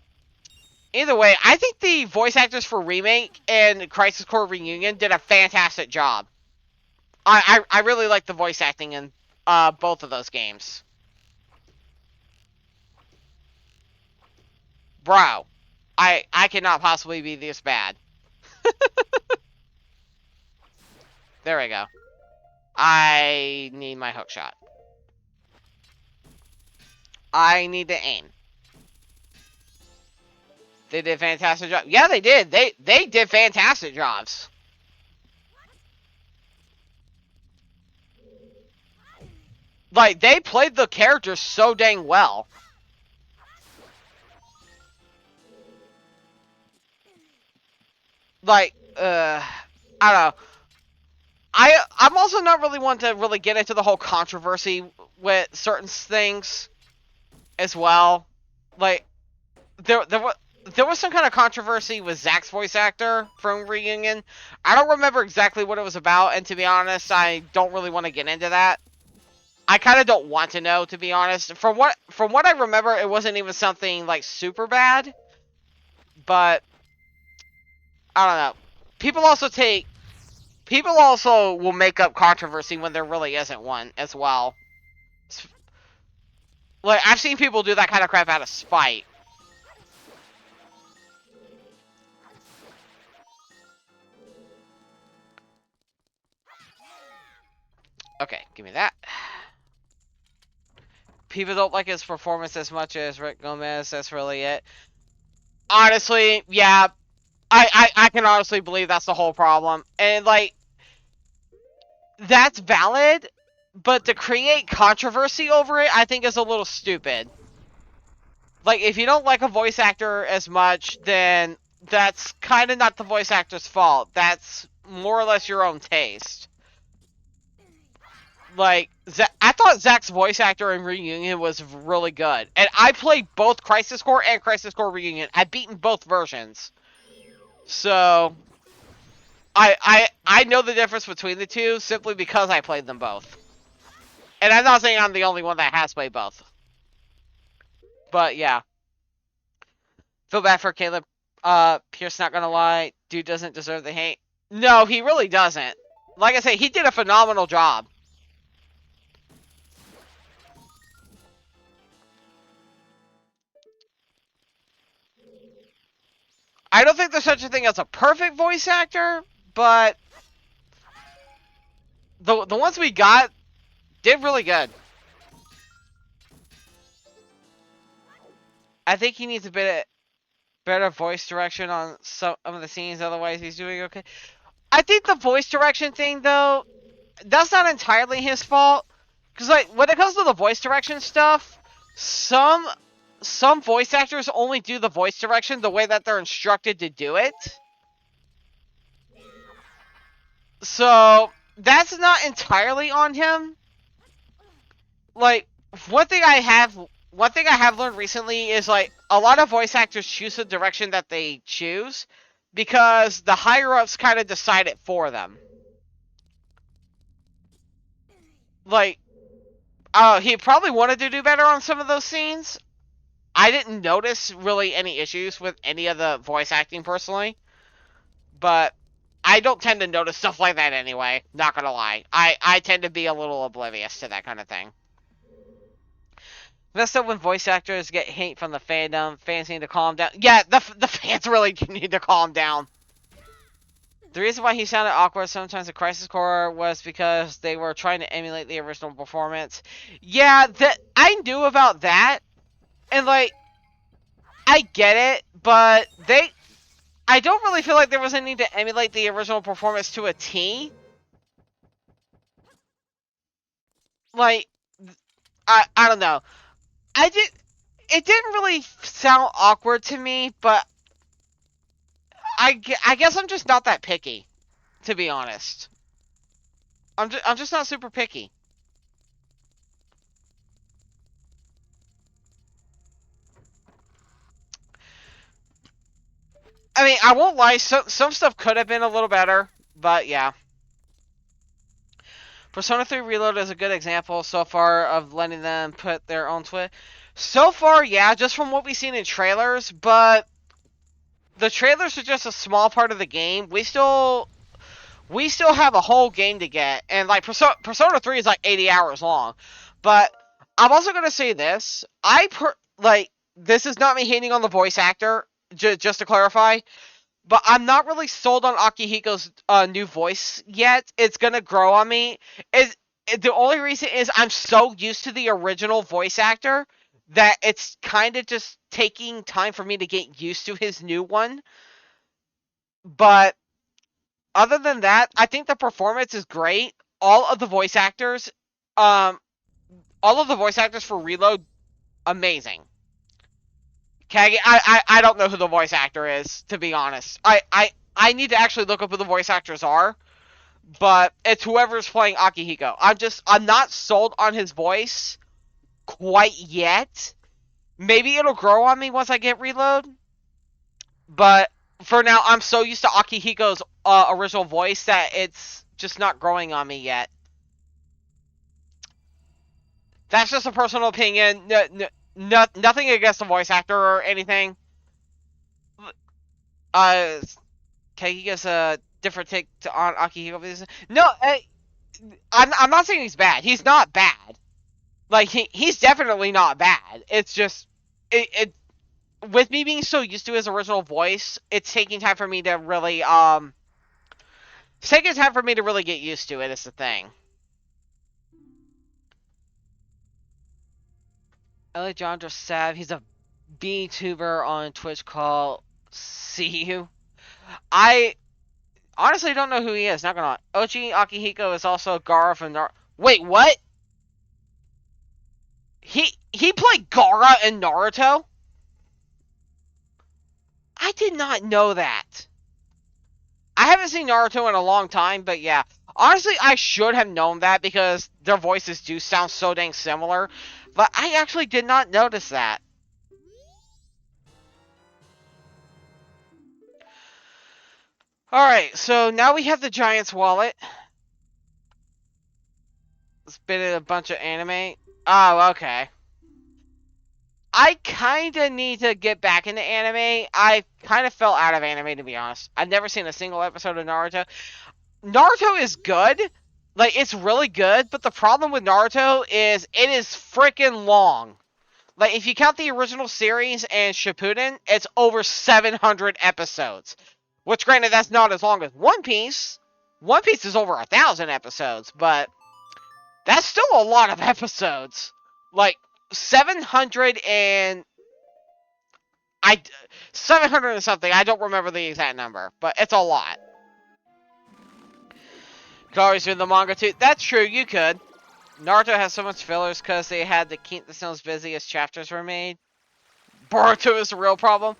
either way, I think the voice actors for Remake and Crisis Core Reunion did a fantastic job. I really like the voice acting in both of those games. Bro, I cannot possibly be this bad. There we go. I need my hook shot. I need to aim. They did a fantastic job. Yeah, they did. They did fantastic jobs. Like, they played the characters so dang well. Like, I don't know. I'm also not really one to really get into the whole controversy with certain things as well. Like there was some kind of controversy with Zack's voice actor from Reunion. I don't remember exactly what it was about, and to be honest, I don't really want to get into that. I kind of don't want to know, to be honest. From what I remember, it wasn't even something like super bad, but I don't know. People also will make up controversy when there really isn't one as well. Like I've seen people do that kind of crap out of spite. Okay, give me that. People don't like his performance as much as Rick Gomez. That's really it. Honestly, yeah, I can honestly believe that's the whole problem. And like that's valid, but to create controversy over it, I think is a little stupid. Like if you don't like a voice actor as much, then that's kind of not the voice actor's fault. That's more or less your own taste. Like, I thought Zack's voice actor in Reunion was really good. And I played both Crisis Core and Crisis Core Reunion. I've beaten both versions. So, I know the difference between the two simply because I played them both. And I'm not saying I'm the only one that has played both. But, yeah. Feel bad for Caleb. Pierce, not gonna lie. Dude doesn't deserve the hate. No, he really doesn't. Like I say, he did a phenomenal job. I don't think there's such a thing as a perfect voice actor, but the ones we got did really good. I think he needs a bit of better voice direction on some of the scenes, otherwise he's doing okay. I think the voice direction thing, though, that's not entirely his fault. Because, like, when it comes to the voice direction stuff, some voice actors only do the voice direction the way that they're instructed to do it. So, that's not entirely on him. Like, one thing I have learned recently is, like, a lot of voice actors choose the direction that they choose because the higher-ups kind of decide it for them. Like, he probably wanted to do better on some of those scenes. I didn't notice really any issues with any of the voice acting personally, but I don't tend to notice stuff like that anyway, not gonna lie. I tend to be a little oblivious to that kind of thing. Messed up when voice actors get hate from the fandom. Fans need to calm down. Yeah, the fans really need to calm down. The reason why he sounded awkward sometimes in Crisis Core was because they were trying to emulate the original performance. Yeah, I knew about that, and like, I get it, but I don't really feel like there was a need to emulate the original performance to a T. Like, I don't know. It didn't really sound awkward to me, but I guess I'm just not that picky, to be honest. I'm just not super picky. I mean, I won't lie, some stuff could have been a little better, but yeah. Persona 3 Reload is a good example so far of letting them put their own twist. So far, yeah, just from what we've seen in trailers, but the trailers are just a small part of the game. We still have a whole game to get, and like Persona 3 is like 80 hours long. But I'm also gonna say this: this is not me hating on the voice actor. Just to clarify, but I'm not really sold on Akihiko's new voice yet. It's gonna grow on me. The only reason is I'm so used to the original voice actor that it's kind of just taking time for me to get used to his new one. But other than that, I think the performance is great. All of the voice actors, um, all of the voice actors for Reload, amazing. Okay, I don't know who the voice actor is, to be honest. I need to actually look up who the voice actors are. but it's whoever's playing Akihiko. I'm not sold on his voice quite yet. Maybe it'll grow on me once I get Reload, but for now, I'm so used to Akihiko's original voice that it's just not growing on me yet. That's just a personal opinion. Nothing against the voice actor or anything. Okay, he gives a different take on Akihiko. No, I'm not saying he's bad. He's not bad. Like he's definitely not bad. It's just it with me being so used to his original voice, it's taking time for me to really it's taking time for me to really get used to it. Is the thing. Alejandro Sav, he's a VTuber on Twitch called See You. I honestly don't know who he is. Not gonna lie. Ochi Akihiko is also Gara from Naruto. Wait, what? He played Gara in Naruto? I did not know that. I haven't seen Naruto in a long time, but yeah. Honestly, I should have known that because their voices do sound so dang similar. But I actually did not notice that. Alright, so now we have the Giant's Wallet. It's been in a bunch of anime. Oh, okay. I kinda need to get back into anime. I kinda fell out of anime, to be honest. I've never seen a single episode of Naruto. Naruto is good. Like, it's really good, but the problem with Naruto is it is freaking long. Like, if you count the original series and Shippuden, it's over 700 episodes. Which, granted, that's not as long as One Piece. One Piece is over 1,000 episodes, but that's still a lot of episodes. Like, 700 and... 700 and something, I don't remember the exact number, but it's a lot. Could always read the manga too. That's true, you could. Naruto has so much fillers because they had to keep themselves busy as chapters were made. Boruto is the real problem.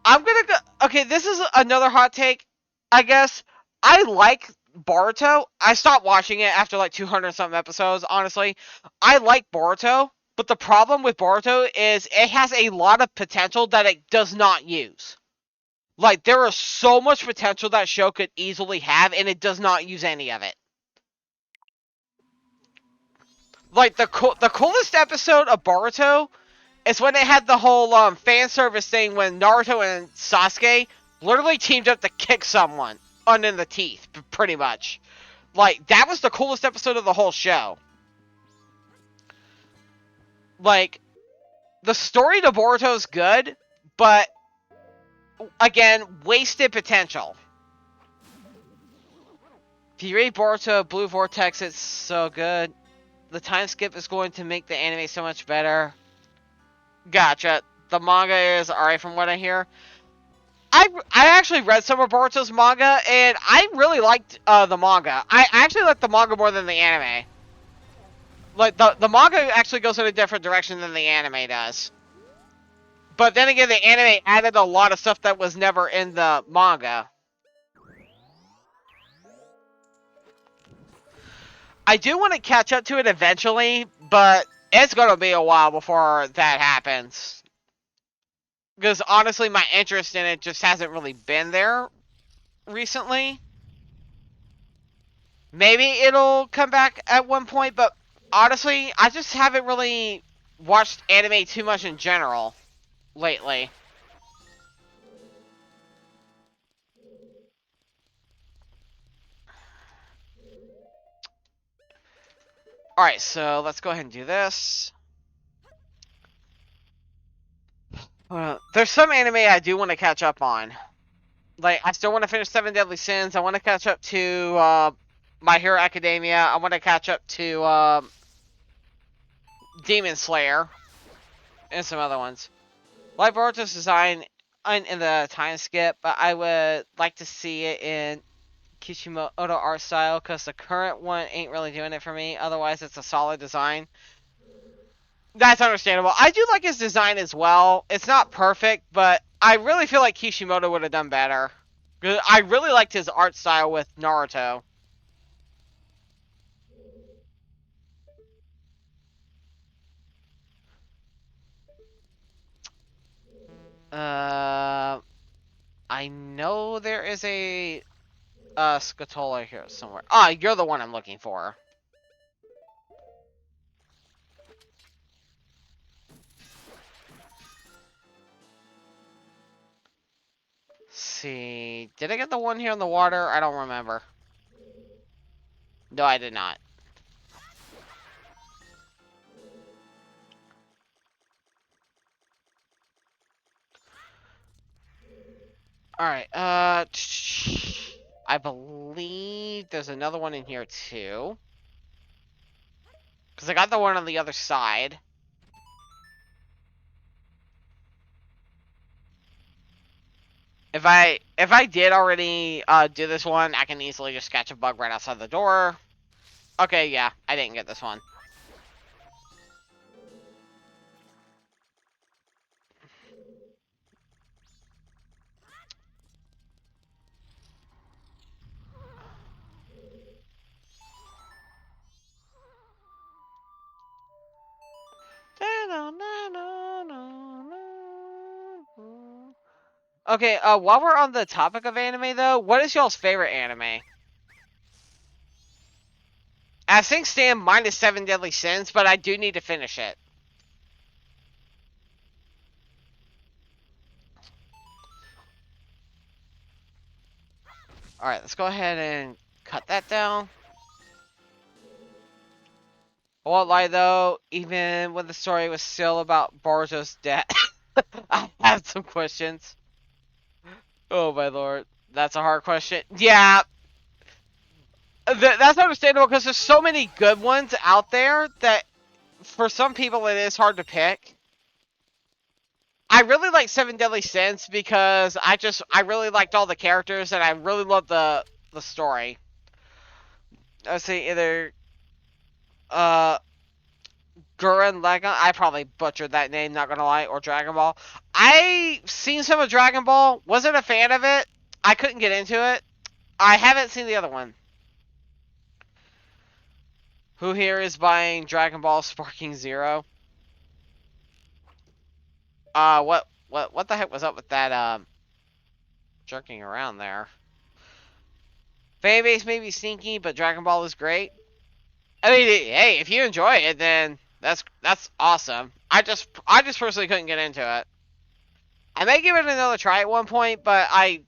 I'm gonna go... Okay, this is another hot take, I guess. I like Boruto. I stopped watching it after like 200 something episodes, honestly. I like Boruto, but the problem with Boruto is it has a lot of potential that it does not use. Like, there is so much potential that show could easily have, and it does not use any of it. Like, the coolest episode of Boruto is when they had the whole fan service thing when Naruto and Sasuke literally teamed up to kick someone in the teeth, pretty much. Like, that was the coolest episode of the whole show. Like, the story to Boruto is good, but again, wasted potential. If you read Boruto Blue Vortex, it's so good. The time skip is going to make the anime so much better. Gotcha. The manga is alright from what I hear. I actually read some of Boruto's manga, and I really liked the manga. I actually like the manga more than the anime. Like, the manga actually goes in a different direction than the anime does. But then again, the anime added a lot of stuff that was never in the manga. I do want to catch up to it eventually, but it's going to be a while before that happens. Because honestly, my interest in it just hasn't really been there recently. Maybe it'll come back at one point, but honestly, I just haven't really watched anime too much in general lately. Alright, so let's go ahead and do this. There's some anime I do want to catch up on. Like, I still want to finish Seven Deadly Sins. I want to catch up to My Hero Academia. I want to catch up to Demon Slayer. And some other ones. Like Boruto's design in the time skip, but I would like to see it in Kishimoto art style, because the current one ain't really doing it for me. Otherwise, it's a solid design. That's understandable. I do like his design as well. It's not perfect, but I really feel like Kishimoto would have done better. I really liked his art style with Naruto. I know there is a Scatola here somewhere. Ah, you're the one I'm looking for. Let's see, did I get the one here in the water? I don't remember. No, I did not. Alright, I believe there's another one in here too. Because I got the one on the other side. If I did already do this one, I can easily just catch a bug right outside the door. Okay, yeah, I didn't get this one. Okay, while we're on the topic of anime though, what is y'all's favorite anime? I think Stan minus 7 Deadly Sins, but I do need to finish it. Alright, let's go ahead and cut that down. I won't lie though, even when the story was still about Boruto's death, I had some questions. Oh my lord, that's a hard question. Yeah, that's understandable because there's so many good ones out there that for some people it is hard to pick. I really like Seven Deadly Sins because I really liked all the characters and I really loved the story. Let's see, either uh Gurren Lagann, I probably butchered that name, not gonna lie, or Dragon Ball. I seen some of Dragon Ball, wasn't a fan of it. I couldn't get into it. I haven't seen the other one. Who here is buying Dragon Ball Sparking Zero? What the heck was up with that jerking around there? Fanbase may be sneaky, but Dragon Ball is great. I mean, hey, if you enjoy it, then that's awesome. I just personally couldn't get into it. I may give it another try at one point, but I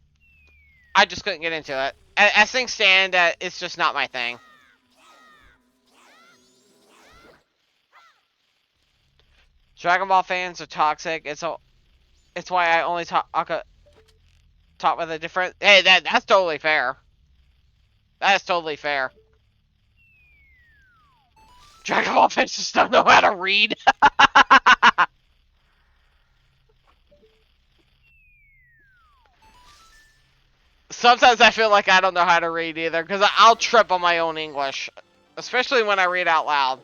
just couldn't get into it. As things stand, it's just not my thing. Dragon Ball fans are toxic. It's why I only talk with a different. Hey, that's totally fair. That is totally fair. Dragon Ball fans just don't know how to read. Sometimes I feel like I don't know how to read either, because I'll trip on my own English. Especially when I read out loud.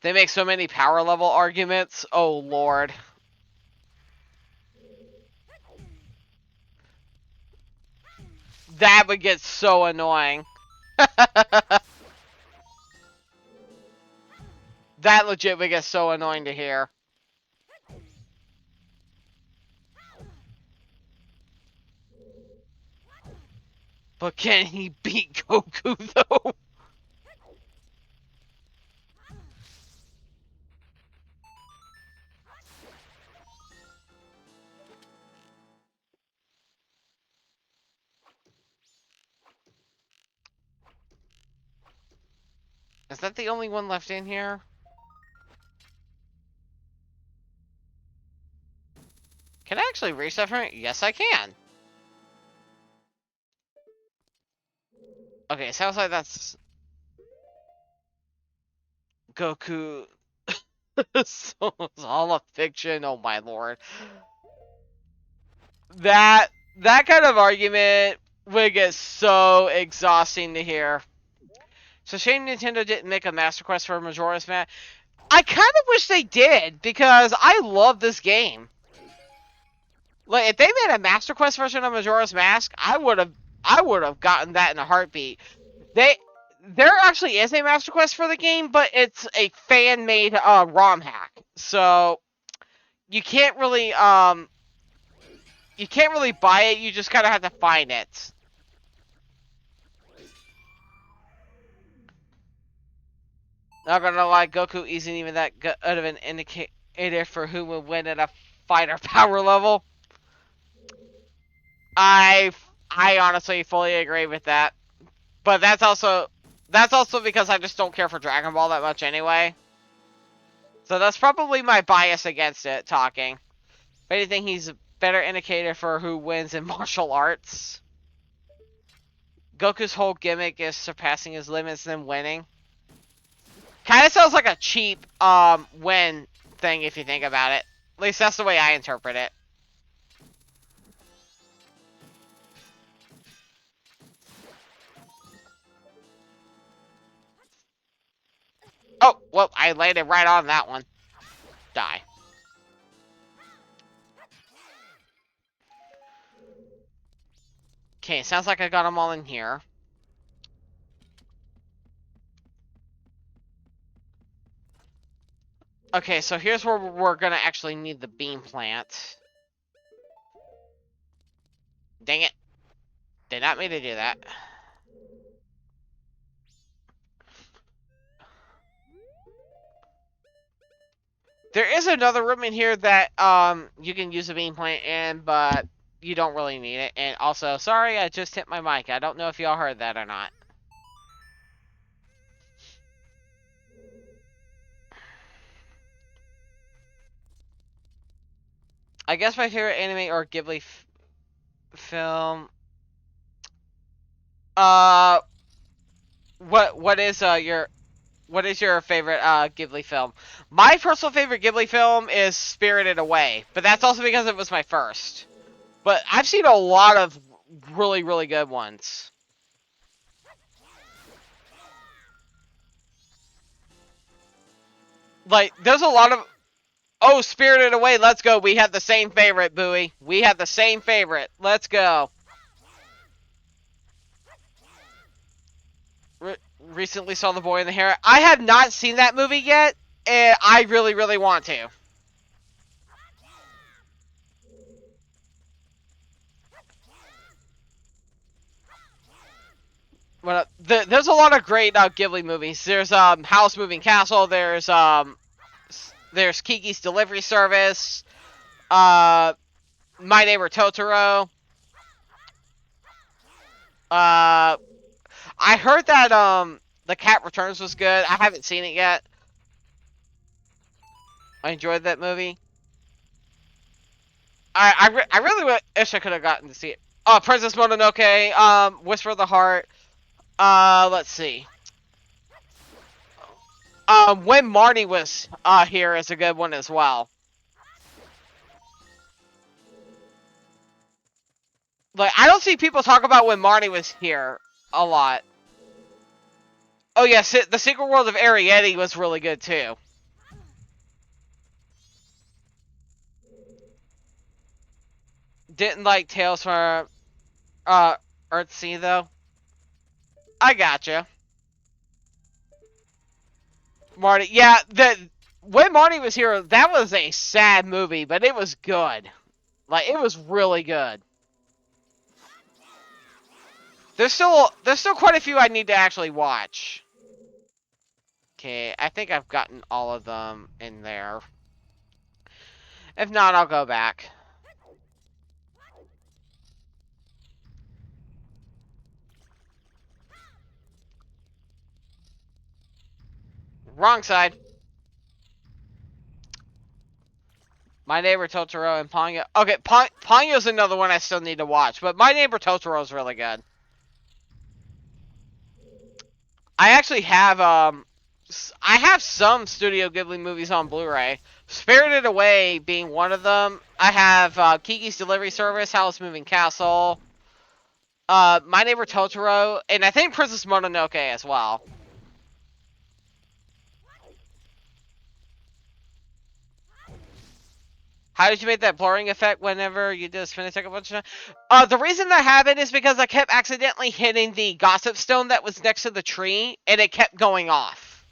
They make so many power level arguments. Oh, Lord. That would get so annoying. That legit would get so annoying to hear. But can he beat Goku, though? Is that the only one left in here? Can I actually reset from it? Yes, I can. Okay, sounds like that's Goku. So it's all a fiction. Oh my lord. That kind of argument would get so exhausting to hear. So shame Nintendo didn't make a Master Quest for Majora's Mask. I kind of wish they did because I love this game. Like if they made a Master Quest version of Majora's Mask, I would have gotten that in a heartbeat. They there actually is a Master Quest for the game, but it's a fan made ROM hack. So you can't really buy it, you just kinda have to find it. Not gonna lie, Goku isn't even that good of an indicator for who would win at a fighter power level. I I honestly fully agree with that. But that's also because I just don't care for Dragon Ball that much anyway. So that's probably my bias against it talking. If anything, he's a better indicator for who wins in martial arts. Goku's whole gimmick is surpassing his limits and winning. Kind of sounds like a cheap win thing if you think about it. At least that's the way I interpret it. Oh, well, I landed right on that one. Die. Okay, sounds like I got them all in here. Okay, so here's where we're gonna actually need the beam plant. Dang it. Did not mean to do that. There is another room in here that you can use a beam plant in, but you don't really need it. And also, sorry, I just hit my mic. I don't know if y'all heard that or not. I guess my favorite anime or Ghibli film. Uh, what is your favorite Ghibli film? My personal favorite Ghibli film is Spirited Away, but that's also because it was my first. But I've seen a lot of really, really good ones. Like, there's a lot of... Oh, Spirited Away, let's go. We have the same favorite, Bowie. We have the same favorite. Let's go. Recently saw The Boy in the Hair. I have not seen that movie yet, and I really, really want to. Well, there's a lot of great Ghibli movies. There's House Moving Castle. There's Kiki's Delivery Service. My Neighbor Totoro. I heard that The Cat Returns was good. I haven't seen it yet. I enjoyed that movie. I really wish I could have gotten to see it. Oh, Princess Mononoke. Whisper of the Heart. Let's see. When Marnie was here is a good one as well. Like, I don't see people talk about When Marnie was here a lot. Oh yes, The Secret World of Arrietty was really good too. Didn't like Tales from Earthsea though. I gotcha. Marty, yeah, when Marty was here, that was a sad movie, but it was good. Like, it was really good. There's still quite a few I need to actually watch. Okay, I think I've gotten all of them in there. If not, I'll go back. Wrong side. My Neighbor Totoro and Ponyo. Okay, Ponyo's another one I still need to watch, but My Neighbor Totoro is really good. I actually have I have some Studio Ghibli movies on Blu-ray. Spirited Away being one of them. I have Kiki's Delivery Service, Howl's Moving Castle, My Neighbor Totoro, and I think Princess Mononoke as well. How did you make that blurring effect whenever you did a spin attack a bunch of times? The reason that happened is because I kept accidentally hitting the gossip stone that was next to the tree, and it kept going off.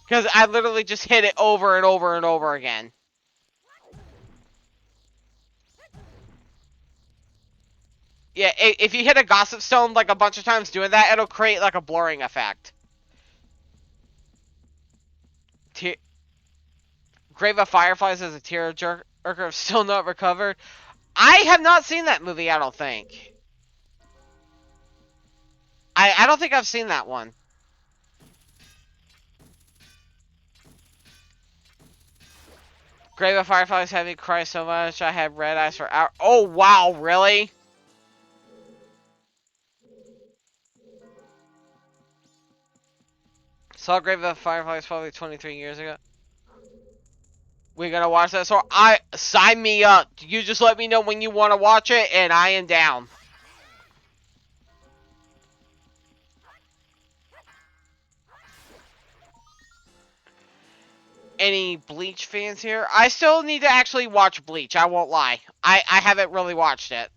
Because I literally just hit it over and over and over again. Yeah, if you hit a gossip stone like a bunch of times doing that, it'll create like a blurring effect. Grave of Fireflies as a tearjerker have still not recovered. I have not seen that movie, I don't think. I don't think I've seen that one. Grave of Fireflies had me cry so much I had red eyes for hours. Oh, wow, really? Saw Grave of Fireflies probably 23 years ago. We gonna watch that? So sign me up. You just let me know when you want to watch it, and I am down. Any Bleach fans here? I still need to actually watch Bleach. I won't lie. I haven't really watched it.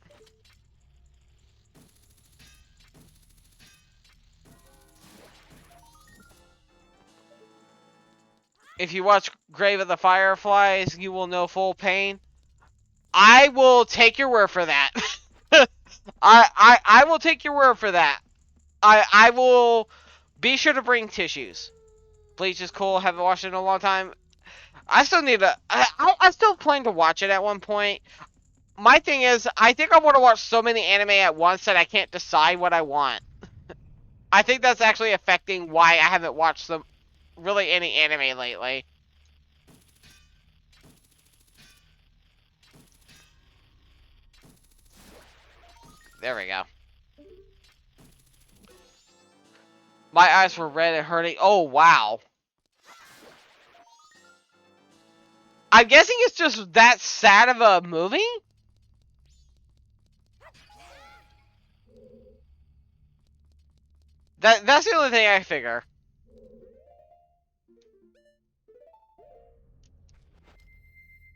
If you watch Grave of the Fireflies, you will know full pain. I will take your word for that. I will take your word for that. I will be sure to bring tissues. Bleach is cool. Haven't watched it in a long time. I still need to. I still plan to watch it at one point. My thing is, I think I want to watch so many anime at once that I can't decide what I want. I think that's actually affecting why I haven't watched really any anime lately. There we go. My eyes were red and hurting. Oh, wow. I'm guessing it's just that sad of a movie? That's the only thing I figure.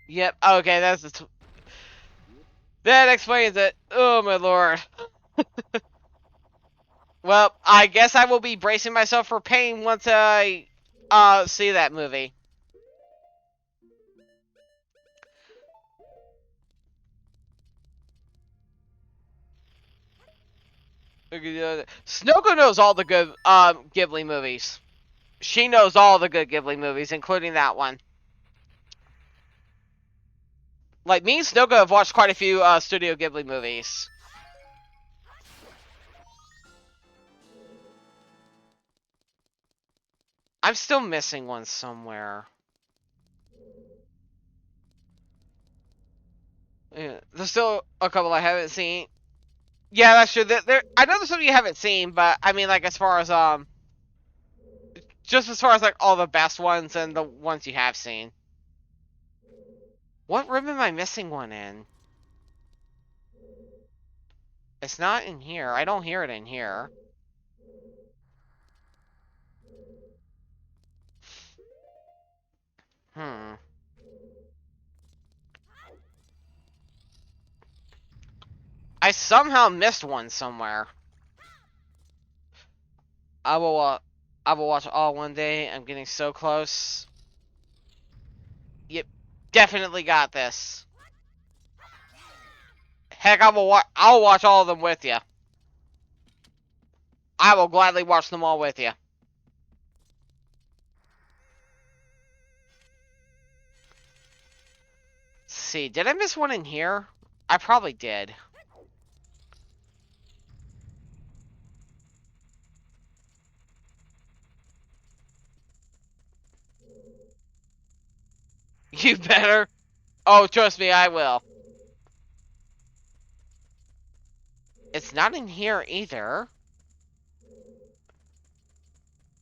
Yep, okay, that explains it. Oh, my lord. Well, I guess I will be bracing myself for pain once I see that movie. Snoko knows all the good Ghibli movies. She knows all the good Ghibli movies, including that one. Like, me and Snoko have watched quite a few Studio Ghibli movies. I'm still missing one somewhere. Yeah, there's still a couple I haven't seen. Yeah, that's true. I know there's some you haven't seen, but I mean, like, as far as just as far as like all the best ones and the ones you have seen. What room am I missing one in? It's not in here. I don't hear it in here. Hmm. I somehow missed one somewhere. I will watch all one day. I'm getting so close. Yep, definitely got this. Heck, I'll watch all of them with you. I will gladly watch them all with you. Let's see, did I miss one in here? I probably did. You better. Oh, trust me, I will. It's not in here either.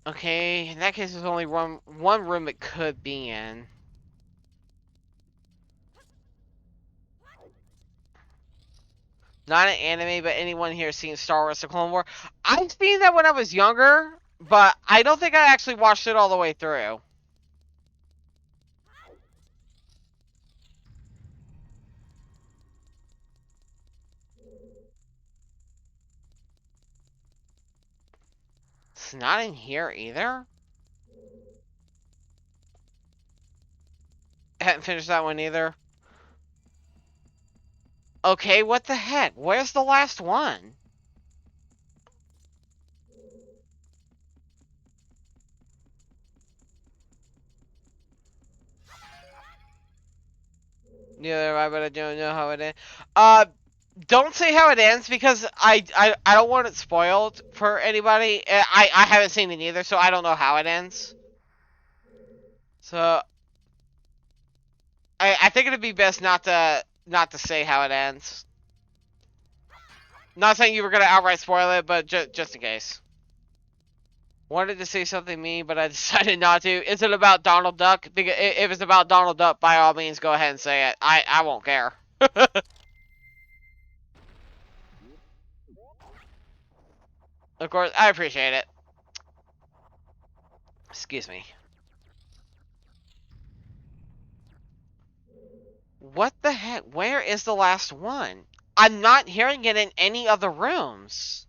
Okay, in that case, there's only one room it could be in. Not an anime, but anyone here seen Star Wars: The Clone War? I've seen that when I was younger, but I don't think I actually watched it all the way through. It's not in here either. Hadn't finished that one either. Okay, what the heck? Where's the last one? Neither am I, but I don't know how it ends. Don't say how it ends because I don't want it spoiled for anybody. I haven't seen it either, so I don't know how it ends. So I think it'd be best not to say how it ends. Not saying you were gonna outright spoil it, but just in case. Wanted to say something mean, but I decided not to. Is it about Donald Duck? Because if it's about Donald Duck, by all means, go ahead and say it. I won't care. Of course, I appreciate it. Excuse me. What the heck? Where is the last one? I'm not hearing it in any other rooms.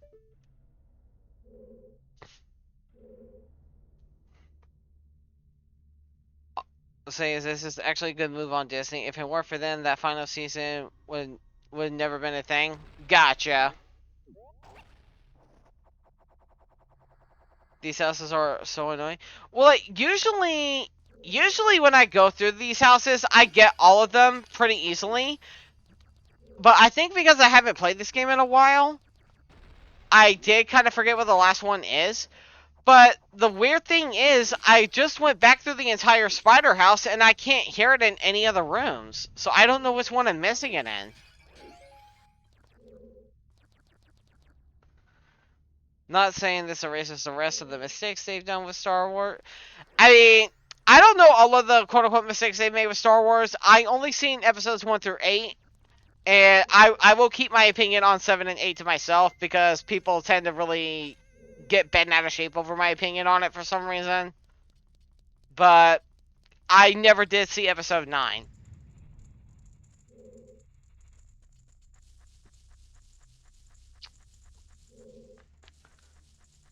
Saying this is actually a good move on Disney. If it weren't for them, that final season would never been a thing. Gotcha. These houses are so annoying. Well, like, usually when I go through these houses, I get all of them pretty easily. But I think because I haven't played this game in a while, I did kind of forget what the last one is. But the weird thing is, I just went back through the entire spider house and I can't hear it in any of the rooms. So I don't know which one I'm missing it in. Not saying this erases the rest of the mistakes they've done with Star Wars. I mean, I don't know all of the quote-unquote mistakes they made with Star Wars. I only seen episodes 1 through 8. And I will keep my opinion on 7 and 8 to myself because people tend to really get bent out of shape over my opinion on it for some reason. But I never did see episode 9.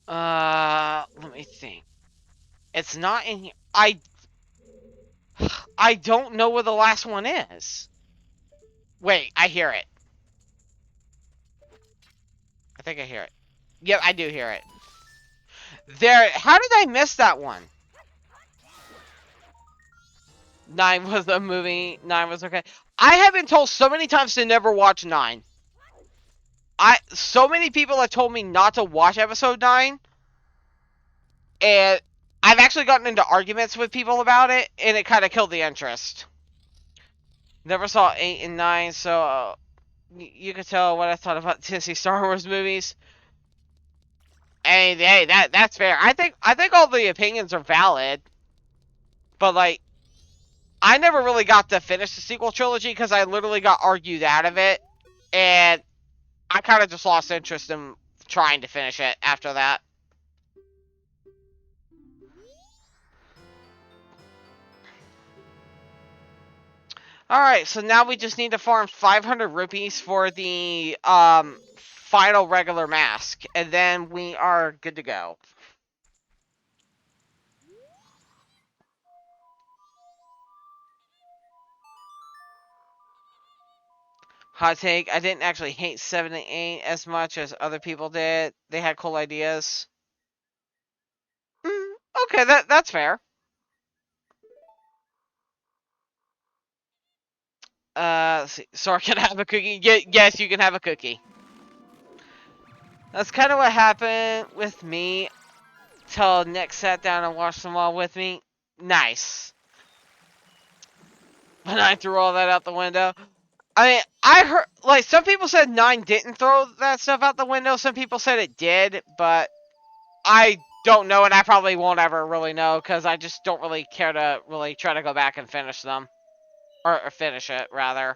Let me think. It's not in here. I don't know where the last one is. Wait, I hear it. I think I hear it. Yep, I do hear it. There. How did I miss that one? 9 was a movie. 9 was okay. I have been told so many times to never watch 9. So many people have told me not to watch episode 9. And I've actually gotten into arguments with people about it, and it kind of killed the interest. Never saw 8 and 9, so you can tell what I thought about Disney Star Wars movies. And hey, that's fair. I think all the opinions are valid, but like, I never really got to finish the sequel trilogy because I literally got argued out of it, and I kind of just lost interest in trying to finish it after that. Alright, so now we just need to farm 500 rupees for the final regular mask, and then we are good to go. Hot take, I didn't actually hate 7 and 8 as much as other people did. They had cool ideas. Okay, that's fair. Let's see. Sora can have a cookie. Yes, you can have a cookie. That's kind of what happened with me till Nick sat down and watched them all with me. Nice. But I threw all that out the window. I mean, I heard, like, some people said 9 didn't throw that stuff out the window. Some people said it did, but I don't know, and I probably won't ever really know, because I just don't really care to really try to go back and finish them. Or finish it, rather.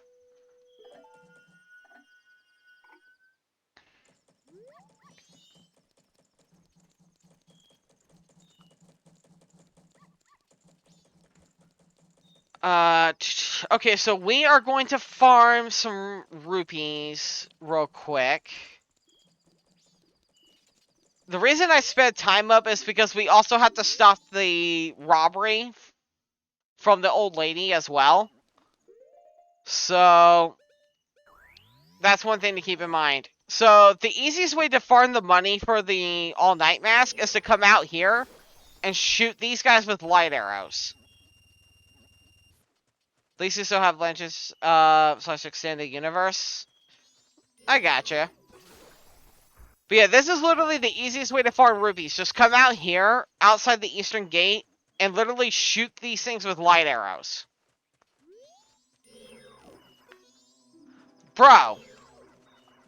Okay, so we are going to farm some rupees real quick. The reason I sped time up is because we also have to stop the robbery from the old lady as well. So that's one thing to keep in mind. So the easiest way to farm the money for the all-night mask is to come out here and shoot these guys with light arrows. At least you still have Legends slash Extended Universe. I gotcha. But yeah, this is literally the easiest way to farm rupees. Just come out here, outside the eastern gate, and literally shoot these things with light arrows. Bro.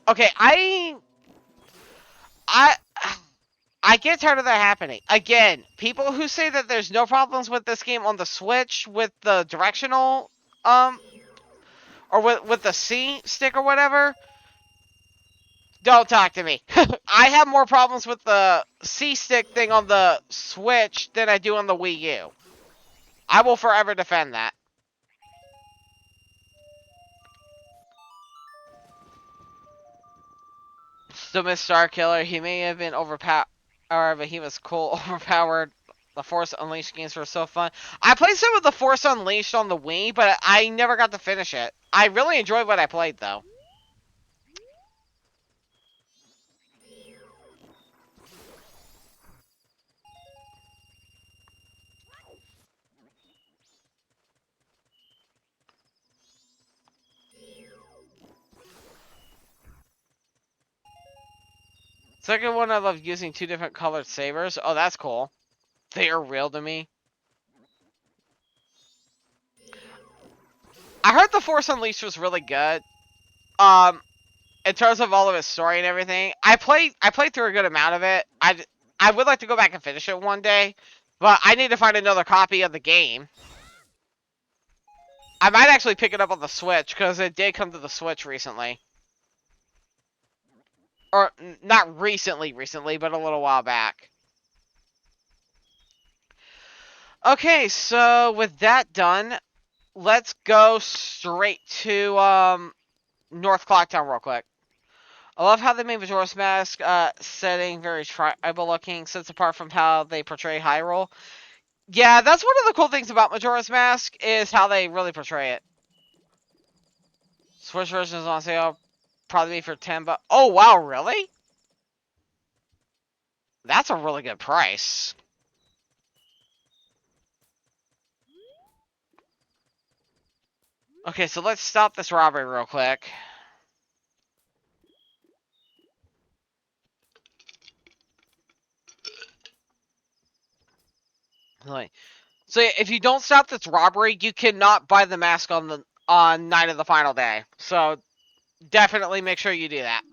Okay, I I get tired of that happening. Again, people who say that there's no problems with this game on the Switch with the directional, or with the C stick or whatever, don't talk to me. I have more problems with the C stick thing on the Switch than I do on the Wii U. I will forever defend that. So, Miss Starkiller, he may have been overpowered, but he was cool, overpowered. The Force Unleashed games were so fun. I played some of the Force Unleashed on the Wii, but I never got to finish it. I really enjoyed what I played, though. Second one, I love using two different colored sabers. Oh, that's cool. They are real to me. I heard the Force Unleashed was really good. Um, in terms of all of its story and everything, I played through a good amount of it. I would like to go back and finish it one day, but I need to find another copy of the game. I might actually pick it up on the Switch because it did come to the Switch recently, or not recently, but a little while back. Okay, so with that done, let's go straight to North Clocktown real quick. I love how they made Majora's Mask setting very tribal looking, sets apart from how they portray Hyrule. Yeah, that's one of the cool things about Majora's Mask is how they really portray it. Switch version is on sale, probably for $10. Oh wow, really? That's a really good price. Okay, so let's stop this robbery real quick. So if you don't stop this robbery, you cannot buy the mask on night of the final day. So definitely make sure you do that.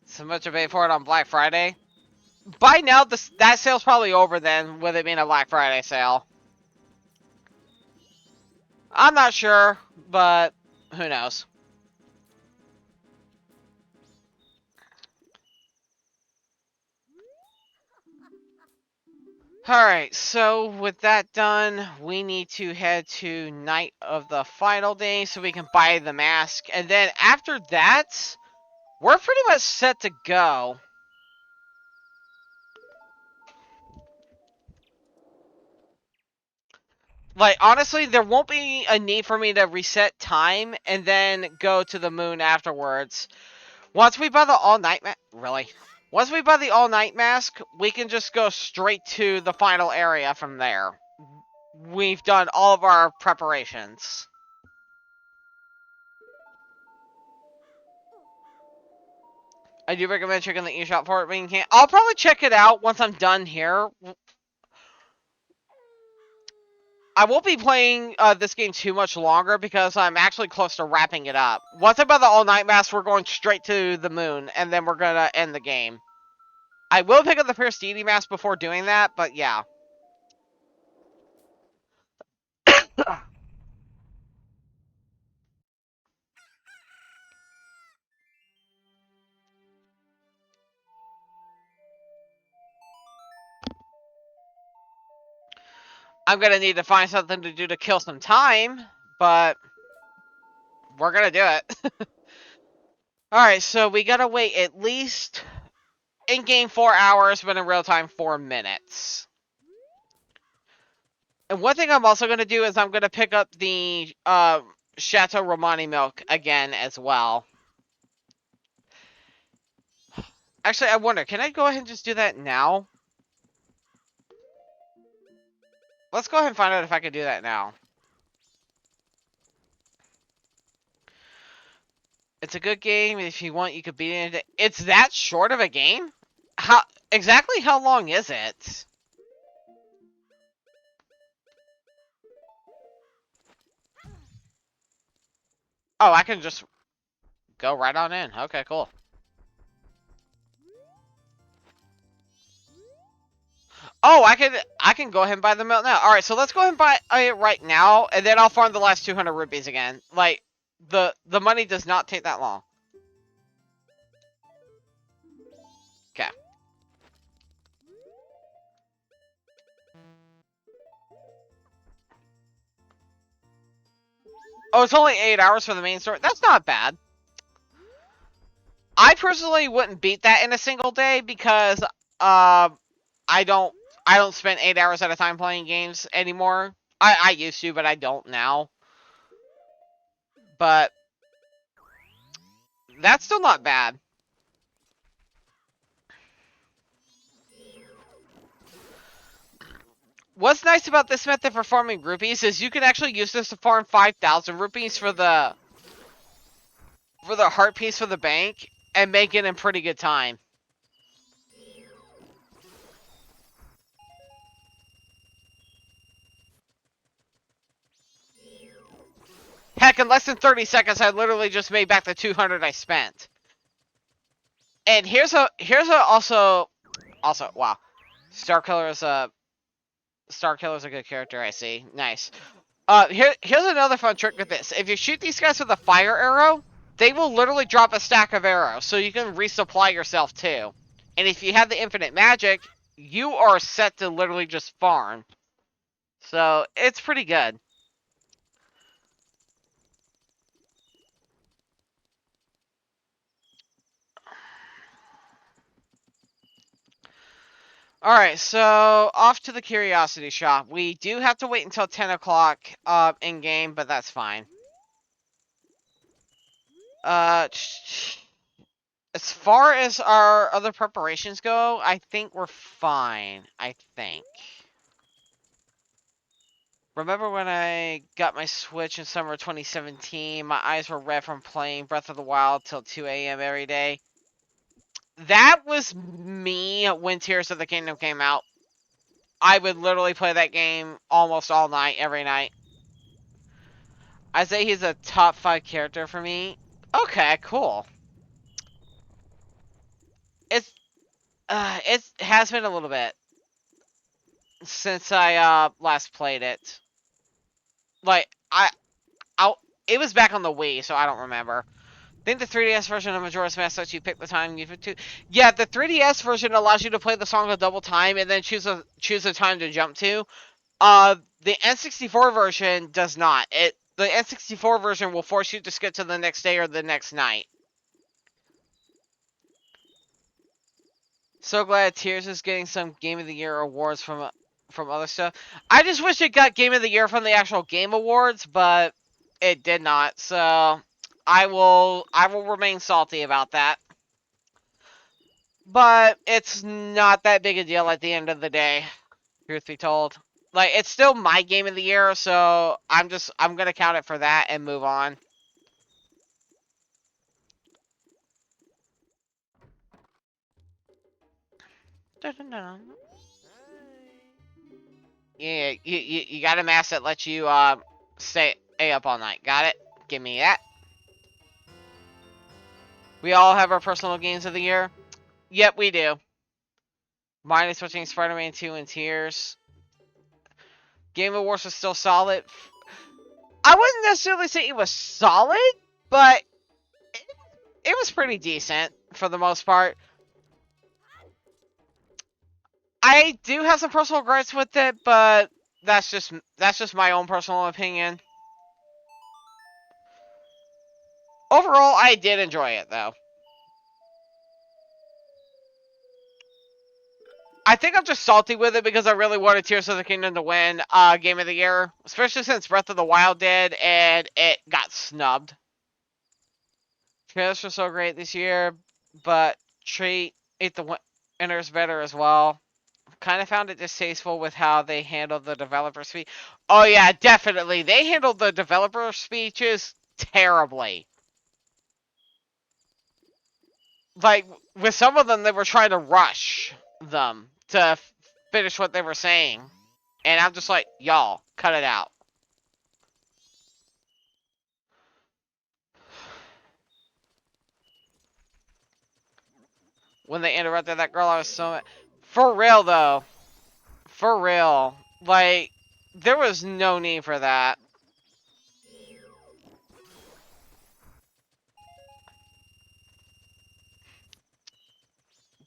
So much to pay for it on Black Friday. By now, that sale's probably over then, with it being a Black Friday sale. I'm not sure, but who knows. Alright, so with that done, we need to head to night of the final day so we can buy the mask. And then after that, we're pretty much set to go. Like, honestly, there won't be a need for me to reset time and then go to the moon afterwards. Once we buy the all-night really? Once we buy the all-night mask, we can just go straight to the final area from there. We've done all of our preparations. I do recommend checking the eShop for it when you can. I'll probably check it out once I'm done here. I won't be playing this game too much longer because I'm actually close to wrapping it up. Once I buy the all-night mask, we're going straight to the moon, and then we're gonna end the game. I will pick up the Pierce Deity mask before doing that, but yeah. I'm gonna need to find something to do to kill some time, but we're gonna do it. Alright, so we gotta wait at least in-game 4 hours, but in real time 4 minutes. And one thing I'm also gonna do is I'm gonna pick up the Chateau Romani milk again as well. Actually, I wonder, can I go ahead and just do that now? Let's go ahead and find out if I can do that now. It's a good game. If you want, you could beat it. It's that short of a game? Exactly how long is it? Oh, I can just go right on in. Okay, cool. Oh, I can go ahead and buy the milk now. All right, so let's go ahead and buy it right now, and then I'll farm the last 200 rupees again. Like the money does not take that long. Okay. Oh, it's only 8 hours for the main story. That's not bad. I personally wouldn't beat that in a single day because I don't spend 8 hours at a time playing games anymore. I used to, but I don't now. But that's still not bad. What's nice about this method for farming rupees is you can actually use this to farm 5,000 rupees for the heart piece for the bank and make it in pretty good time. Heck, in less than 30 seconds, I literally just made back the 200 I spent. And here's a also wow, Starkiller's a good character. I see. Nice. Here's another fun trick with this. If you shoot these guys with a fire arrow, they will literally drop a stack of arrows, so you can resupply yourself too. And if you have the infinite magic, you are set to literally just farm. So it's pretty good. Alright, so off to the curiosity shop. We do have to wait until 10 o'clock in game, but that's fine. As far as our other preparations go, I think we're fine. I think. Remember when I got my Switch in summer 2017? My eyes were red from playing Breath of the Wild till 2 a.m. every day. That was me when Tears of the Kingdom came out. I would literally play that game almost all night, every night. I say he's a top 5 character for me. Okay, cool. It has been a little bit since I last played it. Like it was back on the Wii, so I don't remember. I think the 3DS version of Majora's Mask lets you pick the time you to. Yeah, the 3DS version allows you to play the song a double time and then choose a time to jump to. The N64 version does not. The N64 version will force you to skip to the next day or the next night. So glad Tears is getting some Game of the Year awards from other stuff. I just wish it got Game of the Year from the actual Game Awards, but it did not. So I will remain salty about that. But it's not that big a deal at the end of the day, truth be told. Like, it's still my Game of the Year, so I'm gonna count it for that and move on. Yeah, you got a mask that lets you stay up all night. Got it? Give me that. We all have our personal games of the year. Yep, we do. Mine is switching Spider-Man 2 and Tears. Game Awards was still solid. I wouldn't necessarily say it was solid, but it was pretty decent for the most part. I do have some personal gripes with it, but that's just my own personal opinion. Overall, I did enjoy it, though. I think I'm just salty with it because I really wanted Tears of the Kingdom to win Game of the Year, especially since Breath of the Wild did, and it got snubbed. Trailers were so great this year, but Treat Ate the Winners better as well. Kind of found it distasteful with how they handled the developer speech. Oh yeah, definitely. They handled the developer speeches terribly. Like, with some of them, they were trying to rush them to finish what they were saying. And I'm just like, y'all, cut it out. When they interrupted that girl, I was so... For real, though. For real. Like, there was no need for that.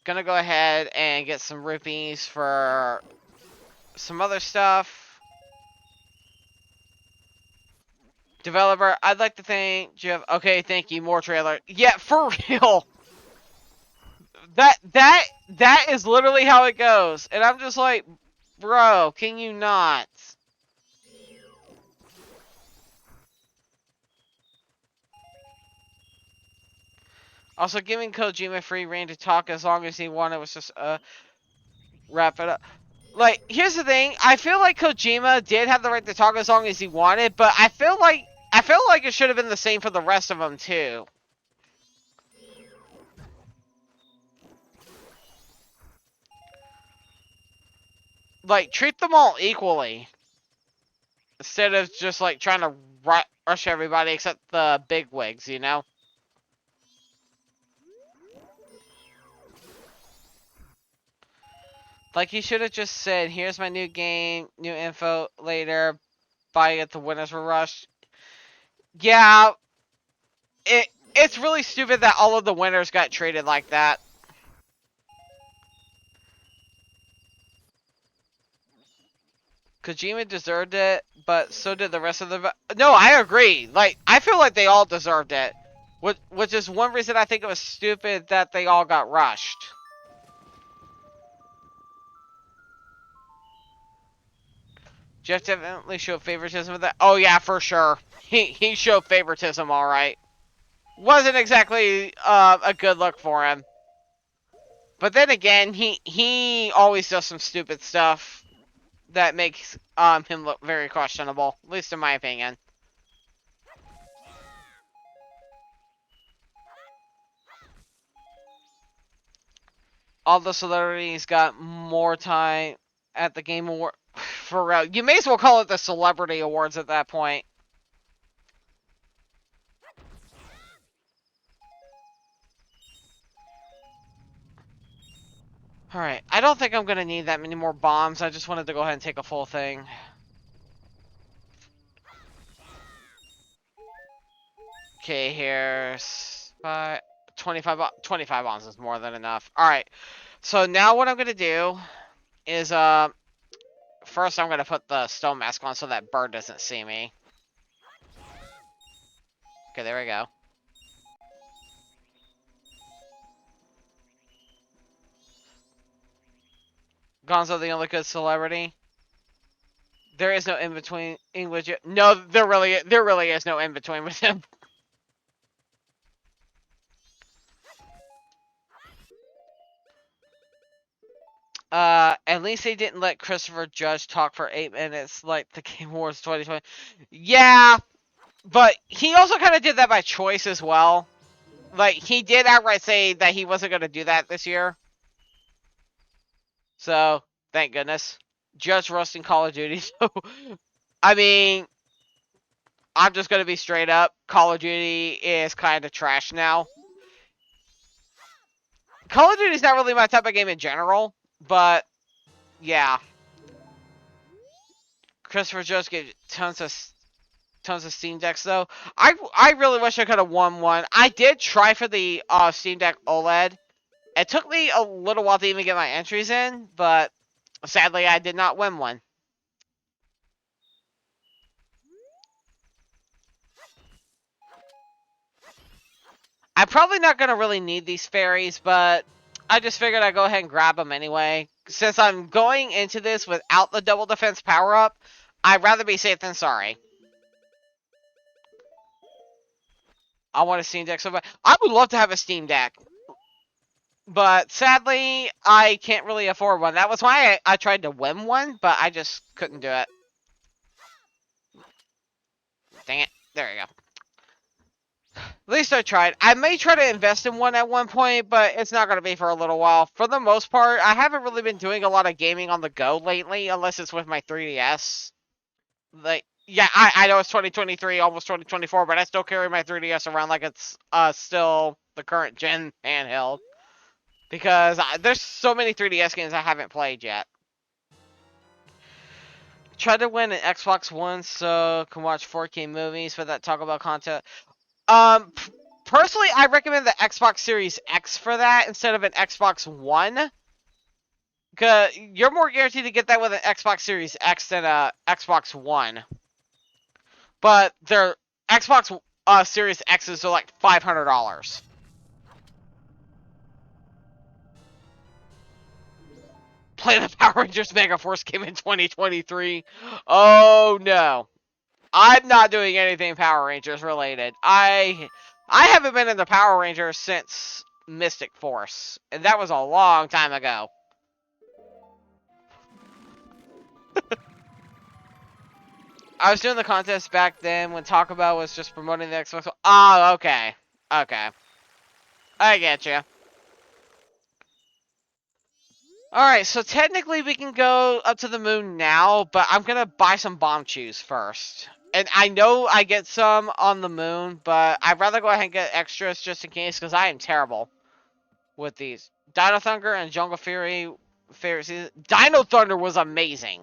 Gonna go ahead and get some rupees for some other stuff. Developer, I'd like to thank Jeff. Okay, thank you. More trailer. Yeah, for real. That is literally how it goes. And I'm just like, bro, can you not? Also, giving Kojima free reign to talk as long as he wanted was just wrap it up. Like, here's the thing. I feel like Kojima did have the right to talk as long as he wanted, but I feel like it should have been the same for the rest of them too. Like, treat them all equally instead of just like trying to rush everybody except the big wigs, you know? Like, he should have just said, here's my new game, new info later, buy it, the winners were rushed. Yeah, it's really stupid that all of the winners got treated like that. Kojima deserved it, but so did the rest of the... No, I agree. Like, I feel like they all deserved it. Which is one reason I think it was stupid that they all got rushed. Jeff definitely showed favoritism with that. Oh yeah, for sure. He showed favoritism, all right. Wasn't exactly a good look for him. But then again, he always does some stupid stuff that makes him look very questionable, at least in my opinion. All the celebrities got more time at the Game Award. For real, you may as well call it the Celebrity Awards at that point. Alright, I don't think I'm going to need that many more bombs. I just wanted to go ahead and take a full thing. Okay, here's 25 bombs is more than enough. Alright, so now what I'm going to do is, first I'm going to put the stone mask on so that bird doesn't see me. Okay, there we go. Gonzo, the only good celebrity. There is no in between English. No, there really is no in between with him. At least they didn't let Christopher Judge talk for 8 minutes like the Game Awards 2020. Yeah, but he also kind of did that by choice as well. Like, he did outright say that he wasn't going to do that this year. So, thank goodness. Judge roasting Call of Duty. So, I mean, I'm just going to be straight up. Call of Duty is kind of trash now. Call of Duty is not really my type of game in general, but yeah. Christopher Judge gave tons of Steam Decks though. I really wish I could have won one. I did try for the Steam Deck OLED. It took me a little while to even get my entries in, but sadly I did not win one. I'm probably not going to really need these fairies, but I just figured I'd go ahead and grab them anyway. Since I'm going into this without the double defense power-up, I'd rather be safe than sorry. I want a Steam Deck so bad. I would love to have a Steam Deck. But sadly, I can't really afford one. That was why I tried to win one, but I just couldn't do it. Dang it. There we go. At least I tried. I may try to invest in one at one point, but it's not going to be for a little while. For the most part, I haven't really been doing a lot of gaming on the go lately, unless it's with my 3DS. Like, yeah, I know it's 2023, almost 2024, but I still carry my 3DS around like it's still the current gen handheld. Because there's so many 3DS games I haven't played yet. Try to win an Xbox One so can watch 4K movies without talk about content. Personally, I recommend the Xbox Series X for that instead of an Xbox One. Cause you're more guaranteed to get that with an Xbox Series X than a Xbox One. But their Xbox Series X's are like $500. Play the Power Rangers Mega Force game in 2023. Oh no. I'm not doing anything Power Rangers related. I haven't been in the Power Rangers since Mystic Force, and that was a long time ago. I was doing the contest back then when Taco Bell was just promoting the Xbox. Oh, okay. Okay. I get you. Alright, so technically we can go up to the moon now, but I'm gonna buy some bomb chews first. And I know I get some on the moon, but I'd rather go ahead and get extras just in case, because I am terrible with these. Dino Thunder and Jungle Fury favorite season. Dino Thunder was amazing.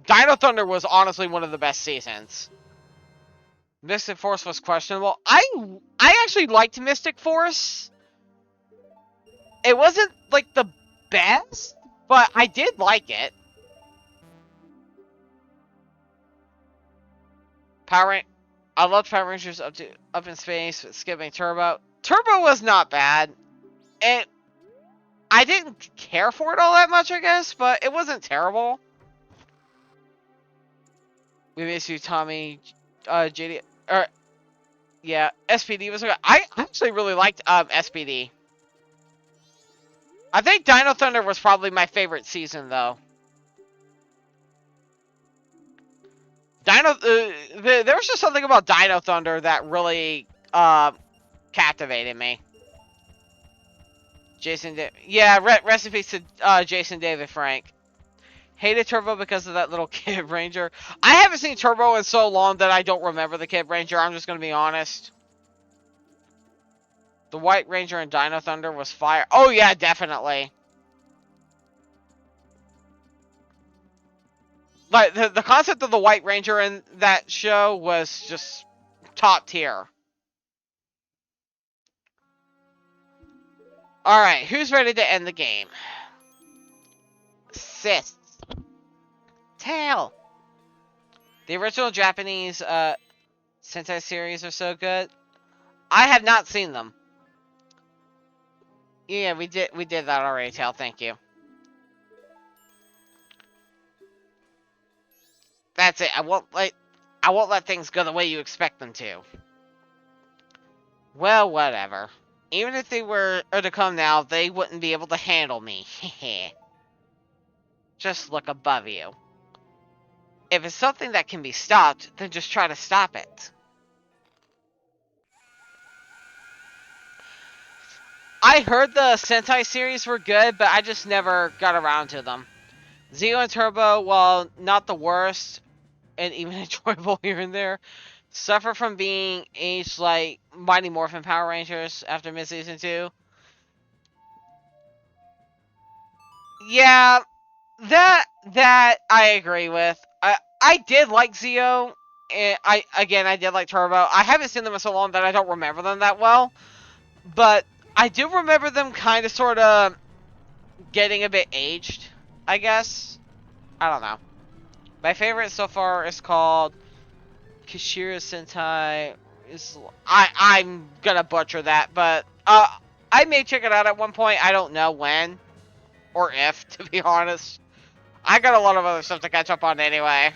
Dino Thunder was honestly one of the best seasons. Mystic Force was questionable. I actually liked Mystic Force. It wasn't like the best, but I did like it. I loved Power Rangers up in space, skipping Turbo. Turbo was not bad. And I didn't care for it all that much, I guess, but it wasn't terrible. We miss you, Tommy. JD. Yeah, SPD was okay. I actually really liked SPD. I think Dino Thunder was probably my favorite season, though. There was just something about Dino Thunder that really captivated me. Rest in peace to Jason David Frank. Hated Turbo because of that little Kid Ranger. I haven't seen Turbo in so long that I don't remember the Kid Ranger. I'm just gonna be honest. The White Ranger in Dino Thunder was fire. Oh yeah, definitely. Like the concept of the White Ranger in that show was just top tier. Alright, who's ready to end the game? Sis. Tail. The original Japanese Sentai series are so good. I have not seen them. Yeah, we did that already, Tail. Thank you. That's it. I won't let things go the way you expect them to. Well, whatever. Even if they were to come now, they wouldn't be able to handle me. Just look above you. If it's something that can be stopped, then just try to stop it. I heard the Sentai series were good, but I just never got around to them. Zeo and Turbo, while not the worst, and even enjoyable here and there, suffer from being aged like Mighty Morphin Power Rangers after mid-season 2. Yeah, that I agree with. I did like Zeo, and I did like Turbo. I haven't seen them in so long that I don't remember them that well, but I do remember them kind of sort of getting a bit aged, I guess. I don't know. My favorite so far is called Kishira Sentai is... I'm gonna butcher that, but I may check it out at one point. I don't know when or if, to be honest. I got a lot of other stuff to catch up on anyway.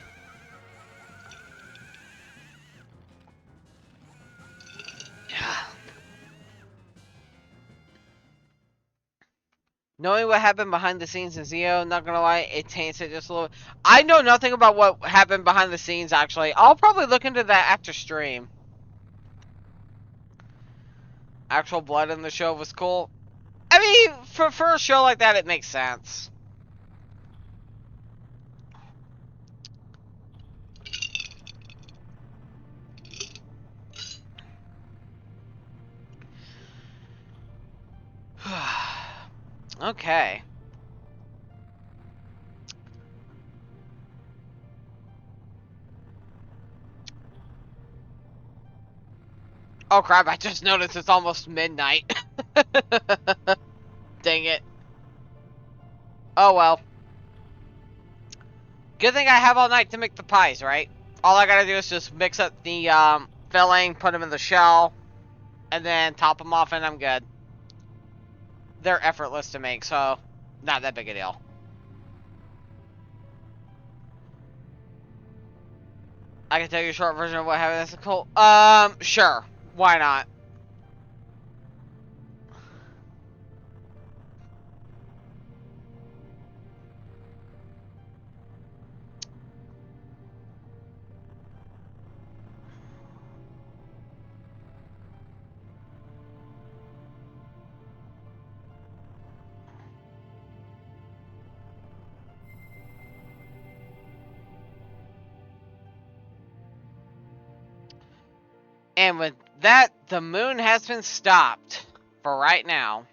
Knowing what happened behind the scenes in Zio, not gonna lie, it taints it just a little. I know nothing about what happened behind the scenes, actually. I'll probably look into that after stream. Actual blood in the show was cool. I mean, for a show like that, it makes sense. Okay. Oh crap, I just noticed it's almost midnight. Dang it. Oh well. Good thing I have all night to make the pies, right? All I gotta do is just mix up the filling, put them in the shell, and then top them off and I'm good. They're effortless to make, so not that big a deal. I can tell you a short version of what happened. That's cool. Sure. Why not? And with that, the moon has been stopped for right now.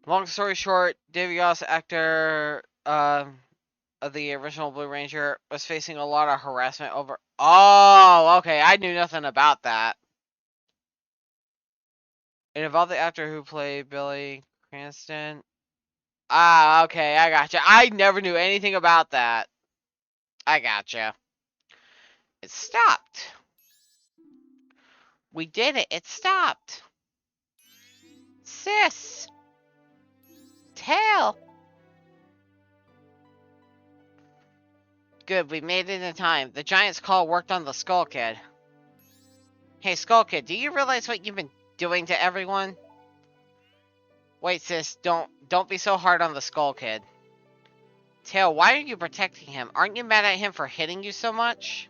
Long story short, David Yoss, actor of the original Blue Ranger, was facing a lot of harassment over... Oh, okay, I knew nothing about that. It involved the actor who played Billy Cranston. Ah, okay, I gotcha. I never knew anything about that. I gotcha. It stopped. We did it. It stopped. Sis. Tail. Good, we made it in time. The Giant's call worked on the Skull Kid. Hey, Skull Kid, do you realize what you've been doing to everyone? Wait, sis, don't be so hard on the Skull Kid. Tail, why are you protecting him? Aren't you mad at him for hitting you so much?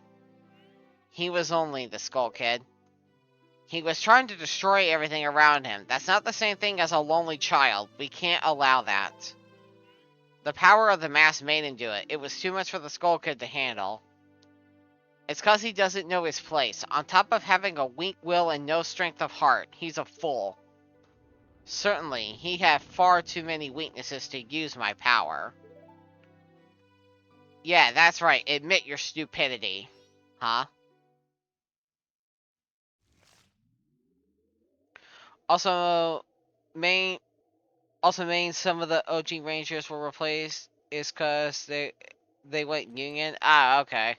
He was only the Skull Kid. He was trying to destroy everything around him. That's not the same thing as a lonely child. We can't allow that. The power of the masked maiden do it. It was too much for the Skull Kid to handle. It's cause he doesn't know his place. On top of having a weak will and no strength of heart, he's a fool. Certainly, he had far too many weaknesses to use my power. Yeah, that's right. Admit your stupidity. Huh? Also, main some of the OG Rangers were replaced is cause they went Union. Ah, okay.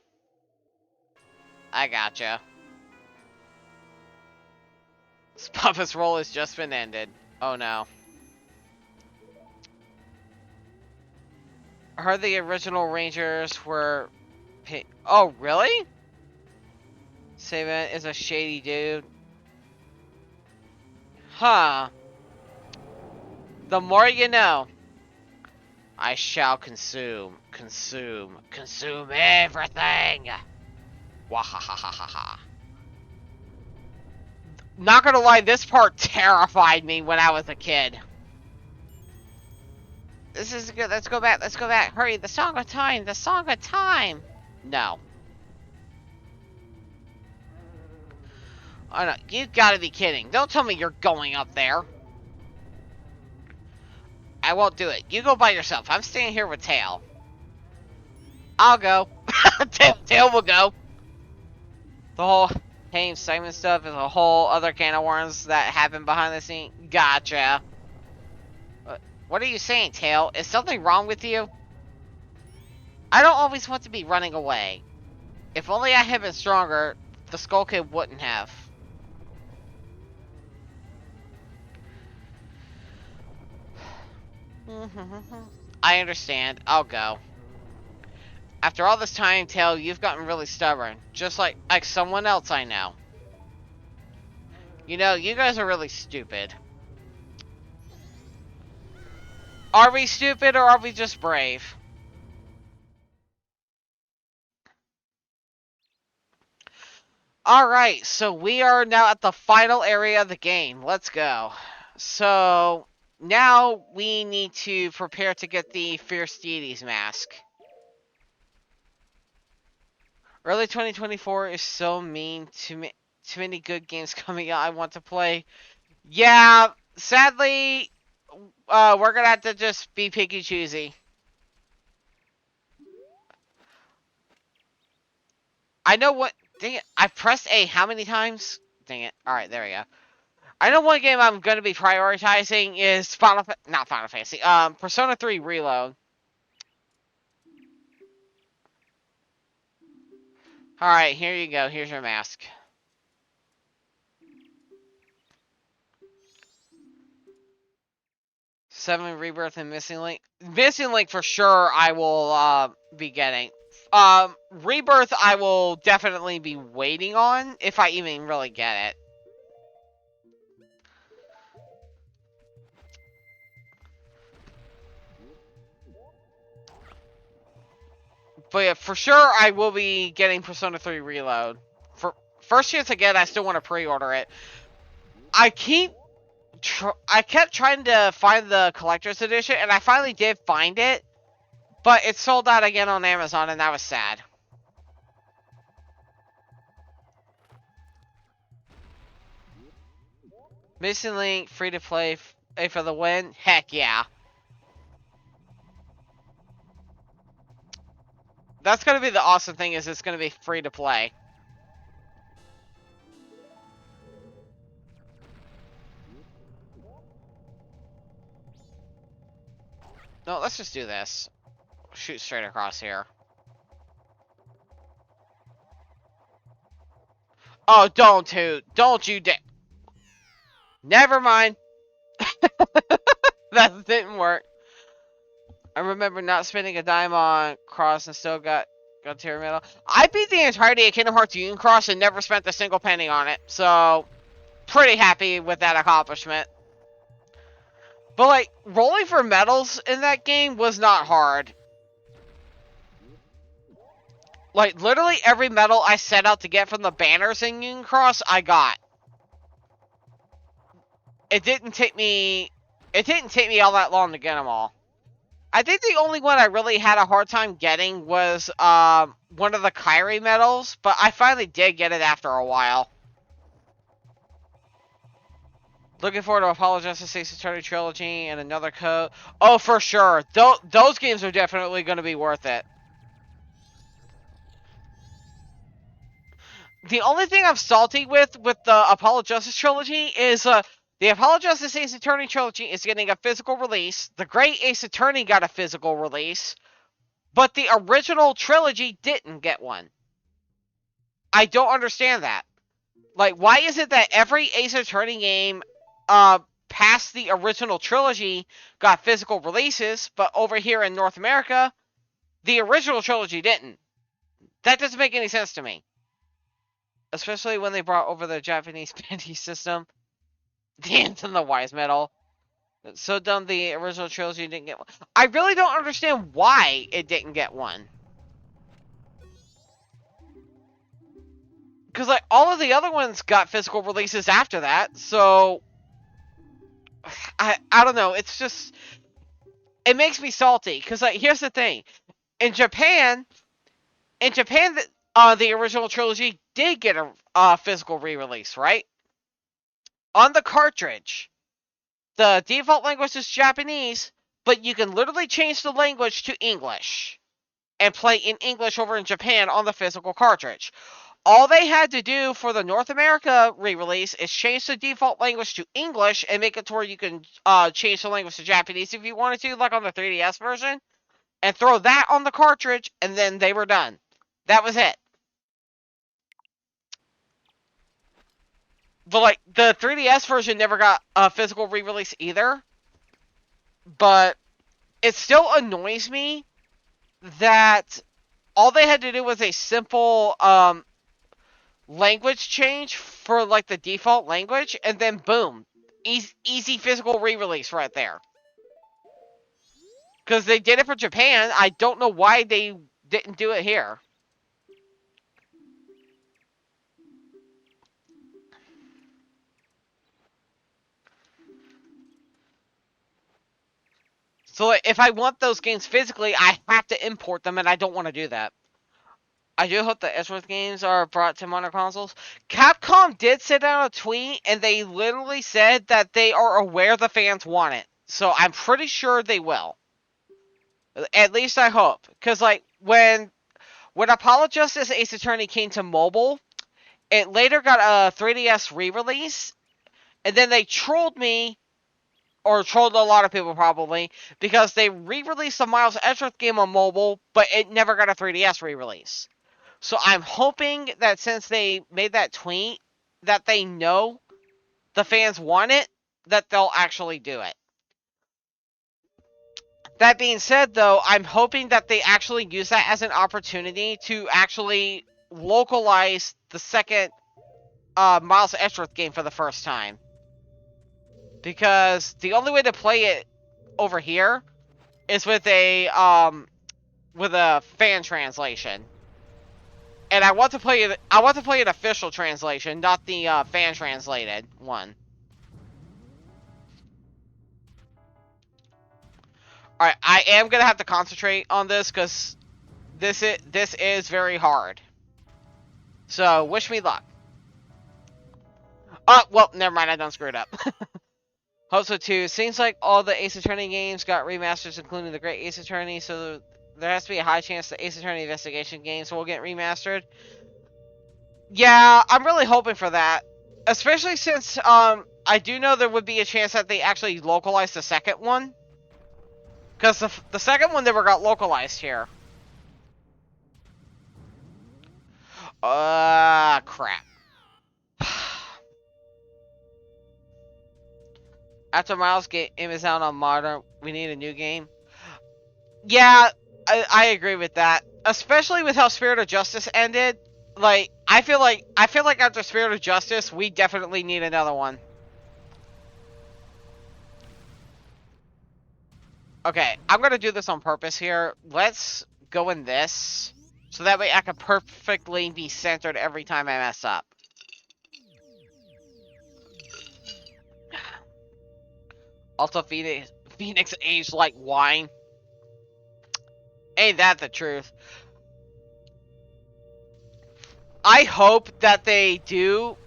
I gotcha. Papa's role has just been ended. Oh no. I heard the original Rangers were... Oh, really? Saban is a shady dude. Huh. The more you know. I shall consume everything. Wahahaha. Not gonna lie, this part terrified me when I was a kid. This is good. Let's go back. Hurry, the Song of Time. No. Oh no, you gotta be kidding. Don't tell me you're going up there. I won't do it. You go by yourself. I'm staying here with Tail. I'll go. Tail will go. The whole Tame Simon stuff is a whole other can of worms that happen behind the scene. Gotcha. What are you saying, Tail? Is something wrong with you? I don't always want to be running away. If only I had been stronger, the Skull Kid wouldn't have. I understand. I'll go. After all this time, Tail, you've gotten really stubborn. Just like someone else I know. You know, you guys are really stupid. Are we stupid or are we just brave? Alright, so we are now at the final area of the game. Let's go. So, now we need to prepare to get the Fierce Deities mask. Early 2024 is so mean. Too many good games coming out I want to play. Yeah, sadly, we're gonna have to just be picky choosy. I know what. Dang it! I pressed A how many times? Dang it! All right, there we go. I know one game I'm gonna be prioritizing is not Final Fantasy. Persona 3 Reload. All right, here you go. Here's your mask. 7 Rebirth and Missing Link. Missing Link for sure I will be getting. Rebirth I will definitely be waiting on if I even really get it. But yeah, for sure I will be getting Persona 3 Reload. For first chance I get, I still want to pre-order it. I kept trying to find the collector's edition, and I finally did find it, but it sold out again on Amazon, and that was sad. Missing Link, free to play, A for the win? Heck yeah. That's gonna be the awesome thing, is it's gonna be free to play. No, let's just do this. Shoot straight across here. Oh, don't toot. Don't you dare. Never mind. That didn't work. I remember not spending a dime on Cross and still got tier medal. I beat the entirety of Kingdom Hearts Union Cross and never spent a single penny on it. So, pretty happy with that accomplishment. But like, rolling for medals in that game was not hard. Like, literally every medal I set out to get from the banners in Union Cross, I got. It didn't take me all that long to get them all. I think the only one I really had a hard time getting was one of the Kyrie medals, but I finally did get it after a while. Looking forward to Apollo Justice Ace Attorney Trilogy and another code. Oh, for sure. Those games are definitely going to be worth it. The only thing I'm salty with the Apollo Justice Trilogy is the Apollo Justice Ace Attorney Trilogy is getting a physical release. The Great Ace Attorney got a physical release. But the original trilogy didn't get one. I don't understand that. Like, why is it that every Ace Attorney game past the original trilogy got physical releases, but over here in North America, the original trilogy didn't? That doesn't make any sense to me. Especially when they brought over the Japanese Panty system. The Ant and the Wise Metal. So dumb the original trilogy didn't get one. I really don't understand why it didn't get one. Because, like, all of the other ones got physical releases after that, so... I don't know, it's just... It makes me salty, because, like, here's the thing. In Japan, the original trilogy did get a physical re-release, right? On the cartridge, the default language is Japanese, but you can literally change the language to English. and play in English over in Japan on the physical cartridge. All they had to do for the North America re-release is change the default language to English and make it to where you can change the language to Japanese if you wanted to, like on the 3DS version, and throw that on the cartridge, and then they were done. That was it. But the 3DS version never got a physical re-release either. But it still annoys me that all they had to do was a simple language change for the default language, and then boom, easy physical re-release right there. Because they did it for Japan, I don't know why they didn't do it here. So if I want those games physically, I have to import them, and I don't want to do that. I do hope the Edgeworth games are brought to modern consoles. Capcom did send out a tweet, and they literally said that they are aware the fans want it. So I'm pretty sure they will. At least I hope. Because, when Apollo Justice Ace Attorney came to mobile, it later got a 3DS re-release, and then they trolled me, or trolled a lot of people probably, because they re-released the Miles Edgeworth game on mobile, but it never got a 3DS re-release. So I'm hoping that since they made that tweet, that they know the fans want it, that they'll actually do it. That being said, though, I'm hoping that they actually use that as an opportunity to actually localize the second Miles Edgeworth game for the first time. Because the only way to play it over here is with a fan translation. And I want to play it. I want to play an official translation, not the fan translated one. All right, I am gonna have to concentrate on this because this is very hard. So wish me luck. Well, never mind. I done screwed up. Also, too, seems like all the Ace Attorney games got remasters, including the Great Ace Attorney. So there has to be a high chance the Ace Attorney Investigation games will get remastered. Yeah, I'm really hoping for that. Especially since, I do know there would be a chance that they actually localize the second one. Because the second one never got localized here. Crap. After Miles' game is out on Modern, we need a new game. Yeah, I agree with that. Especially with how Spirit of Justice ended. I feel like after Spirit of Justice, we definitely need another one. Okay, I'm gonna do this on purpose here. Let's go in this, so that way I can perfectly be centered every time I mess up. Also, Phoenix aged like wine. Ain't that the truth? I hope that they do.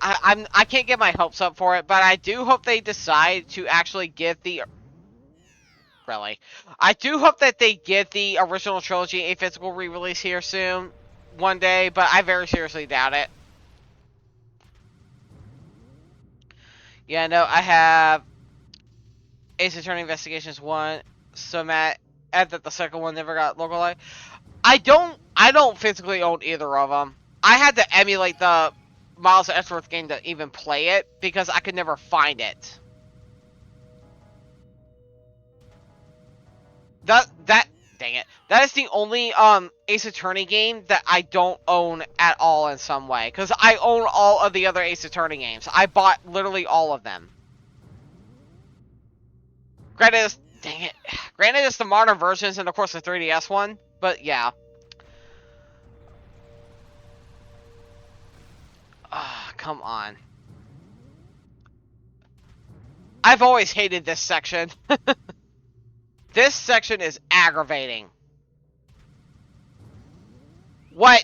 I can't get my hopes up for it, but I do hope they decide to actually give the. Really, I do hope that they give the original trilogy a physical re-release here soon, one day. But I very seriously doubt it. Yeah, no, I have Ace Attorney Investigations 1, so Matt, add that the second one never got localized. I don't physically own either of them. I had to emulate the Miles Edgeworth game to even play it, because I could never find it. Dang it. That is the only, Ace Attorney game that I don't own at all in some way. Because I own all of the other Ace Attorney games. I bought literally all of them. Granted, dang it. Granted, it's the modern versions and, of course, the 3DS one. But, yeah. Ah, come on. I've always hated this section. This section is aggravating. What?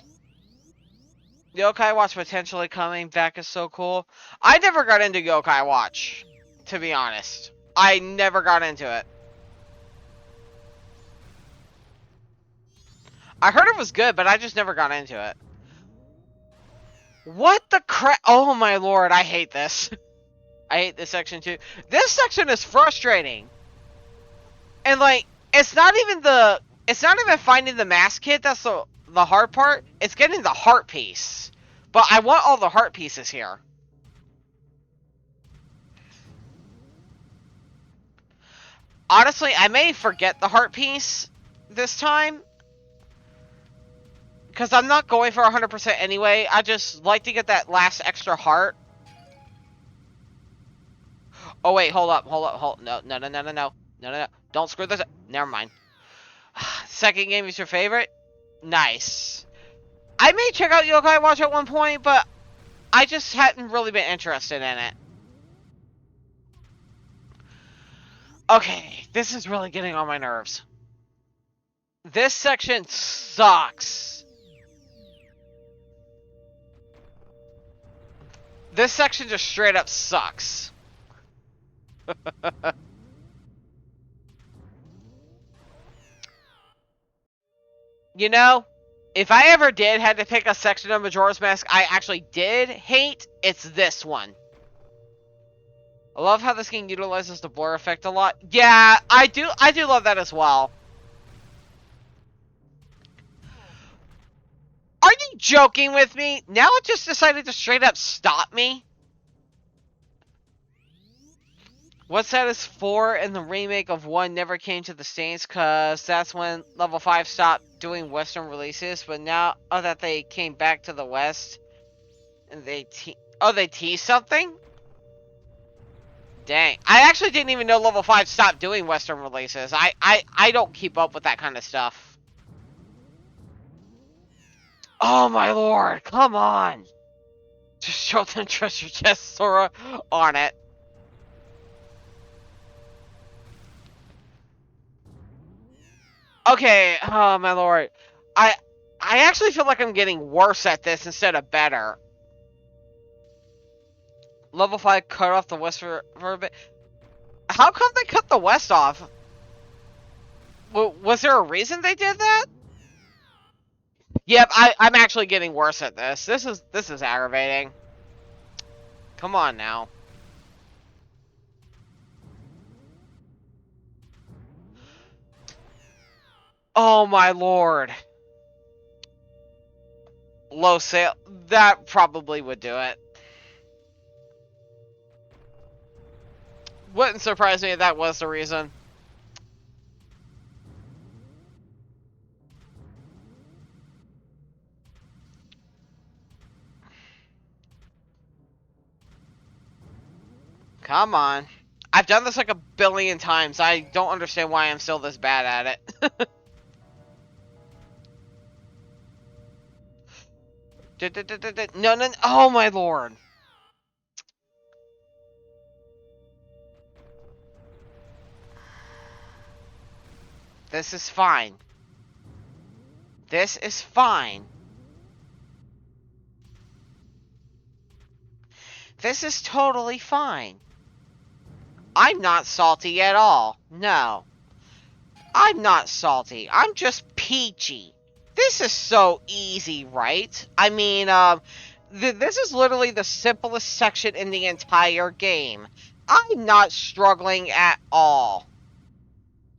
Yokai Watch potentially coming back is so cool. I never got into Yokai Watch, to be honest. I never got into it. I heard it was good, but I just never got into it. What the crap? Oh my lord, I hate this. I hate this section too. This section is frustrating. And like, it's not even finding the mask kit that's the hard part. It's getting the heart piece. But I want all the heart pieces here. Honestly, I may forget the heart piece this time. Because I'm not going for 100% anyway. I just like to get that last extra heart. Oh wait, hold up. No. Don't screw this up. Never mind. Second game is your favorite? Nice. I may check out Yokai Watch at one point, but I just hadn't really been interested in it. Okay, this is really getting on my nerves. This section sucks. This section just straight up sucks. You know, if I ever did had to pick a section of Majora's Mask I actually did hate, it's this one. I love how this game utilizes the blur effect a lot. Yeah, I do love that as well. Are you joking with me? Now it just decided to straight up stop me? What's that is 4 and the remake of 1 never came to the States, cause that's when level 5 stopped doing Western releases, but now that they came back to the West, and they teased something? Dang. I actually didn't even know level 5 stopped doing Western releases. I don't keep up with that kind of stuff. Oh my lord, come on! Just show them treasure chest, Sora, on it. Okay, oh my lord. I actually feel like I'm getting worse at this instead of better. Level 5 cut off the west for a bit. How come they cut the west off? Was there a reason they did that? Yep, I'm actually getting worse at this. This is aggravating. Come on now. Oh my lord. Low sale. That probably would do it. Wouldn't surprise me if that was the reason. Come on. I've done this like a billion times. I don't understand why I'm still this bad at it. No. Oh my lord. This is fine. This is fine. This is totally fine. I'm not salty at all. No. I'm not salty. I'm just peachy. This is so easy, right? I mean, this is literally the simplest section in the entire game. I'm not struggling at all.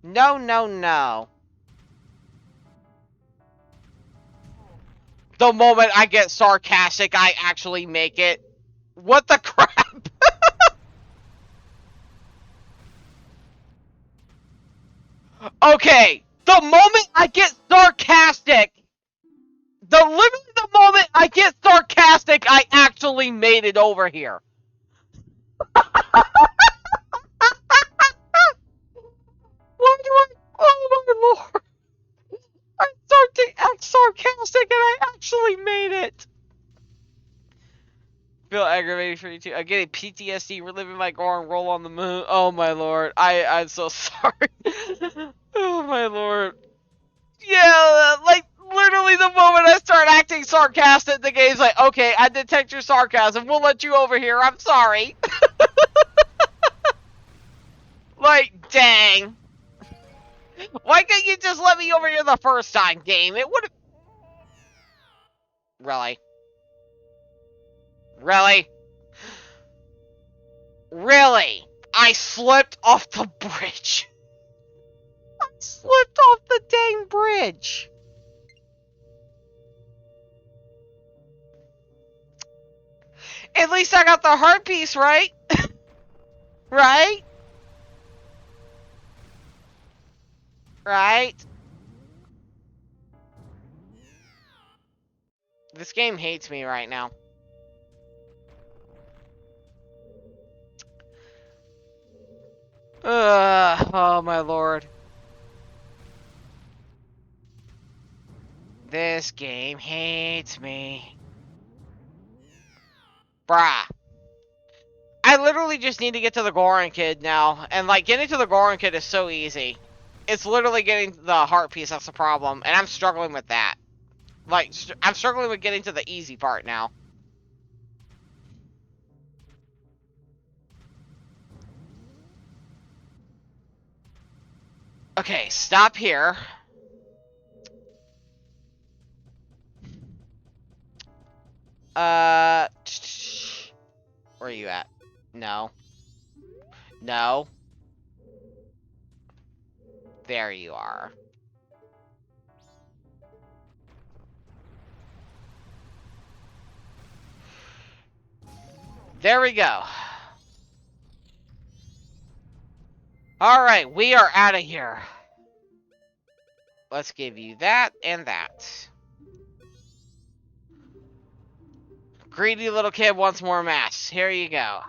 No. The moment I get sarcastic, I actually make it. What the crap? Okay, the moment I get sarcastic, literally the moment I get sarcastic, I actually made it over here. Why do I? Oh my lord! I start to act sarcastic and I actually made it. Feel aggravated for you too. I'm getting PTSD, reliving my Goron roll on the moon. Oh my lord. I'm so sorry. Oh my lord. Yeah, like, literally the moment I start acting sarcastic, the game's like, okay, I detect your sarcasm. We'll let you over here. I'm sorry. Like, dang. Why couldn't you just let me over here the first time, game? It would've... Really? Really? Really? I slipped off the bridge. I slipped off the dang bridge. At least I got the heart piece, right? Right? Right? This game hates me right now. Oh my lord. This game hates me. Bruh. I literally just need to get to the Goron Kid now. And, like, getting to the Goron Kid is so easy. It's literally getting the heart piece that's the problem. And I'm struggling with that. Like, I'm struggling with getting to the easy part now. Okay, stop here. Where are you at? No. No. There you are. There we go. Alright, we are out of here. Let's give you that and that. Greedy little kid wants more masks. Here you go.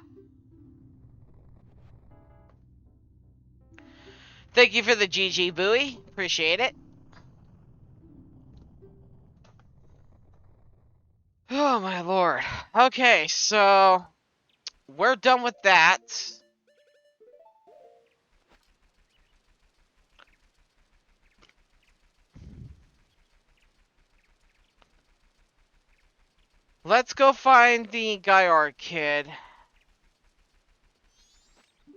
Thank you for the GG buoy. Appreciate it. Oh my lord. Okay, so we're done with that. Let's go find the Gaiar kid.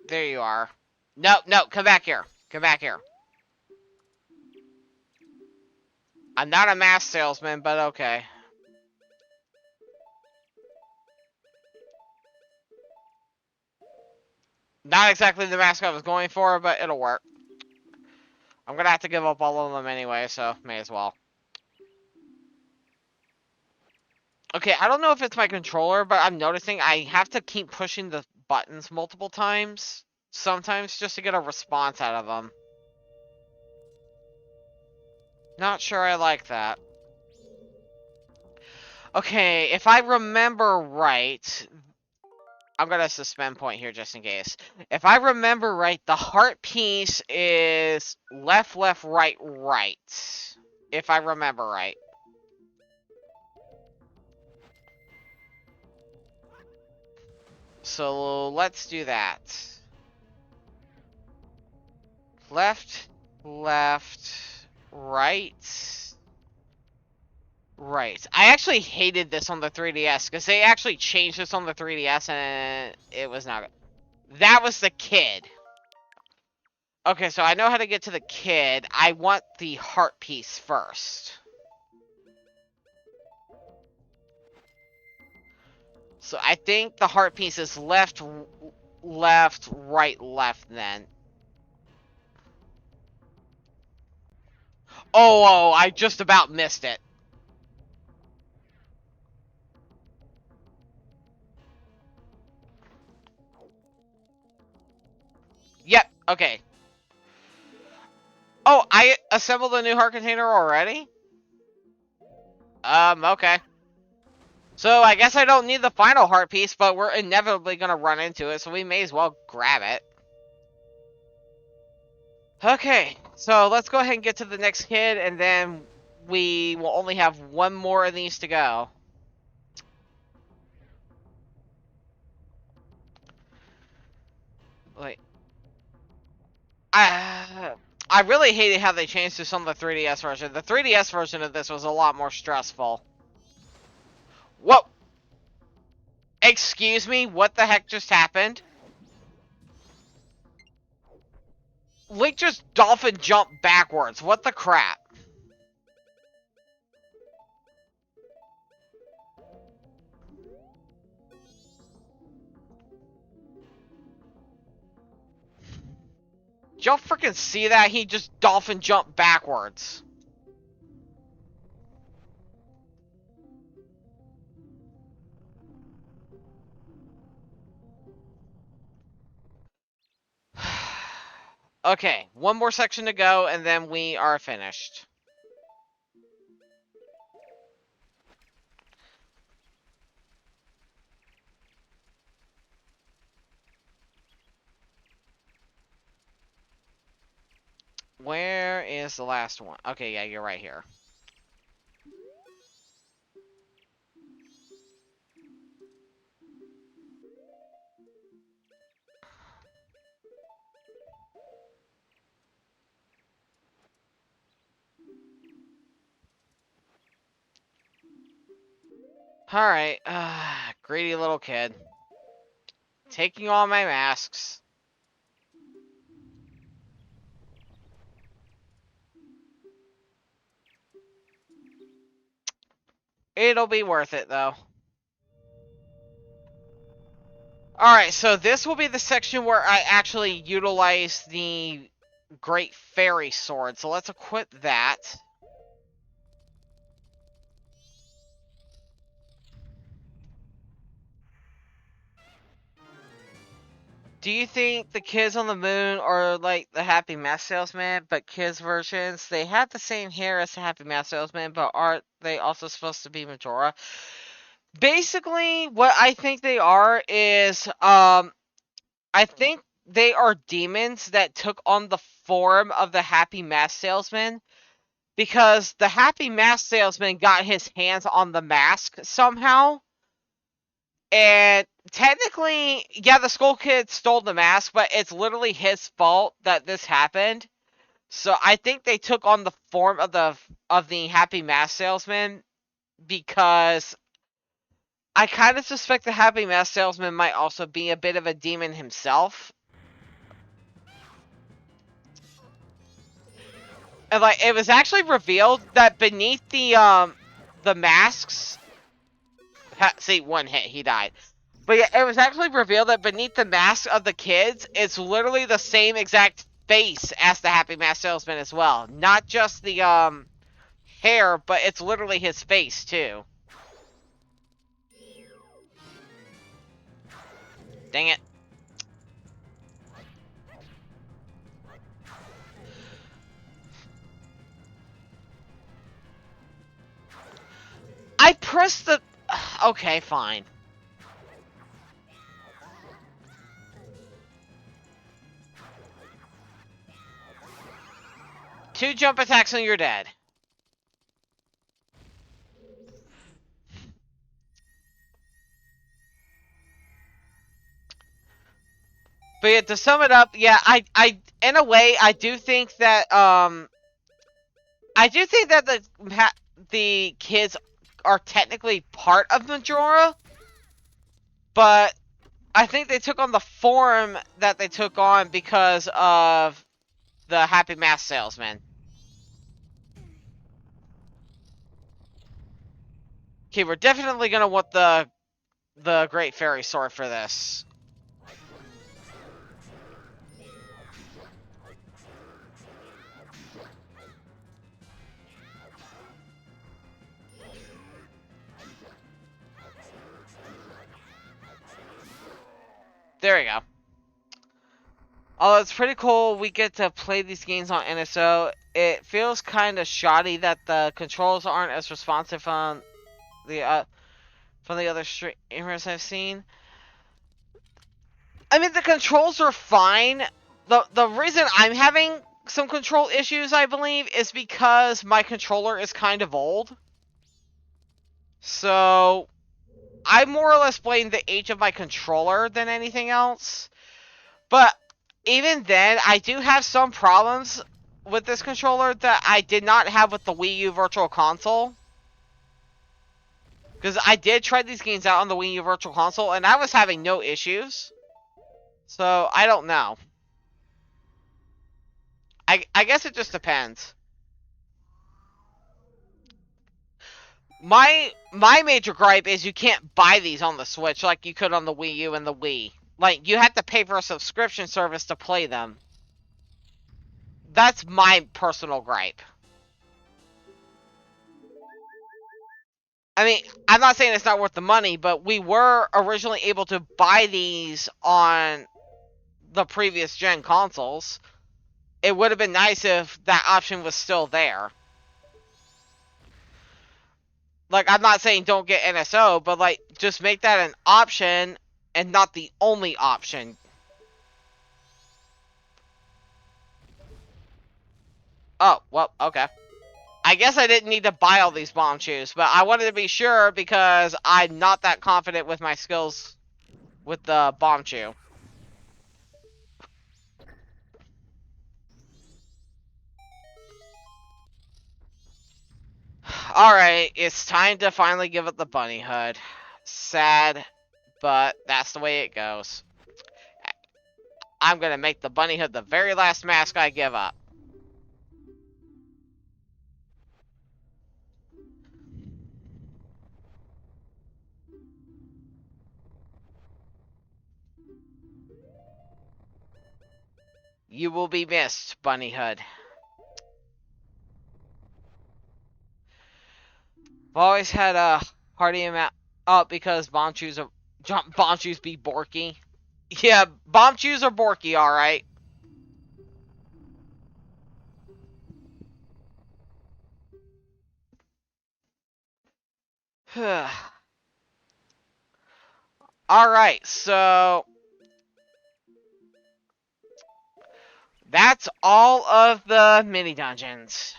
There you are. No, no, come back here. Come back here. I'm not a mask salesman, but okay. Not exactly the mask I was going for, but it'll work. I'm gonna have to give up all of them anyway, so may as well. Okay, I don't know if it's my controller, but I'm noticing I have to keep pushing the buttons multiple times. Sometimes just to get a response out of them. Not sure I like that. Okay, if I remember right... I'm gonna suspend point here just in case. If I remember right, the heart piece is left, left, right, right. If I remember right. So let's do that. Left, left, right, right. I actually hated this on the 3DS because they actually changed this on the 3DS and it was not good. That was the kid. Okay, so I know how to get to the kid. I want the heart piece first. So I think the heart piece is left, left, right, left then. Oh, I just about missed it. Yep, okay. Oh, I assembled a new heart container already? Okay. So I guess I don't need the final heart piece, but we're inevitably gonna run into it, so we may as well grab it. Okay, so let's go ahead and get to the next kid, and then we will only have one more of these to go. Wait. I really hated how they changed this on the 3DS version. The 3DS version of this was a lot more stressful. Whoa! Excuse me, what the heck just happened? Link just dolphin jumped backwards. What the crap? Did y'all freaking see that? He just dolphin jumped backwards. Okay, one more section to go, and then we are finished. Where is the last one? Okay, yeah, you're right here. Alright, greedy little kid. Taking all my masks. It'll be worth it, though. Alright, so this will be the section where I actually utilize the Great Fairy Sword. So let's equip that. Do you think the kids on the moon are like the Happy Mask Salesman, but kids versions? They have the same hair as the Happy Mask Salesman, but aren't they also supposed to be Majora? Basically, what I think they are is, I think they are demons that took on the form of the Happy Mask Salesman, because the Happy Mask Salesman got his hands on the mask somehow. And technically, yeah, the Skull Kid stole the mask, but it's literally his fault that this happened. So I think they took on the form of the Happy Mask Salesman, because I kind of suspect the Happy Mask Salesman might also be a bit of a demon himself. And like, it was actually revealed that beneath the masks, see, one hit, he died. But yeah, it was actually revealed that beneath the mask of the kids, it's literally the same exact face as the Happy Mask Salesman as well. Not just the hair, but it's literally his face too. Dang it. I pressed the... Okay, fine. Two jump attacks and you're dead. But yeah, to sum it up, yeah, I in a way, I do think that the kids are technically part of Majora, but I think they took on the form that they took on because of the Happy Mask Salesman. Okay, we're definitely gonna want the Great Fairy Sword for this. There we go. Although it's pretty cool, we get to play these games on NSO. It feels kind of shoddy that the controls aren't as responsive on the from the other streamers I've seen. I mean, the controls are fine. The reason I'm having some control issues, I believe, is because my controller is kind of old. So I more or less blame the age of my controller than anything else. But even then, I do have some problems with this controller that I did not have with the Wii U Virtual Console. Because I did try these games out on the Wii U Virtual Console, and I was having no issues. So, I don't know. I guess it just depends. My major gripe is you can't buy these on the Switch like you could on the Wii U and the Wii. Like, you have to pay for a subscription service to play them. That's my personal gripe. I mean, I'm not saying it's not worth the money, but we were originally able to buy these on the previous gen consoles. It would have been nice if that option was still there. Like, I'm not saying don't get NSO, but, like, just make that an option and not the only option. Oh, well, okay. I guess I didn't need to buy all these bomb shoes, but I wanted to be sure because I'm not that confident with my skills with the bomb shoe. Alright, it's time to finally give up the bunny hood. Sad, but that's the way it goes. I'm gonna make the bunny hood the very last mask I give up. You will be missed, bunny hood. I've always had a hardy amount up because bomb shoes be Borky. Yeah, bomb shoes are Borky, alright. Alright, so that's all of the mini dungeons.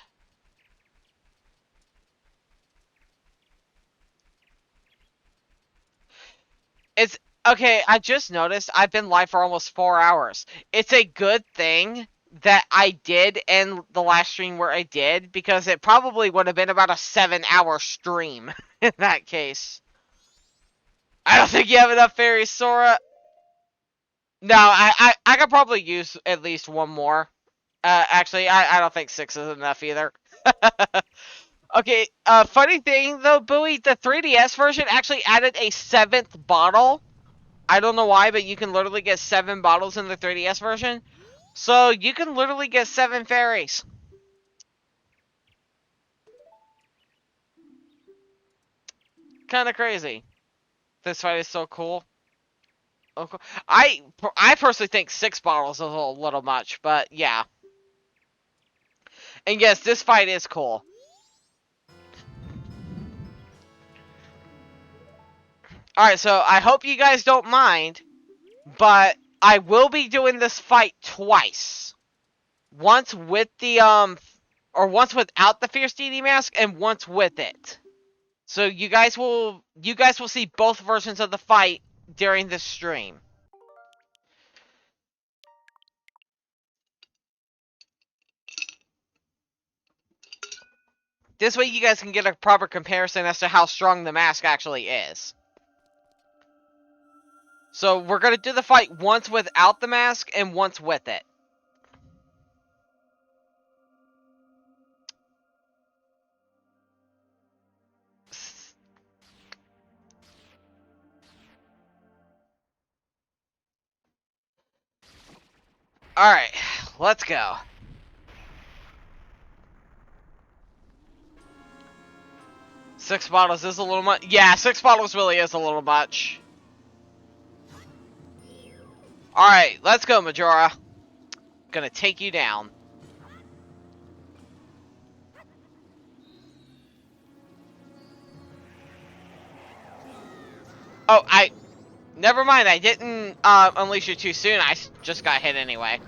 It's okay, I just noticed I've been live for almost 4 hours. It's a good thing that I did end the last stream where I did, because it probably would have been about a 7-hour stream in that case. I don't think you have enough fairies, Sora. No, I could probably use at least one more. Actually, I don't think 6 is enough either. Okay, funny thing though, Bowie, the 3DS version actually added a 7th bottle. I don't know why, but you can literally get 7 bottles in the 3DS version. So you can literally get 7 fairies. Kind of crazy. This fight is so cool. Okay. I personally think 6 bottles is a little much, but yeah. And yes, this fight is cool. Alright, so I hope you guys don't mind, but I will be doing this fight twice. Once with the, or once without the Fierce DD mask, and once with it. So you guys will see both versions of the fight during this stream. This way you guys can get a proper comparison as to how strong the mask actually is. So we're going to do the fight once without the mask and once with it. Alright, let's go. Six bottles is a little much. Yeah, 6 bottles really is a little much. Alright, let's go, Majora. Gonna take you down. Oh, never mind, I didn't unleash you too soon. I just got hit anyway.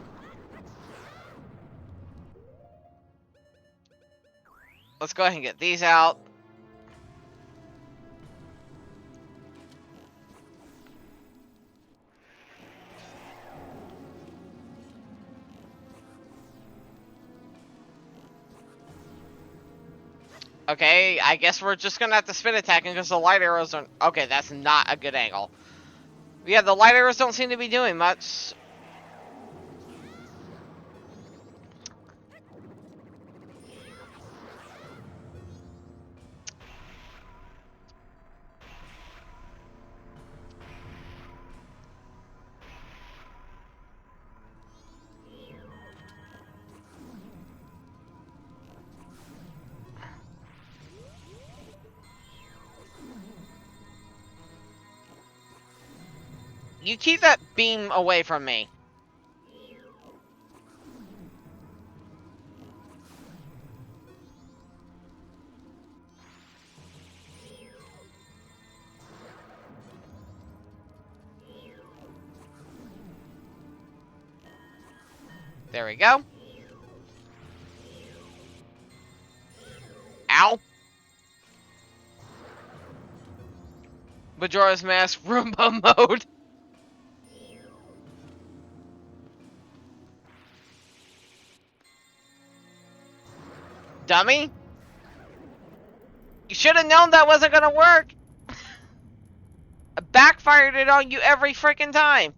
Let's go ahead and get these out. Okay, I guess we're just gonna have to spin attacking because the light arrows aren't... Okay, that's not a good angle. Yeah, the light arrows don't seem to be doing much. You keep that beam away from me. There we go. Ow. Majora's Mask Roomba mode. Dummy. You should have known that wasn't gonna work. I backfired it on you every freaking time.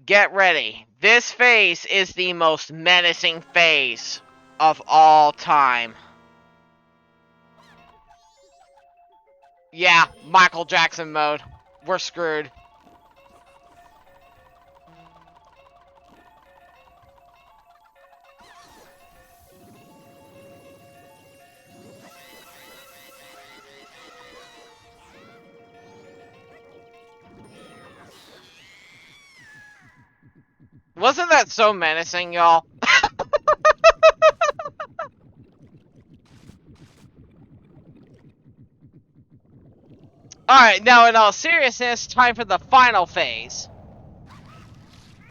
Get ready. This phase is the most menacing phase of all time. Yeah, Michael Jackson mode. We're screwed. Wasn't that so menacing, y'all? Alright, now in all seriousness, time for the final phase.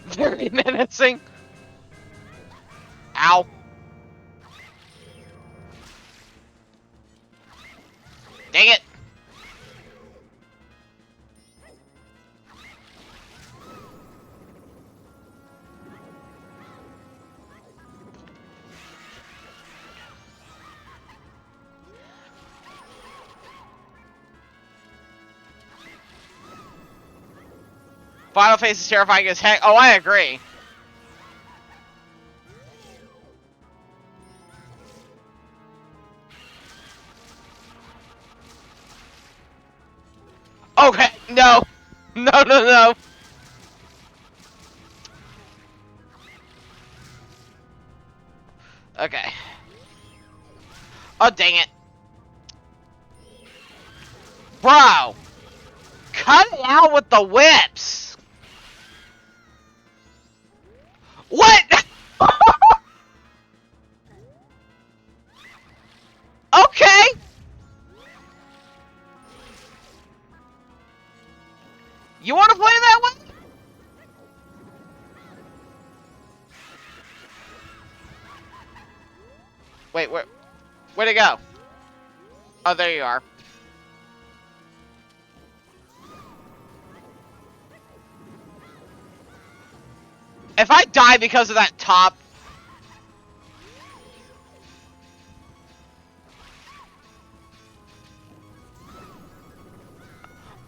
Very menacing. Ow. Dang it. Final phase is terrifying as heck. Oh, I agree. Okay, no. No, no, no. Okay. Oh, dang it. Bro. Cut it out with the whips. What? Okay. You want to play that way? Wait, where'd it go? Oh, there you are. If I die because of that top...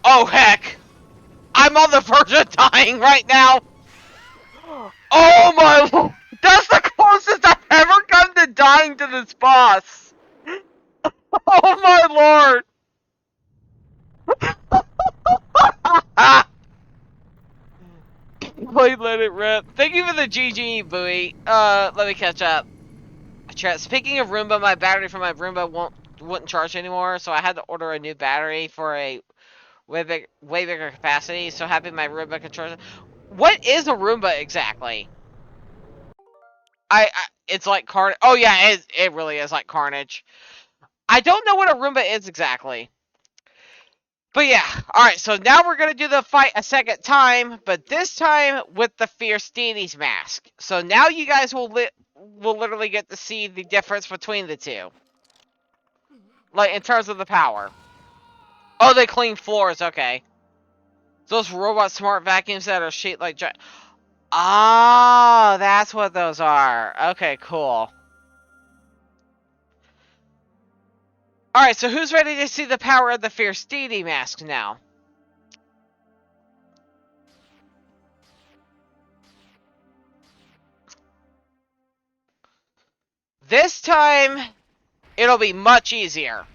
Oh, heck. I'm on the verge of dying right now. Oh, my... That's the closest I've ever come to dying to this boss. Oh, my lord. Wait, let it rip. Thank you for the GG, Bowie. Let me catch up. Speaking of Roomba, my battery for my Roomba wouldn't charge anymore, so I had to order a new battery for a way bigger capacity. So happy my Roomba can charge. What is a Roomba exactly? It's like Carnage. Oh yeah, it really is like Carnage. I don't know what a Roomba is exactly. But yeah, alright, so now we're gonna do the fight a second time, but this time with the Fierce Deities mask. So now you guys will literally get to see the difference between the two. Like, in terms of the power. Oh, they clean floors, okay. Those robot smart vacuums that are shaped like giant... Oh, that's what those are. Okay, cool. Alright, so who's ready to see the power of the Fierce Deity mask now? This time, it'll be much easier.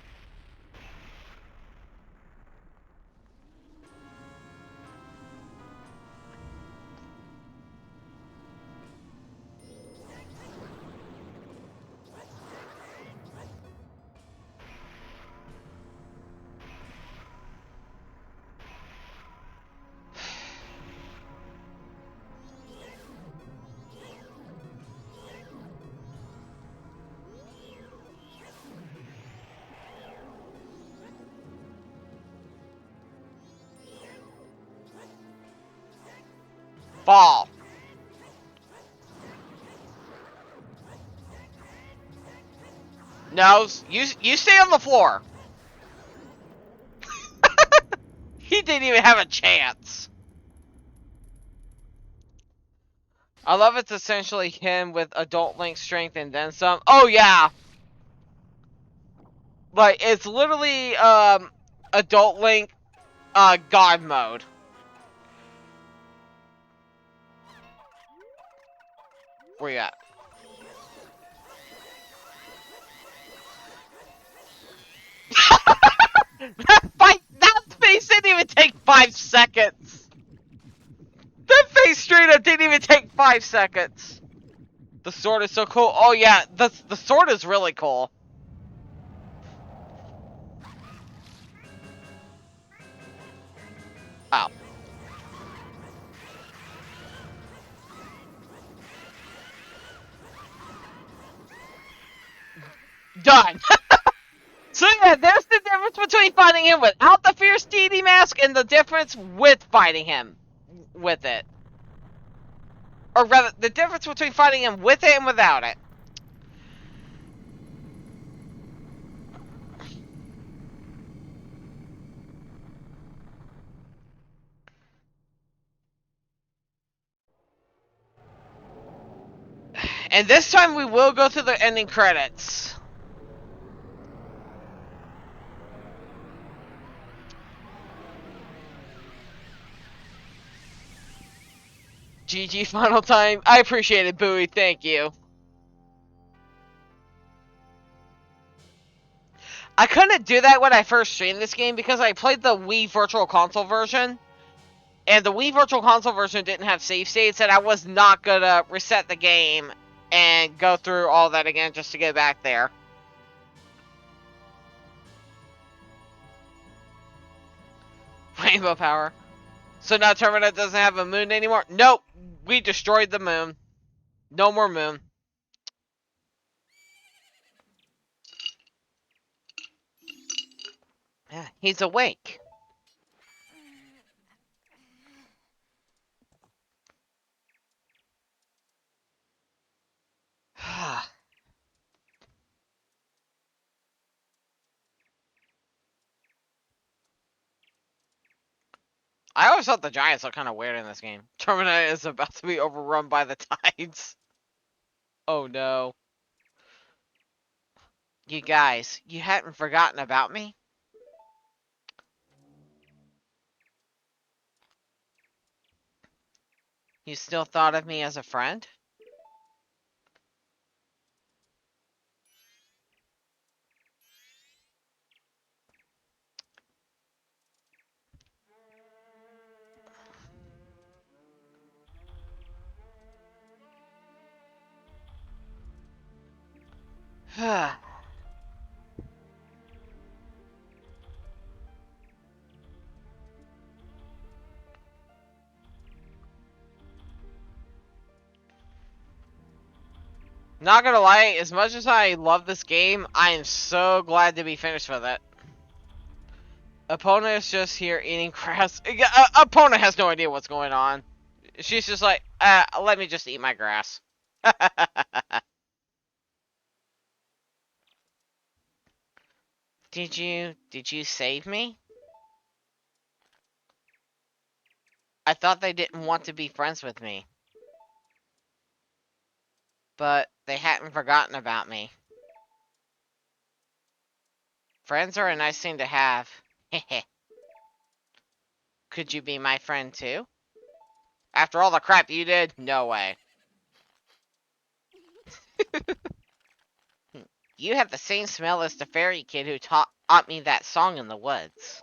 Fall. No, you stay on the floor. He didn't even have a chance. I love it's essentially him with adult Link strength and then some. Oh yeah. Like it's literally adult Link God mode. Where you at? That face didn't even take 5 seconds. That face straight up didn't even take 5 seconds. The sword is so cool. Oh yeah, the sword is really cool. Oh. Done. So yeah, there's the difference between fighting him without the Fierce Deity mask and the difference with fighting him with it. Or rather, the difference between fighting him with it and without it. And this time we will go through the ending credits. GG final time. I appreciate it, Bowie. Thank you. I couldn't do that when I first streamed this game because I played the Wii Virtual Console version. And the Wii Virtual Console version didn't have save states, and I was not gonna reset the game and go through all that again just to get back there. Rainbow power. So now Terminus doesn't have a moon anymore? Nope. We destroyed the moon. No more moon. Yeah, he's awake. I always thought the Giants looked kind of weird in this game. Terminator is about to be overrun by the tides. Oh no. You guys, you hadn't forgotten about me? You still thought of me as a friend? Not gonna lie, as much as I love this game, I am so glad to be finished with it. Opponent is just here eating grass. Opponent has no idea what's going on. She's just like, let me just eat my grass. Did you save me? I thought they didn't want to be friends with me. But they hadn't forgotten about me. Friends are a nice thing to have. Could you be my friend too? After all the crap you did? No way. You have the same smell as the fairy kid who taught me that song in the woods.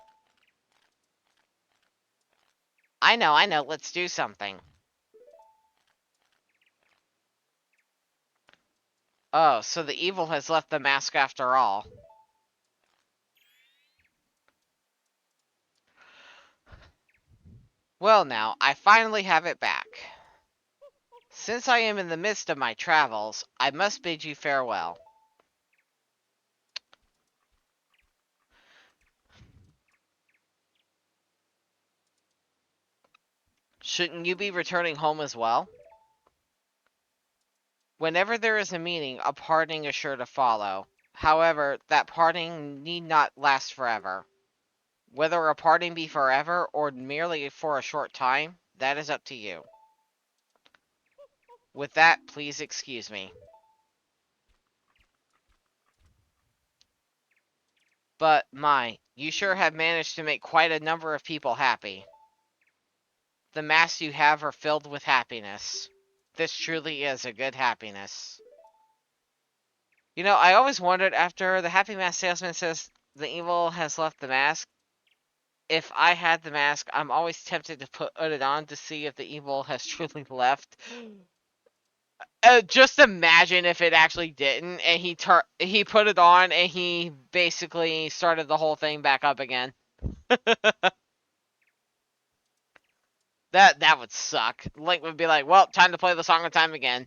I know, let's do something. Oh, so the evil has left the mask after all. Well now, I finally have it back. Since I am in the midst of my travels, I must bid you farewell. Shouldn't you be returning home as well? Whenever there is a meeting, a parting is sure to follow. However, that parting need not last forever. Whether a parting be forever or merely for a short time, that is up to you. With that, please excuse me. But, my, you sure have managed to make quite a number of people happy. The masks you have are filled with happiness. This truly is a good happiness. You know, I always wondered after the Happy Mask salesman says the evil has left the mask. If I had the mask, I'm always tempted to put it on to see if the evil has truly left. Just imagine if it actually didn't, and he put it on, and he basically started the whole thing back up again. That would suck. Link would be like, well, time to play the Song of Time again.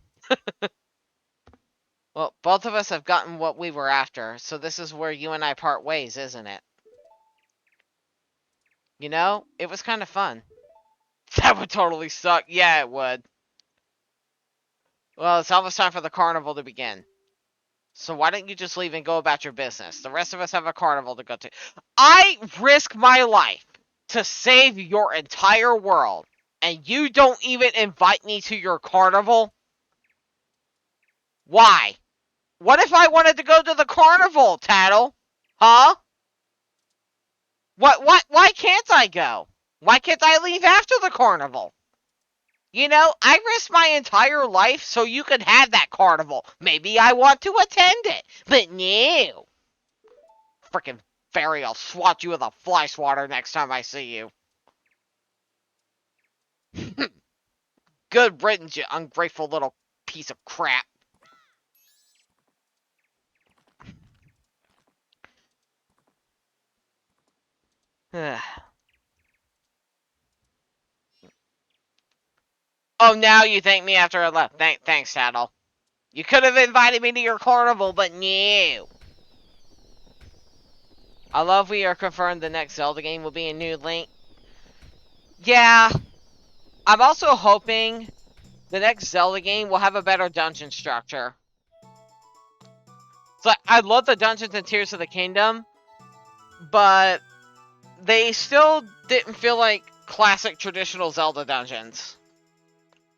Well, both of us have gotten what we were after, so this is where you and I part ways, isn't it? You know, it was kind of fun. That would totally suck. Yeah, it would. Well, it's almost time for the carnival to begin. So why don't you just leave and go about your business? The rest of us have a carnival to go to. I risk my life to save your entire world, and you don't even invite me to your carnival? Why? What if I wanted to go to the carnival, Tattle? Huh? Why can't I go? Why can't I leave after the carnival? You know, I risked my entire life so you could have that carnival. Maybe I want to attend it, but no. Frickin' fairy, I'll swat you with a fly swatter next time I see you. Good riddance, you ungrateful little piece of crap. Oh, now you thank me after I left. Thanks, Saddle. You could have invited me to your carnival, but no. I love we are confirmed the next Zelda game will be a new Link. Yeah. I'm also hoping the next Zelda game will have a better dungeon structure. So I love the dungeons in Tears of the Kingdom, but they still didn't feel like classic traditional Zelda dungeons.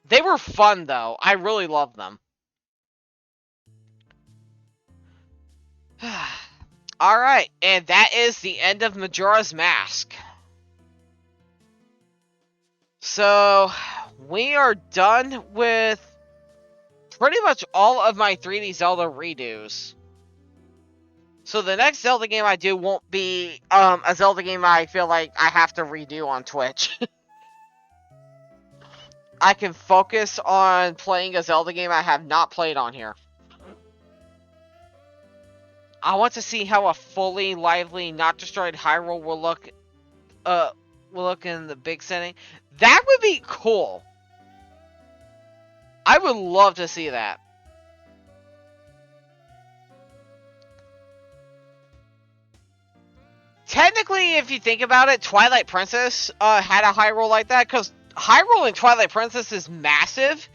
They were fun though. I really loved them. Alright, and that is the end of Majora's Mask. So, we are done with pretty much all of my 3D Zelda redos. So the next Zelda game I do won't be a Zelda game I feel like I have to redo on Twitch. I can focus on playing a Zelda game I have not played on here. I want to see how a fully lively, not destroyed Hyrule will look in the big setting. That would be cool. I would love to see that. Technically, if you think about it, Twilight Princess had a Hyrule like that, because Hyrule in Twilight Princess is massive.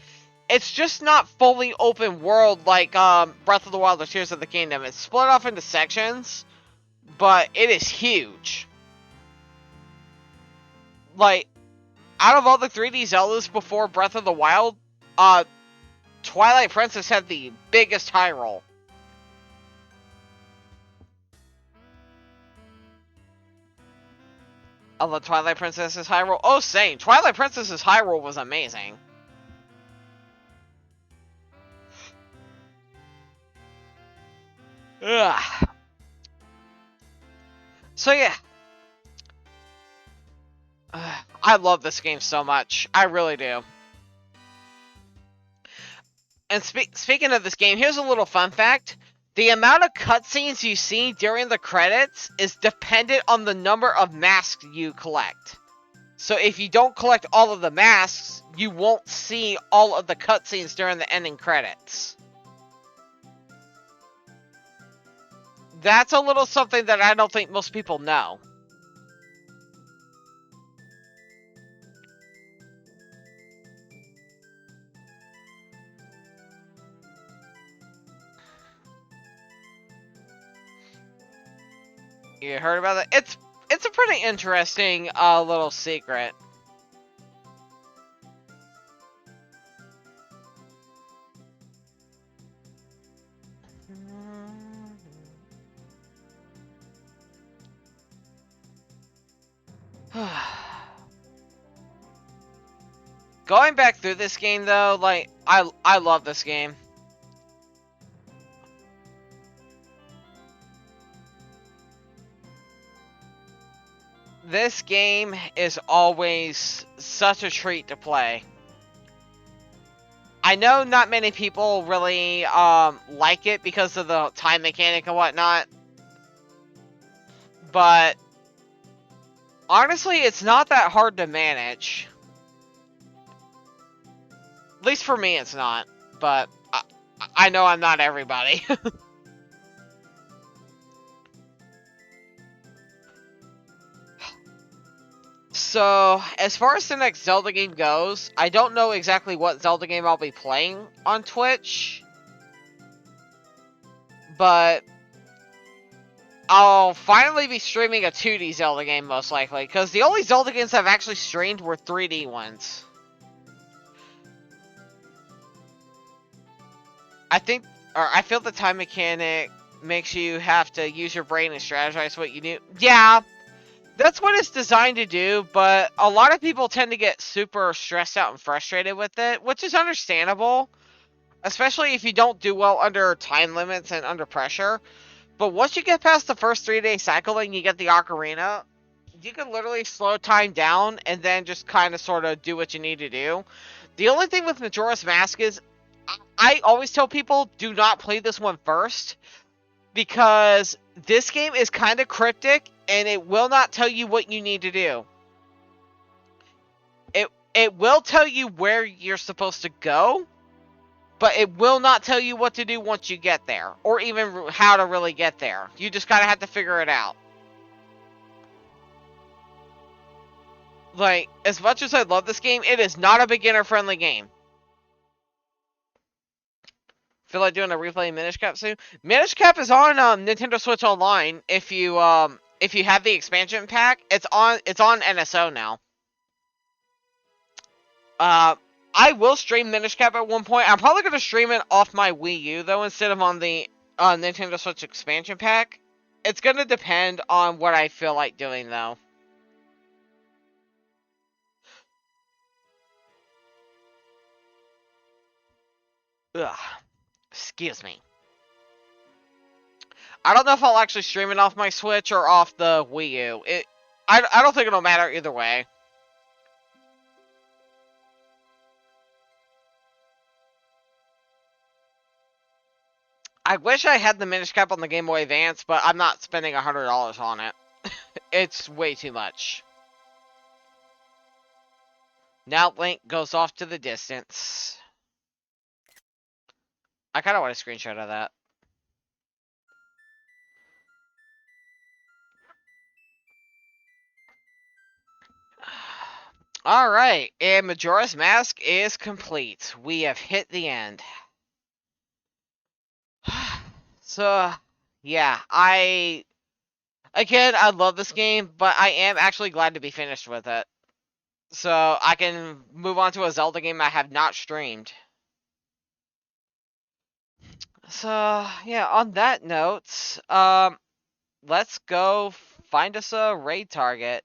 It's just not fully open world like Breath of the Wild or Tears of the Kingdom. It's split off into sections, but it is huge. Like, out of all the 3D Zeldas before Breath of the Wild, Twilight Princess had the biggest Hyrule. I love Twilight Princess's Hyrule. Oh, same. Twilight Princess's Hyrule was amazing. Ugh. So yeah. I love this game so much. I really do. And speaking of this game, here's a little fun fact. The amount of cutscenes you see during the credits is dependent on the number of masks you collect. So if you don't collect all of the masks, you won't see all of the cutscenes during the ending credits. That's a little something that I don't think most people know. You heard about it? It's a pretty interesting little secret. Going back through this game though, like I love this game. This game is always such a treat to play. I know not many people really like it because of the time mechanic and whatnot, but honestly, it's not that hard to manage. At least for me, it's not. But I know I'm not everybody. So, as far as the next Zelda game goes, I don't know exactly what Zelda game I'll be playing on Twitch. But I'll finally be streaming a 2D Zelda game, most likely. Because the only Zelda games I've actually streamed were 3D ones. I feel the time mechanic makes you have to use your brain and strategize what you do. Yeah, that's what it's designed to do, but a lot of people tend to get super stressed out and frustrated with it, which is understandable, especially if you don't do well under time limits and under pressure. But once you get past the first 3-day cycle and you get the ocarina, you can literally slow time down and then just kind of sort of do what you need to do. The only thing with Majora's Mask is I always tell people do not play this one first, because this game is kind of cryptic and it will not tell you what you need to do. It will tell you where you're supposed to go, but it will not tell you what to do once you get there, or even how to really get there. You just kind of have to figure it out. Like, as much as I love this game, it is not a beginner-friendly game. Feel like doing a replay Minish Cap soon? Minish Cap is on Nintendo Switch Online. If you have the expansion pack, it's on NSO now. I will stream Minish Cap at one point. I'm probably gonna stream it off my Wii U though, instead of on the Nintendo Switch expansion pack. It's gonna depend on what I feel like doing though. Ugh. Excuse me. I don't know if I'll actually stream it off my Switch or off the Wii U. I don't think it'll matter either way. I wish I had the Minish Cap on the Game Boy Advance, but I'm not spending $100 on it. It's way too much. Now Link goes off to the distance. I kind of want a screenshot of that. Alright, and Majora's Mask is complete. We have hit the end. So, yeah, again, I love this game, but I am actually glad to be finished with it. So, I can move on to a Zelda game I have not streamed. So, yeah, on that note, let's go find us a raid target.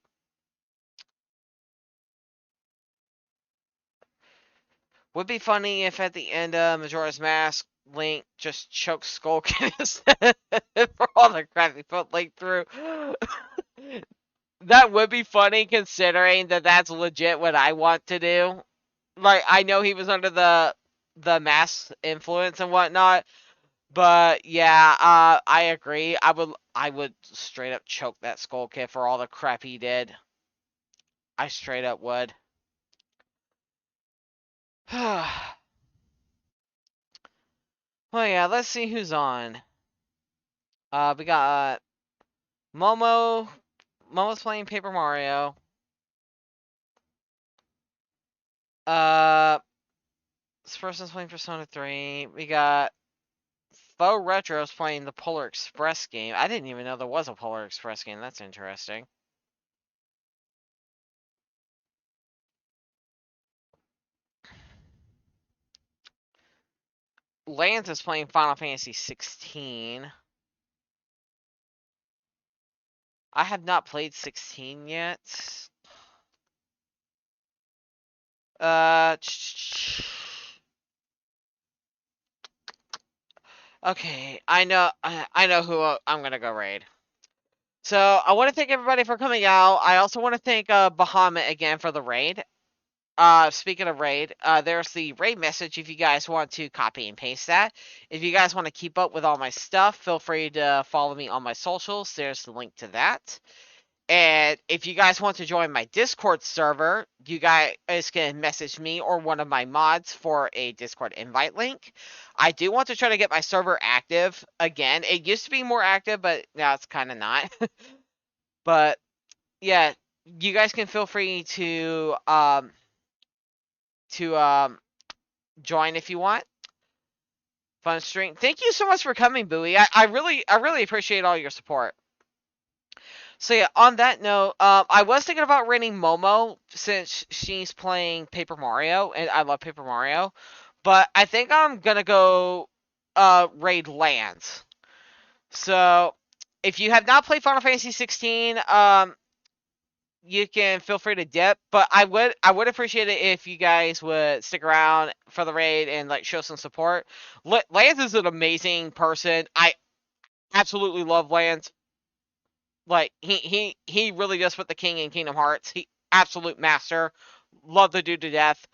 Would be funny if at the end of Majora's Mask, Link just chokes Skull Kiss for all the crap he put Link through. That would be funny considering that that's legit what I want to do. Like, I know he was under the mask influence and whatnot, but yeah, I agree. I would straight up choke that Skull Kid for all the crap he did. I straight up would. Oh yeah, let's see who's on. We got Momo. Momo's playing Paper Mario. This person's playing Persona 3. We got Faux Retro is playing the Polar Express game. I didn't even know there was a Polar Express game. That's interesting. Lance is playing Final Fantasy 16. I have not played 16 yet. Uh, okay, I know who I'm gonna go raid. So I want to thank everybody for coming out. I also want to thank Bahamut again for the raid. Speaking of raid, there's the raid message if you guys want to copy and paste that. If you guys want to keep up with all my stuff, feel free to follow me on my socials. There's the link to that. And if you guys want to join my Discord server, you guys can message me or one of my mods for a Discord invite link. I do want to try to get my server active again. It used to be more active, but now it's kind of not. But yeah, you guys can feel free to join if you want. Fun stream. Thank you so much for coming, Bowie. I really appreciate all your support. So yeah, on that note, I was thinking about raiding Momo since she's playing Paper Mario, and I love Paper Mario. But I think I'm gonna go raid Lands. So if you have not played Final Fantasy 16, you can feel free to dip. But I would appreciate it if you guys would stick around for the raid and like show some support. Lance is an amazing person. I absolutely love Lance. Like he really does put the king in Kingdom Hearts. He absolute master. Love the dude to death.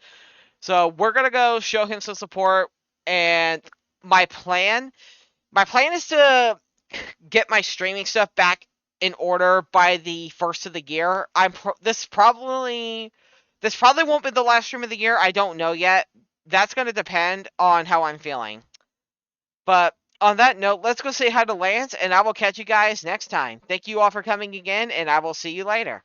So we're gonna go show him some support. And my plan, my plan is to get my streaming stuff back in order by the first of the year. This probably won't be the last stream of the year. I don't know yet. That's gonna depend on how I'm feeling. But on that note, let's go say hi to Lance, and I will catch you guys next time. Thank you all for coming again, and I will see you later.